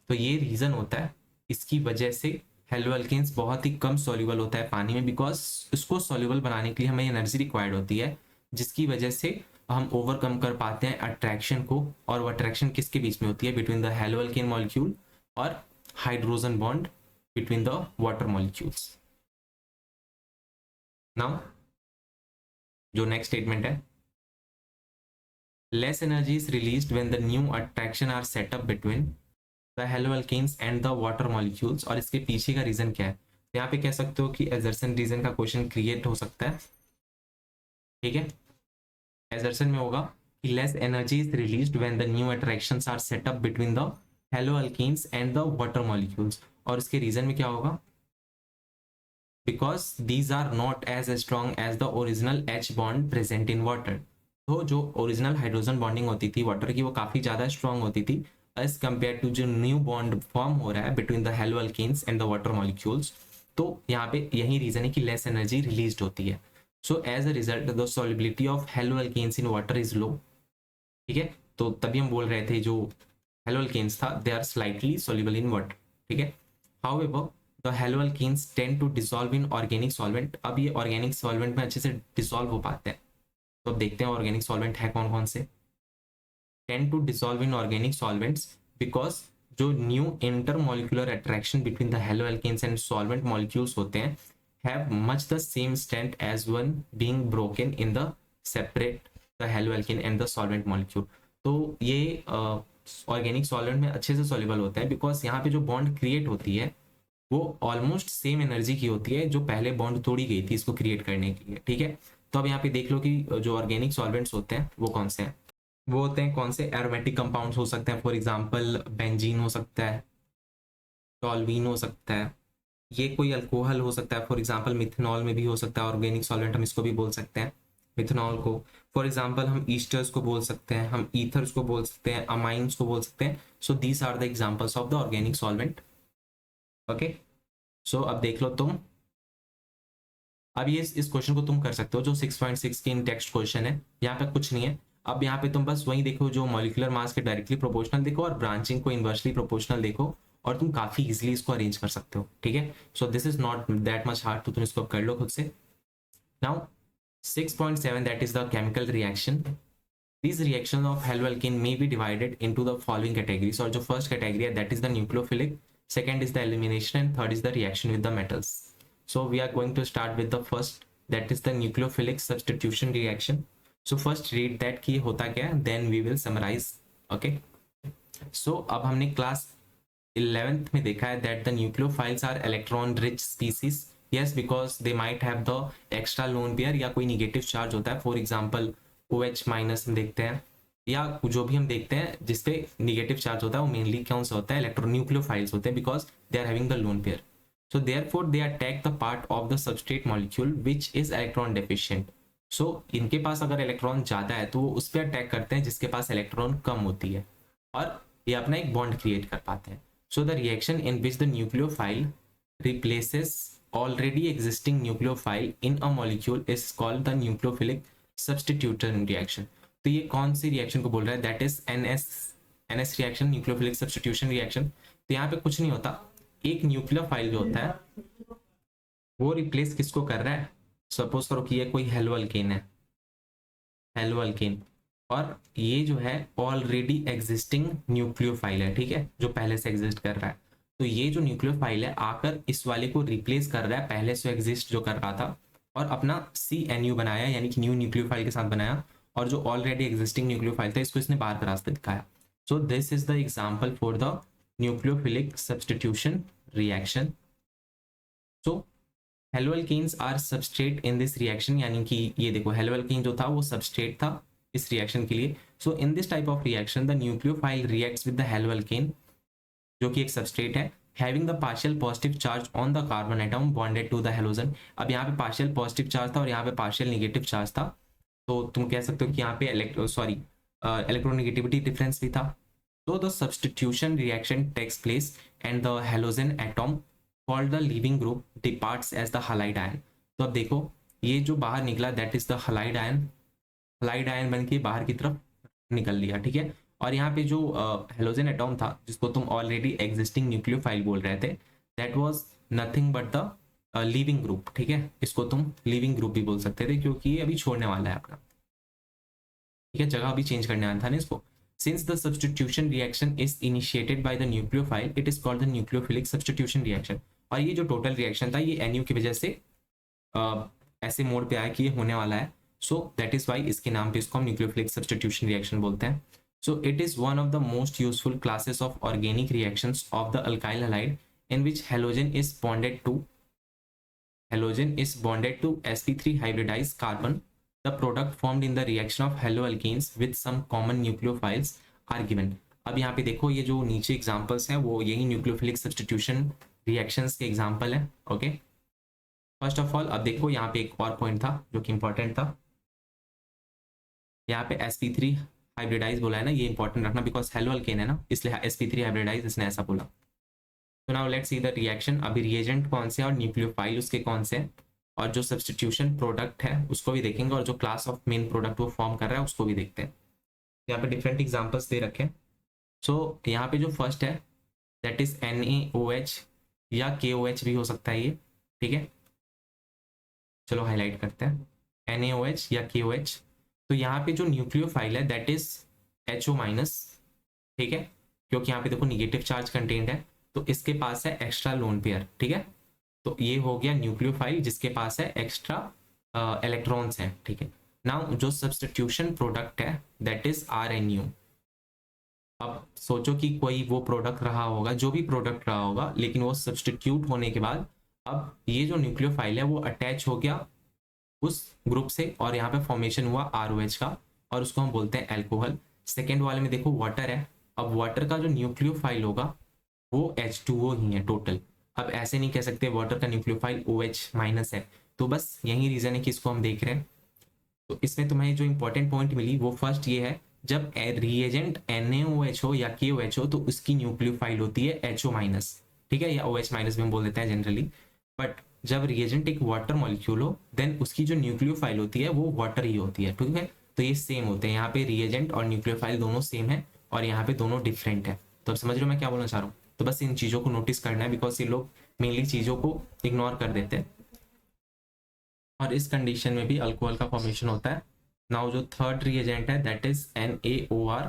तो ये reason होता है, इसकी वजह से हेलोअल्केन्स बहुत ही कम soluble होता है पानी में, बिकॉज इसको सॉल्युबल बनाने के लिए हमें एनर्जी रिक्वायर्ड होती है, जिसकी वजह से हम ओवरकम कर पाते हैं अट्रैक्शन को, और वो अट्रैक्शन किसके बीच में होती है, बिटवीन द हेलोअल्केन मॉलिक्यूल और hydrogen bond between the water molecules. Now जो नेक्स्ट स्टेटमेंट है, less energy is released when the new attraction are set up between the haloalkanes and the water molecules. और इसके पीछे का रीजन क्या है, तो यहाँ पे कह सकते हो कि एजर्सन रीजन का क्वेश्चन क्रिएट हो सकता है. ठीक है, एजर्सन में होगा कि less energy is released when the new attractions are set up between the haloalkanes and the water molecules. और इसके रीजन में क्या होगा, because these are not as strong as the original H bond present in water. तो जो original hydrogen bonding होती थी water की, वो काफ़ी ज़्यादा स्ट्रॉन्ग होती थी एज कम्पेयर टू जो न्यू बॉन्ड फॉर्म हो रहा है between the haloalkanes and the water molecules. तो यहाँ पे यही रीजन है कि लेस एनर्जी रिलीज होती है. So as a result the solubility of haloalkanes in water is low. ठीक है, तो तभी हम बोल रहे थे जो हेलोअल्केन्स था they are slightly soluble in water. ठीक है, however the haloalkanes tend to dissolve in organic solvent. अब ये ऑर्गेनिक सॉल्वेंट में अच्छे से डिसॉल्व हो पाते हैं. तो अब देखते हैं ऑर्गेनिक सॉल्वेंट है कौन कौन से. Tend to dissolve in organic solvents because जो new intermolecular attraction between the haloalkanes and solvent molecules होते हैं have much the same strength as one being broken in the separate the haloalkane and the solvent molecule. तो ये organic solvent में अच्छे से soluble होता है, बिकॉज यहाँ पे जो बॉन्ड क्रिएट होती है वो ऑलमोस्ट सेम एनर्जी की होती है जो पहले बॉन्ड तोड़ी गई थी इसको क्रिएट करने के लिए. ठीक है, तो अब यहाँ पे देख लो कि जो ऑर्गेनिक सॉल्वेंट्स होते हैं वो कौन से हैं. वो होते हैं कौन से, एरोमेटिक कंपाउंड्स हो सकते हैं, फॉर एग्जांपल बेंजीन हो सकता है, टॉल्वीन हो सकता है, ये कोई अल्कोहल हो सकता है, फॉर एग्जांपल मिथेनॉल में भी हो सकता है ऑर्गेनिक सॉल्वेंट, हम इसको भी बोल सकते हैं मिथेनॉल को. फॉर एग्जांपल हम ईस्टर्स को बोल सकते हैं, हम ईथर्स को बोल सकते हैं, अमाइंस को बोल सकते हैं. So these are the examples of the organic solvent. Okay, so अब देख लो तुम, अब ये इस क्वेश्चन को तुम कर सकते हो जो 6.6 की इन टेक्स्ट क्वेश्चन है. यहाँ पे कुछ नहीं है. अब यहाँ पे तुम बस वही देखो जो मॉलिक्यूलर मास के डायरेक्टली प्रोपोर्शनल देखो और ब्रांचिंग को इनवर्सली प्रोपोर्शनल देखो, और तुम काफी इजीली इसको अरेंज कर सकते हो. ठीक है, so this is not that much hard, तो तुम इसको कर लो खुद से. Now 6.7 that is the chemical reaction. These reactions of haloalkane may be divided into the following categories. और जो फर्स्ट कैटेगरी है that is the nucleophilic, second is the elimination, and third is the reaction with the metals. So we are going to start with the first, that is the nucleophilic substitution reaction. So first read that कि होता क्या है, then we will summarize. Okay. So अब हमने class 11th में देखा है that the nucleophiles are electron rich species. Yes, because they might have the extra lone pair या कोई negative charge होता है. For example OH माइनस हम देखते हैं, या जो भी हम देखते हैं जिसपे निगेटिव चार्ज होता है वो मेनली कौन सा होता है, इलेक्ट्रोन्यूक्लियोफाइल्स होते हैं, because they are having the lone pair. So therefore they attack the part of the substrate molecule which is electron deficient. So इनके पास अगर इलेक्ट्रॉन ज़्यादा है तो वो उस पर अटैक करते हैं जिसके पास इलेक्ट्रॉन कम होती है, और ये अपना एक बॉन्ड क्रिएट कर पाते हैं. So the reaction in which the nucleophile replaces already existing nucleophile in a molecule is called the nucleophilic substitution reaction. तो ये कौन सी रिएक्शन को बोल रहा है, that is NS reaction, nucleophilic substitution reaction. तो यहाँ पे कुछ नहीं होता, एक न्यूक्लियोफाइल जो होता है वो रिप्लेस किसको कर रहा है, सपोज करो कि ये कोई हेलोअल्केन है, हेलोअल्केन, और ये जो है ऑलरेडी एग्जिस्टिंग न्यूक्लियोफाइल है. ठीक है, जो पहले से एग्जिस्ट कर रहा है. तो ये जो न्यूक्लियोफाइल है आकर इस वाले को रिप्लेस कर रहा है पहले से एग्जिस्ट जो कर रहा था, और अपना CNU बनाया, यानी कि न्यू न्यूक्लियोफाइल के साथ बनाया, और जो ऑलरेडी एग्जिस्टिंग न्यूक्लियोफाइल था इसको इसने बाहर का रास्ता दिखाया. So this is the example for the nucleophilic substitution reaction. So haloalkanes are substrate in this reaction, यानी कि ये देखो हेलोअल्केन जो था वो सबस्ट्रेट था इस रिएक्शन के लिए. So in this type of reaction the nucleophile reacts with the haloalkane जो कि एक सबस्ट्रेट है, having the partial positive charge on the carbon atom bonded to the halogen. अब यहाँ पे partial positive charge था और यहाँ पे partial negative charge था, तो तुम कह सकते हो कि यहाँ पे electronegativity difference भी था. So the substitution reaction takes place and the halogen atom called the leaving group departs as the halide ion. तो अब देखो ये जो बाहर निकला that is the halide ion, halide ion बन के बाहर की तरफ निकल लिया, ठीक है। और यहाँ पे जो हेलोजन एटॉम था जिसको तुम ऑलरेडी एग्जिस्टिंग न्यूक्लियोफाइल बोल रहे थे, that was nothing but the leaving group, ठीक है। इसको तुम लीविंग ग्रुप भी बोल सकते थे क्योंकि ये अभी छोड़ने वाला है अपना, ठीक है, जगह भी चेंज करने वाला था ना इसको। Since the substitution reaction is initiated by the nucleophile, it is called the nucleophilic substitution reaction। और ये जो टोटल रिएक्शन था ये NU की वजह से ऐसे मोड पे आया कि ये होने वाला है, सो दैट इज वाई इसके नाम पे इसको हम न्यूक्लियोफिलिक सब्स्टिट्यूशन रिएक्शन बोलते हैं। So it is one of the most useful classes of organic reactions of the alkyl halide in which halogen is bonded to sp3 hybridized carbon। The product formed in the reaction of haloalkanes with some common nucleophiles are given। अब यहाँ पे देखो ये जो नीचे examples हैं वो यही न्यूक्लियोफिलिक सब्स्टिट्यूशन रिएक्शंस के एग्जांपल हैं, ओके। फर्स्ट ऑफ ऑल अब देखो यहाँ पे एक और पॉइंट था जो कि इंपॉर्टेंट था, यहाँ पे sp3 हाइब्रिडाइज बोला है ना, ये इंपॉर्टेंट रखना बिकॉज हेलोअल्केन है ना, इसलिए sp3 हाइब्रिडाइज इसने ऐसा बोला। तो now let's see the reaction. अभी रिएजेंट कौन से और न्यूक्लियोफाइल उसके कौन से, और जो सब्स्टिट्यूशन प्रोडक्ट है उसको भी देखेंगे, और जो क्लास ऑफ मेन प्रोडक्ट वो फॉर्म कर रहा है उसको भी देखते हैं। यहाँ पे डिफरेंट एग्जांपल्स दे रखे हैं। सो यहाँ पे जो फर्स्ट है दैट इज NaOH या KOH भी हो सकता है ये, ठीक है। चलो हाईलाइट करते हैं NaOH या KOH। तो यहाँ पे जो न्यूक्लियोफाइल है दैट इज HO माइनस, ठीक है, क्योंकि यहाँ पे देखो निगेटिव चार्ज कंटेंट है तो इसके पास है एक्स्ट्रा लोन पेयर, ठीक है। तो ये हो गया न्यूक्लियोफाइल जिसके पास है एक्स्ट्रा इलेक्ट्रॉन्स हैं, ठीक है। नाउ जो सब्स्टिट्यूशन प्रोडक्ट है दैट इज RNU। अब सोचो कि कोई वो प्रोडक्ट रहा होगा, जो भी प्रोडक्ट रहा होगा, लेकिन वो सब्स्टिट्यूट होने के बाद अब ये जो न्यूक्लियोफाइल है वो अटैच हो गया उस ग्रुप से और यहाँ पे फॉर्मेशन हुआ ROH का, और उसको हम बोलते हैं अल्कोहल। सेकेंड वाले में देखो वाटर है, अब वाटर का जो न्यूक्लियोफाइल होगा वो H2O ही है टोटल। अब ऐसे नहीं कह सकते वाटर का न्यूक्लियोफाइल OH माइनस है, तो बस यही रीजन है कि इसको हम देख रहे हैं। तो इसमें तुम्हें जो इंपॉर्टेंट पॉइंट मिली वो फर्स्ट ये है, जब रिएजेंट NaOH हो या KOH हो तो उसकी न्यूक्लियोफाइल होती है HO माइनस, ठीक है, या OH माइनस भी हम बोल देते हैं जनरली। बट जब रिएजेंट एक वाटर मॉलिक्यूल हो देन उसकी जो न्यूक्लियोफाइल होती है वो वाटर ही होती है, ठीक है। तो ये सेम होते हैं, यहाँ पे रिएजेंट और न्यूक्लियोफाइल दोनों सेम है और यहाँ पे दोनों डिफरेंट है। तो अब समझ रहे हो मैं क्या बोलना चाह रहा हूँ। तो बस इन चीज़ों को नोटिस करना है बिकॉज ये लोग मेनली चीज़ों को इग्नोर कर देते हैं, और इस कंडीशन में भी अल्कोहल का फॉर्मेशन होता है। नाउ जो थर्ड रिएजेंट है दैट इज NaOR,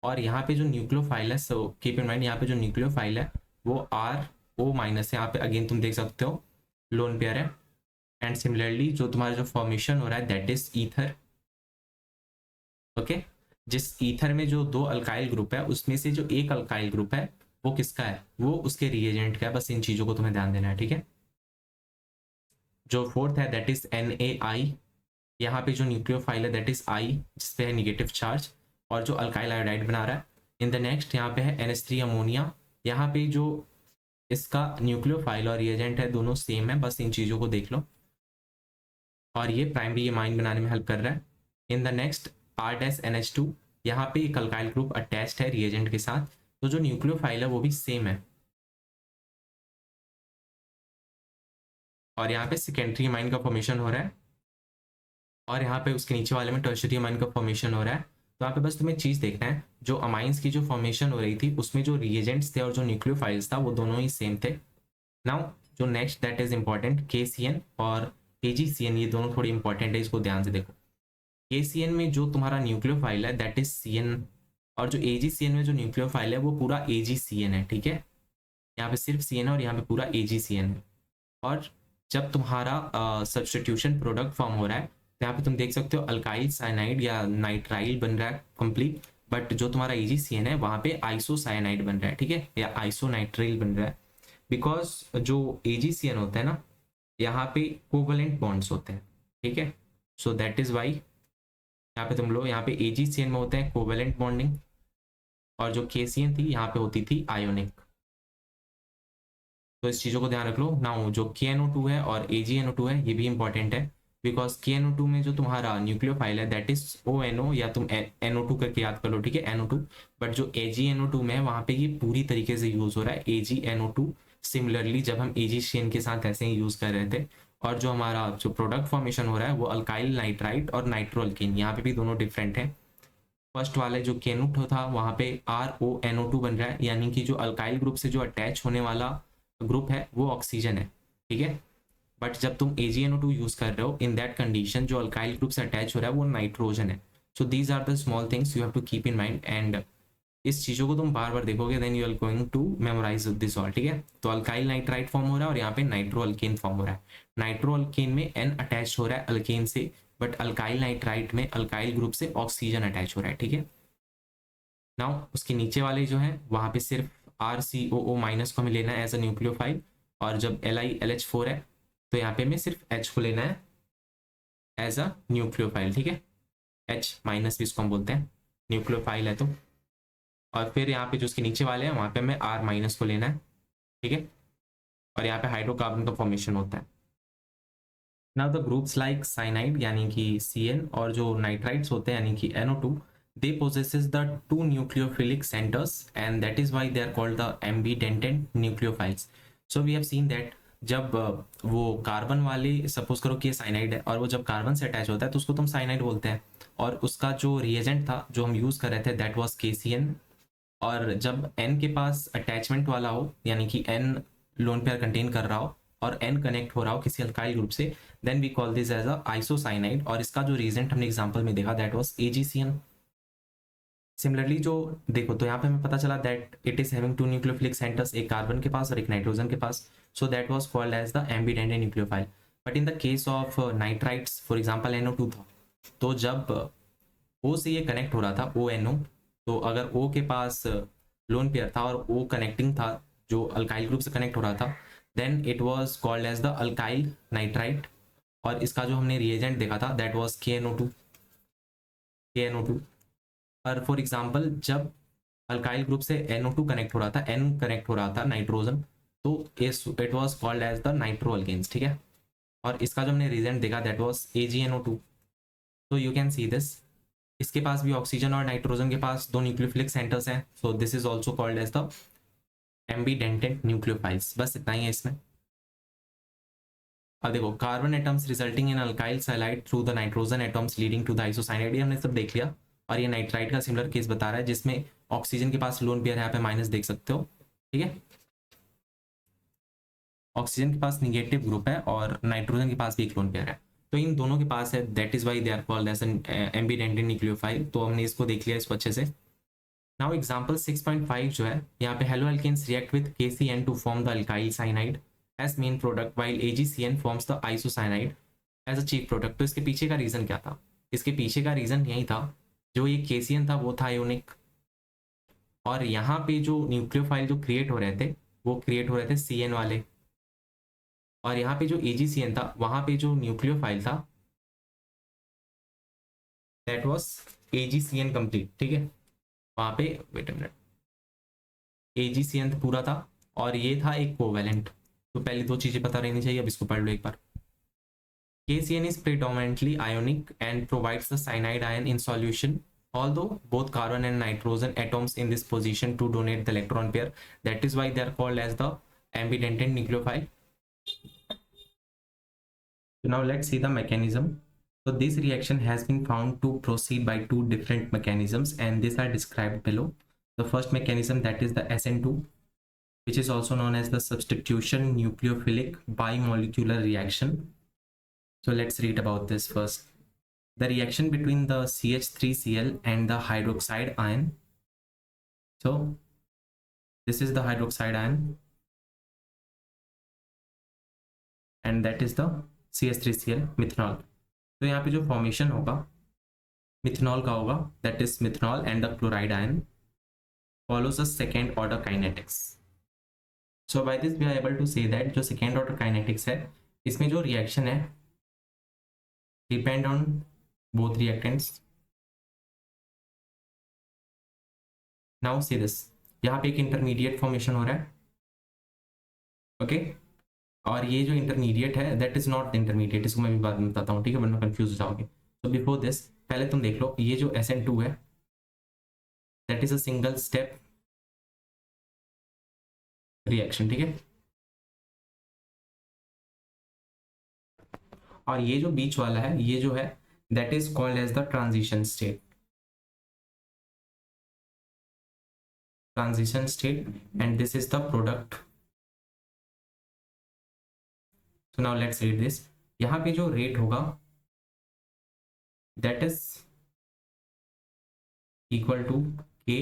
और यहाँ पे जो न्यूक्लियोफाइल है, सो कीप इन माइंड यहाँ पे जो न्यूक्लियोफाइल है वो RO माइनस है, यहाँ पे अगेन तुम देख सकते हो लोन पेयर है। एंड सिमिलरली जो तुम्हारा जो फॉर्मेशन हो रहा है दैट इज ईथर, ओके। जिस ईथर में जो दो अल्काइल ग्रुप है उसमें से जो एक अल्काइल ग्रुप है वो किसका है, वो उसके रिएजेंट का है। बस इन चीजों को तुम्हें ध्यान देना है, ठीक है। जो फोर्थ है दैट इज NaI, यहाँ पे जो न्यूक्लियोफाइल है दैट इज I जिसपे है निगेटिव चार्ज और जो अल्काइल आयोडाइड बना रहा है। इन द नेक्स्ट यहाँ पे है NH3 अमोनिया, यहाँ पे जो इसका न्यूक्लियोफाइल और रिएजेंट है दोनों सेम है, बस इन चीजों को देख लो, और ये प्राइमरी एमाइन बनाने में हेल्प कर रहा है। इन द नेक्स्ट R-NH2, यहाँ पे एक अल्काइल ग्रुप अटैच्ड है रिएजेंट के साथ, तो जो न्यूक्लियोफाइल है वो भी सेम है, और यहाँ पे सेकेंडरी अमाइन का फॉर्मेशन हो रहा है, और यहाँ पे उसके नीचे वाले में टर्शियरी अमाइन का फॉर्मेशन हो रहा है। तो यहाँ पे बस तुम्हें चीज देखना है, जो अमाइंस की जो फॉर्मेशन हो रही थी उसमें जो रिएजेंट्स थे और जो न्यूक्लियोफाइल्स था वो दोनों ही सेम थे। नाउ जो next that is important KCN और AgCN, ये दोनों थोड़ी इंपॉर्टेंट है, इसको ध्यान से देखो। KCN में जो तुम्हारा न्यूक्लियोफाइल है दैट इज CN, और जो AgCN में जो न्यूक्लियोफाइल है वो पूरा AgCN है, ठीक है। यहाँ पे सिर्फ CN है और यहाँ पे पूरा AgCN है। और जब तुम्हारा सब्स्टिट्यूशन प्रोडक्ट फॉर्म हो रहा है तो यहाँ पे तुम देख सकते हो अल्काइल साइनाइड या नाइट्राइल बन रहा है कंप्लीट, बट जो तुम्हारा AgCN है वहाँ पे आइसोसाइनाइड बन रहा है, ठीक है, या आइसोनाइट्राइल बन रहा है। बिकॉज जो AgCN होता है ना यहाँ पे कोवलेंट बॉन्ड्स होते हैं, ठीक है। सो दैट इज वाई यहाँ पे तुम लोग यहाँ पे AgCN में होते हैं कोवलेंट बॉन्डिंग, और जो KCN थी यहाँ पे होती थी आयोनिक। तो इस चीज़ों को ध्यान रख लो। नाउ जो KNO2 है और AgNO2 है ये भी इंपॉर्टेंट है, बिकॉज KNO2 में जो तुम्हारा न्यूक्लियोफाइल है दैट इज ONO, या तुम NO2 करके याद कर लो, ठीक है, NO2। बट जो AgNO2 में है वहाँ पे ये पूरी तरीके से यूज हो रहा है AgNO2 सिमिलरली जब हम AgCN के साथ ऐसे ही यूज़ कर रहे थे, और जो हमारा जो प्रोडक्ट फॉर्मेशन हो रहा है वो अल्काइल नाइट्राइट और नाइट्रोअल्केन, यहाँ पे भी दोनों डिफरेंट है। फर्स्ट वाले जो केनुट था वहाँ पे RONO2 बन रहा है, यानी कि जो अल्काइल ग्रुप से जो अटैच होने वाला ग्रुप है वो ऑक्सीजन है, ठीक है। बट जब तुम AgNO2 यूज़ कर रहे हो, इन दैट कंडीशन जो अल्काइल ग्रुप से अटैच हो रहा है वो नाइट्रोजन है। So these are the small things you have to keep in mind, and इस चीज़ों को तुम बार बार देखोगे, then you are going to memorise this all, ठीक है। तो अल्काइल नाइट्राइट फॉर्म हो रहा है और यहाँ पे नाइट्रो अल्केन फॉर्म हो रहा है। नाइट्रो अल्केन में N अटैच हो रहा है अल्केन से, बट अल्काइल नाइट्राइट में अल्काइल ग्रुप से ऑक्सीजन अटैच हो रहा है, ठीक है। नाउ उसके नीचे वाले जो है वहाँ पे सिर्फ RCOO माइनस को हमें लेना है एज अ न्यूक्लियोफाइल, और जब LiLH4 है तो यहाँ पे हमें सिर्फ H को लेना है एज अ न्यूक्लियोफाइल, ठीक है। H माइनस भी इसको हम बोलते हैं, न्यूक्लियोफाइल है तो। और फिर यहाँ पे जो उसके नीचे वाले हैं वहाँ पे हमें R माइनस को लेना है, ठीक है। और यहाँ पे हाइड्रोकार्बन का फॉर्मेशन होता है। Now the groups like cyanide यानी कि CN और जो नाइट्राइट्स होते हैं यानी कि NO2, they possesses the two nucleophilic centers and that is why they are called the ambidentate nucleophiles. So we have seen that जब वो कार्बन वाले, सपोज करो कि ये साइनाइड है और वो जब कार्बन से अटैच होता है तो उसको तुम साइनाइड बोलते हैं, और उसका जो रिएजेंट था जो हम यूज़ कर रहे थे दैट वाज KCN। और जब N के पास अटैचमेंट वाला हो यानी कि N लोन पेयर कंटेन कर रहा हो और N कनेक्ट हो रहा हो किसी अल्काइल ग्रुप से, then we call this as a isocyanide, और इसका जो रिएजेंट हमने एग्जांपल में देखा दैट वाज AgCN। सिमिलरली जो देखो तो यहाँ पे हमें पता चला that it is having two nucleophilic centres, एक कार्बन के पास और एक नाइट्रोजन के पास, so that was called as the ambidentate nucleophile. But in the case of nitrites for example NO2 था, तो जब O से ये कनेक्ट हो रहा था ONO, तो अगर O के पास लोन पेयर था और O कनेक्टिंग था जो अल्काइल ग्रुप से कनेक्ट हो रहा था, then it was called as the alkyl nitrite, और इसका जो हमने रिएजेंट देखा था दैट वाज KNO2। और फॉर एग्जांपल जब अल्काइल ग्रुप से NO2 कनेक्ट हो रहा था, N कनेक्ट हो रहा था नाइट्रोजन, तो it was called as the nitro alkanes, ठीक है। और इसका जो हमने रिएजेंट देखा दैट वाज AgNO2। तो यू कैन सी दिस, इसके पास भी ऑक्सीजन और नाइट्रोजन के पास दो न्यूक्लियोफिलिक सेंटर्स हैं, so this is also called as the ambidentate nucleophiles. बस इतना ही है इसमें। अब देखो carbon atoms resulting in alkyl halide through the nitrogen atoms leading to the isocyanide, ये हमने सब देख लिया। और ये नाइट्राइट का सिमिलर केस बता रहा है जिसमें ऑक्सीजन के पास लोन पेयर है, यहाँ पे माइनस देख सकते हो, ठीक है। ऑक्सीजन के पास निगेटिव ग्रुप है और नाइट्रोजन के पास भी एक लोन पेयर है, तो इन दोनों के पास है, that is why they are called as an ambidentate nucleophile. तो हमने इसको देख लिया इसको अच्छे से। नाउ एग्जांपल 6.5 जो है यहाँ पे halo alkanes react with KCN to form the alkyl cyanide as main product while AgCN forms the isocyanide as a chief product. तो इसके पीछे का रीजन क्या था? इसके पीछे का रीजन यही था, जो ये KCN था वो था आयोनिक, और यहाँ पे जो न्यूक्लियोफाइल जो क्रिएट हो रहे थे वो क्रिएट हो रहे थे CN वाले, और यहाँ पे जो AgCN था वहां पे जो न्यूक्लियोफाइल था दैट वाज AgCN कंप्लीट, ठीक है। वहां पे वेट अ मिनट, AgCN पूरा था और ये था एक कोवेलेंट। तो पहले दो चीजें पता रहनी चाहिए, अब इसको पढ़ लो एक बार। KCN is predominantly ionic and provides the cyanide ion in solution, although both carbon and nitrogen atoms in this position to donate the electron pair. That is why they are called as the ambidentate nucleophile. So now let's see the mechanism. So this reaction has been found to proceed by two different mechanisms, and these are described below. The first mechanism, that is the SN2, which is also known as the substitution nucleophilic bimolecular reaction. So let's read about this first. The reaction between the CH3Cl and the hydroxide ion. So this is the hydroxide ion and that is the CH3Cl methanol. तो यहाँ पे जो formation होगा methanol का होगा, that is methanol and the chloride ion follows the second order kinetics. So by this we are able to say that जो second order kinetics है इसमें जो रिएक्शन है depend on both reactants. Now see this, यहाँ पे एक intermediate formation हो रहा है, ओके और ये जो इंटरमीडिएट है दैट इज नॉट इंटरमीडिएट, इसको मैं भी बाद में बताता हूँ, ठीक है, वरना कंफ्यूज हो जाओगे। तो बिफोर दिस पहले तुम देख लो ये जो SN2 है that is a single step reaction, ठीक है। और ये जो बीच वाला है ये जो है that is called as the transition state, transition state, and this is the product. So now let's read this. यहाँ पे जो रेट होगा that is equal to k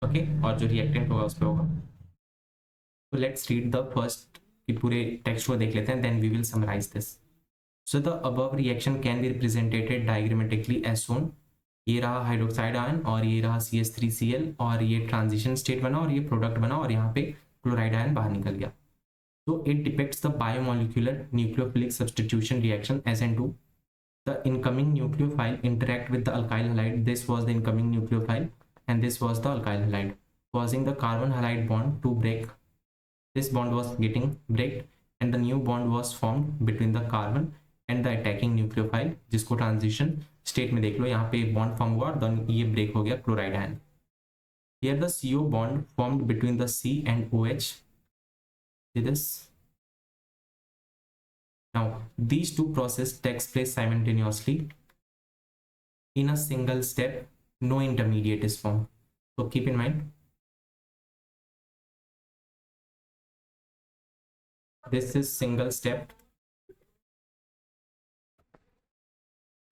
okay, और जो रिएक्टेंट होगा उस पर होगा। तो लेट्स रीड द फर्स्ट कि पूरे टेक्स्ट को देख लेते हैं, then we will summarise this. So the above reaction can be represented diagrammatically as shown. ये रहा हाइड्रोक्साइड आयन और ये रहा CH3Cl और ये ट्रांजिशन स्टेट बना और ये प्रोडक्ट बना और यहाँ पे क्लोराइड आयन बाहर निकल गया। So it depicts the biomolecular nucleophilic substitution reaction SN2. The incoming nucleophile interact with the alkyl halide. This was the incoming nucleophile and this was the alkyl halide, causing the carbon halide bond to break. This bond was getting breaked and the new bond was formed between the carbon and the attacking nucleophile, जिसको transition state में देख लो, यहाँ पे bond form हुआ और ये break हो गया chloride ion. Here the CO bond formed between the C and OH. See this? Now, these two processes takes place simultaneously in a single step. No intermediate is formed. So keep in mind, this is single step,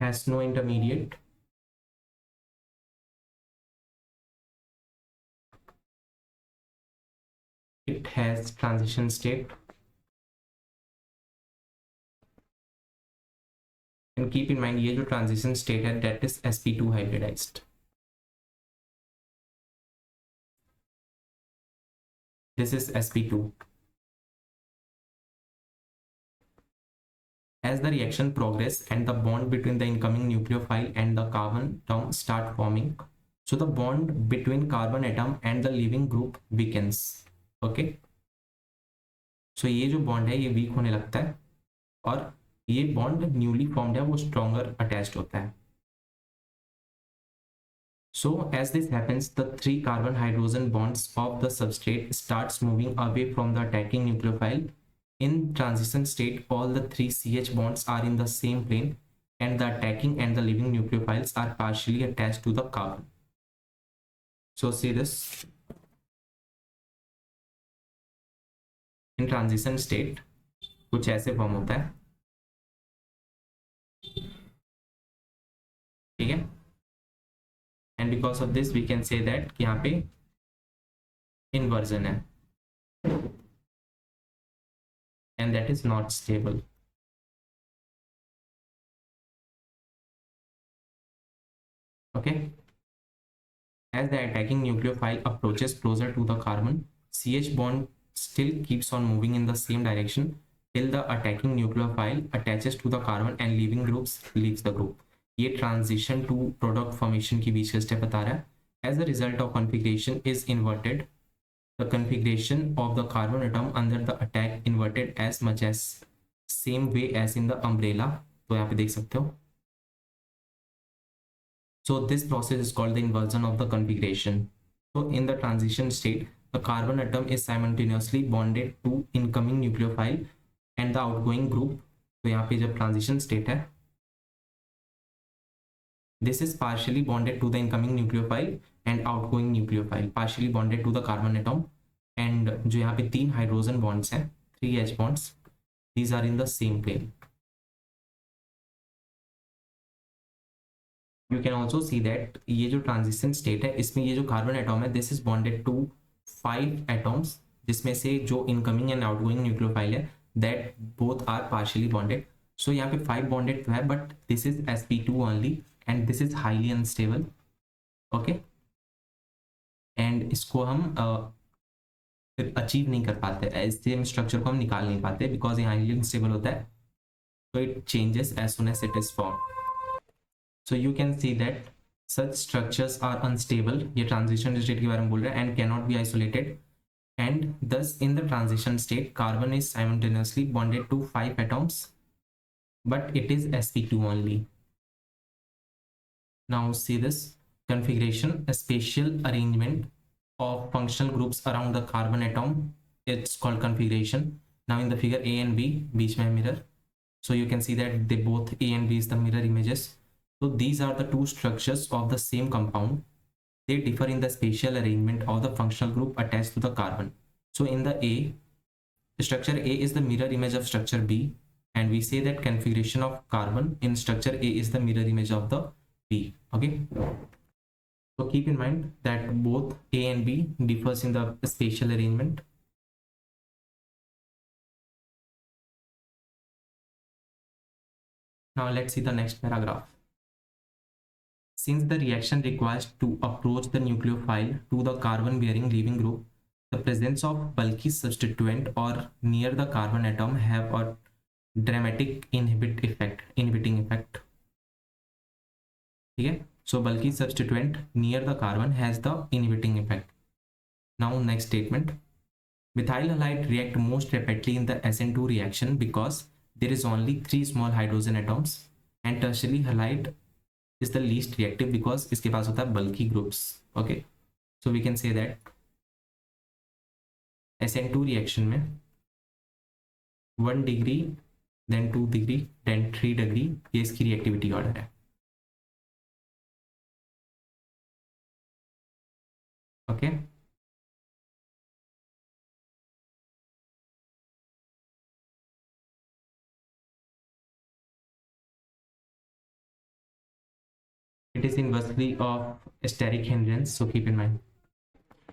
has no intermediate. It has transition state. And keep in mind, ये जो transition state है that is sp2 hybridized. This is sp2. As the reaction progress and the bond between the incoming nucleophile and the carbon atom start forming, so the bond between carbon atom and the leaving group weakens. Okay. So ये जो bond है ये weak होने लगता है और ये bond newly formed है वो स्ट्रॉन्गर अटैच्ड होता है। So as this happens, the 3 carbon hydrogen bonds of the substrate starts moving away from the attacking nucleophile. In transition state, all the 3 CH bonds are in the same plane and the attacking and the leaving nucleophiles are partially attached to the carbon. So see this. In transition state कुछ ऐसे form होता है, ठीक है, and because of this we can say that कि यहाँ पे inversion है and that is not stable. Okay, as the attacking nucleophile approaches closer to the carbon, CH bond still keeps on moving in the same direction till the attacking nucleophile attaches to the carbon and leaving groups leaves the group. ये transition to product formation की बीच का step बता रहा है। As a result of configuration is inverted, the configuration of the carbon atom under the attack inverted as much as same way as in the umbrella. तो यहाँ पे देख सकते हो। So this process is called the inversion of the configuration. So in the transition state, the carbon atom is simultaneously bonded to incoming nucleophile and the outgoing group. तो यहाँ पे जब transition state है, this is partially bonded to the incoming nucleophile and outgoing nucleophile, partially bonded to the carbon atom. And जो यहाँ पे 3 hydrogen bonds हैं, 3 H bonds, these are in the same plane. You can also see that ये जो transition state है इसमें ये जो कार्बन एटॉम है this is bonded to 5 atoms, जिसमें से जो इनकमिंग एंड आउटगोइंग न्यूक्लियोफाइल है that both are partially bonded. सो यहाँ पे 5 बॉन्डेड है but this is sp2 only and this is highly unstable. Okay, and इसको हम अचीव नहीं कर पाते, ऐसे स्ट्रक्चर को हम निकाल नहीं पाते बिकॉज ये हाईली अनस्टेबल होता है। So it changes as soon as it is formed. So you can see that such structures are unstable. ये transition state के बारे में बोल रहा है and cannot be isolated. And thus in the transition state, carbon is simultaneously bonded to 5 atoms, but it is sp2 only. Now see this configuration, a spatial arrangement of functional groups around the carbon atom. It's called configuration. Now in the figure A and B, बीच में mirror. So you can see that they both A and B is the mirror images. So these are the two structures of the same compound. They differ in the spatial arrangement of the functional group attached to the carbon. So in the A, structure A is the mirror image of structure B, and we say that configuration of carbon in structure A is the mirror image of the B. Okay, so keep in mind that both A and B differs in the spatial arrangement. Now let's see the next paragraph. Since the reaction requires to approach the nucleophile to the carbon bearing leaving group, the presence of bulky substituent or near the carbon atom have a dramatic inhibiting effect. ठीक है, so bulky substituent near the carbon has the inhibiting effect. Now next statement, methyl halide react most rapidly in the SN2 reaction because there is only 3 small hydrogen atoms, and tertiary halide is the least reactive because इसके पास होता है bulky groups. Okay, so we can say that SN2 reaction में 1 degree, then 2 degree, then 3 degree, ये इसकी reactivity order है. Okay, it is inversely of steric hindrance, so keep in mind.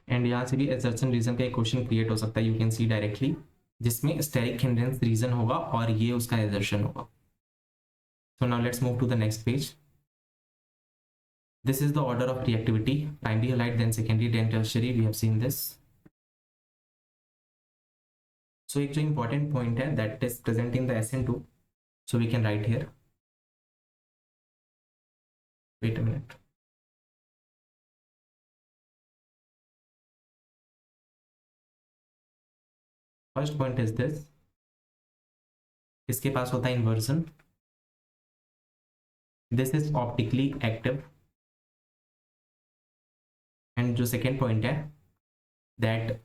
And यहाँ से भी assertion रीजन का एक question create हो सकता है, यू कैन सी डायरेक्टली, जिसमें स्टेरिक हिंड्रेंस रीजन होगा और ये उसका assertion होगा. So now let's move to the next page. This is the order of reactivity: primary halide, then secondary, then tertiary. We have seen this. So एक जो important point है that is present in the SN2, so we can write here. Wait a minute. First point is this, इसके पास होता है inversion. This is optically active. And जो second point है that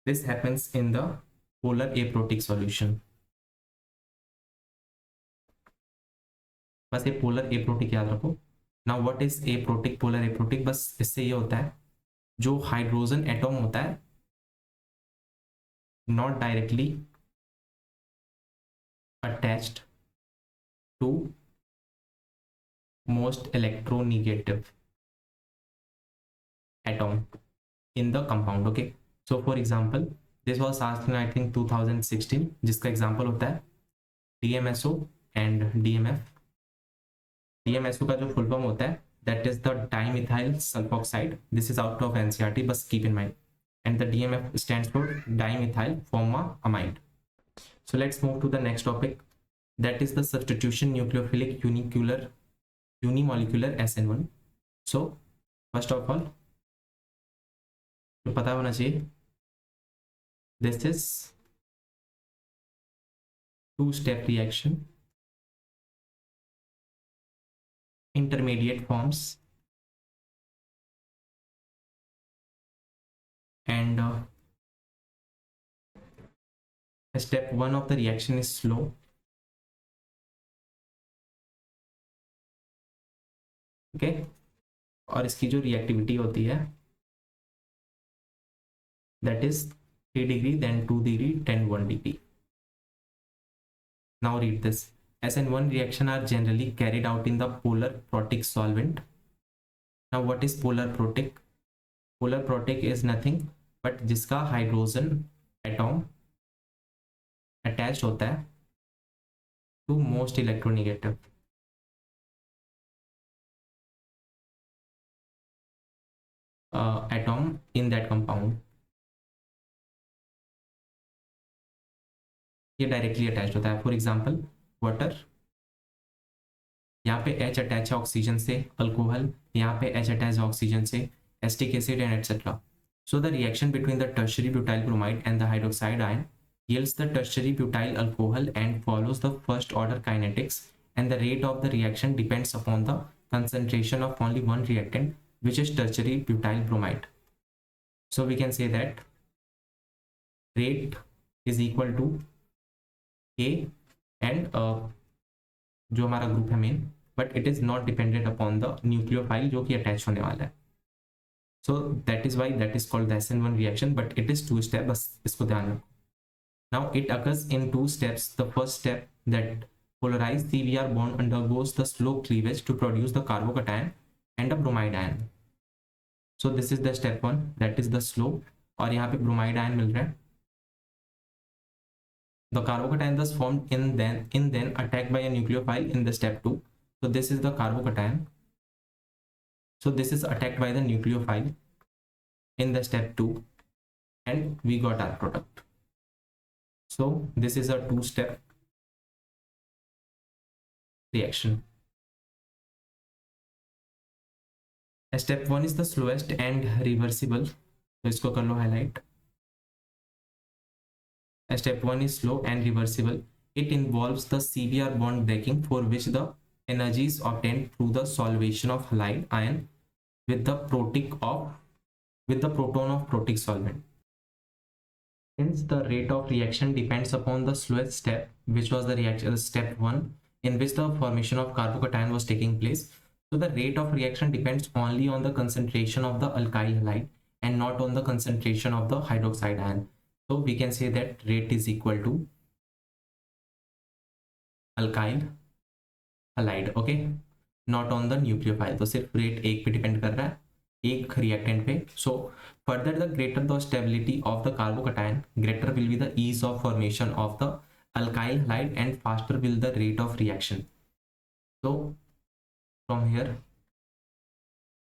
this happens in the polar aprotic solution. बस ये polar aprotic याद रखो. Now what is aprotic, polar aprotic? बस इससे ये होता है जो हाइड्रोजन एटम होता है not directly attached to most electronegative atom in the compound. Okay, so for example this was asked in I think 2016, जिसका example होता है DMSO and DMF. DMSO का जो full form होता है that is the dimethyl sulfoxide. This is out of NCERT, बस keep in mind. And the DMF stands for dimethyl formamide. So let's move to the next topic, that is the substitution nucleophilic unimolecular SN1. So first of all तो पता होना चाहिए, this is two-step reaction, intermediate forms, and step 1 of the reaction is slow. Okay, और इसकी जो reactivity होती है that is 3 degree, then 2 degree, then 1 degree. Now read this. SN1 reaction are generally carried out in the polar protic solvent. Now what is polar protic? Polar protic is nothing but जिसका hydrogen atom attach होता है to most electronegative. Atom in that compound, ये directly attach होता है. For example water, यहाँ पे H attach है oxygen से, अल्कोहल यहाँ पे H अटैच है ऑक्सीजन से, acetic acid and etcetera. So the reaction between the tertiary butyl bromide and the hydroxide ion yields the tertiary butyl alcohol and follows the first order kinetics, and the rate of the reaction depends upon the concentration of only one reactant, which is tertiary butyl bromide. So we can say that rate is equal to K and जो हमारा group है main, but it is not dependent upon the nucleophile जो कि attach होने वाला है. So that is why that is called the SN1 reaction, but it is 2 step, बस इसको ध्यान रखो. Now it occurs in 2 steps. The first step that polarized CBr bond undergoes the slow cleavage to produce the carbocation and a bromide ion. So this is the step 1, that is the slow, और यहाँ पे bromide ion मिल रहा है. The carbocation thus formed in then attacked by a nucleophile in the step 2. So this is the carbocation. So this is attacked by the nucleophile in the step 2 and we got our product. So this is a 2-step reaction. Step 1 is the slowest and reversible. So इसको कर लो highlight. Step 1 is slow and reversible. It involves the CBr bond breaking, for which the energy is obtained through the solvation of halide ion with the proton of protic solvent. Since the rate of reaction depends upon the slowest step, which was the reaction step 1, in which the formation of carbocation was taking place, so the rate of reaction depends only on the concentration of the alkyl halide and not on the concentration of the hydroxide ion. So we can say that rate is equal to alkyl halide, okay, not on the nucleophile. तो सिर्फ rate एक पे depend कर रहा है, एक reactant पे. So further the greater the stability of the carbocation, greater will be the ease of formation of the alkyl halide and faster will the rate of reaction. So from here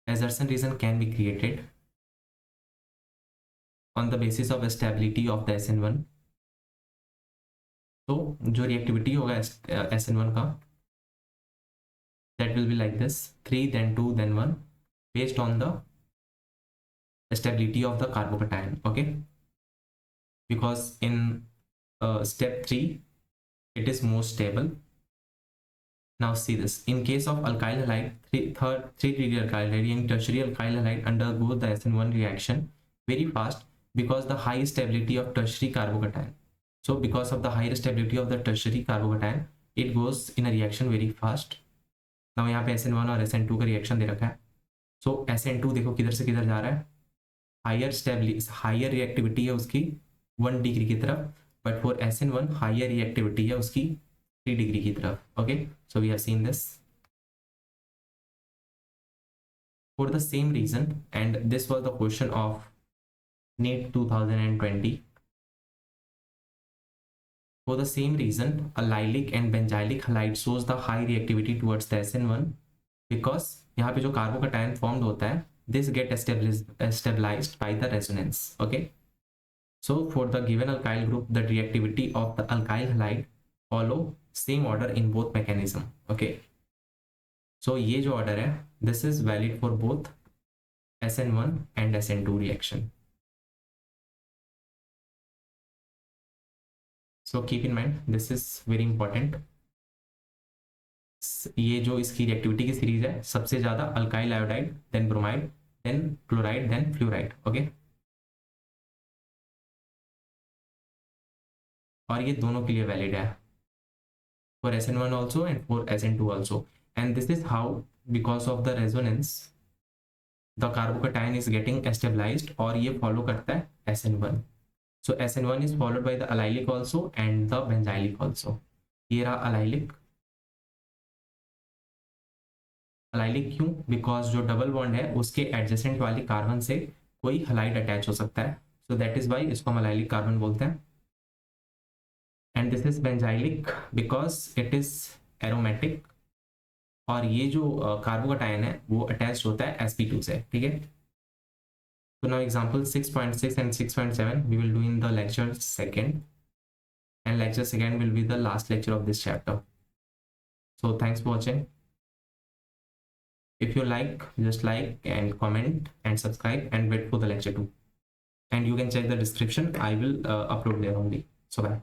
assertion reason can be created on the basis of stability of the SN1. तो जो reactivity होगा SN1 का, that will be like this: 3 then 2 then 1 based on the stability of the carbocation. Okay, because in step 3 it is more stable. Now see this: in case of alkyl halide, 3 alkyl halide and tertiary alkyl halide undergo the SN1 reaction very fast because the high stability of tertiary carbocation. So because of the higher stability of the tertiary carbocation, it goes in a reaction very fast. Now यहाँ पे SN1 और SN2 का reaction दे रखा है. So SN2 देखो किधर से किधर जा रहा है, हायर रिएक्टिविटी है उसकी 1 डिग्री की तरफ, but for SN1 higher reactivity है उसकी 3 डिग्री की तरफ. Okay, so we have seen this. For the same reason, and this was the question of NEET 2020. For the same reason, allylic and benzylic halide shows the high reactivity towards the SN1 because यहाँ पे जो carbocation formed होता है, this get stabilized by the resonance. Okay, so for the given alkyl group, the reactivity of the alkyl halide follow same order in both mechanism. Okay, so ये जो order है, this is valid for both SN1 and SN2 reaction. So keep in mind, this is very important. ये जो इसकी reactivity की series है, सबसे ज्यादा alkyl iodide, then bromide, then chloride, then fluoride. Okay, और ये दोनों के लिए वैलिड है, for SN1 also and for SN2 also. And this is how, because of the resonance, the carbocation is getting stabilised, और ये फॉलो करता है SN1. So SN1 is followed by the allylic also and the benzylic also. ये रहा allylic. allylic क्यों? Because जो double bond है उसके एडजेसेंट वाली कार्बन से कोई हलाइड अटैच हो सकता है, so that is why इसको हम allylic कार्बन बोलते हैं. And this is benzylic because it is aromatic, और ये जो कार्बोकैटायन है वो अटैच होता है sp2 से. ठीक है, so now example 6.6 and 6.7 we will do in the lecture 2nd, and lecture 2nd will be the last lecture of this chapter. So thanks for watching. If you like, just like and comment and subscribe and wait for the lecture 2, and you can check the description. I will upload there only. So bye.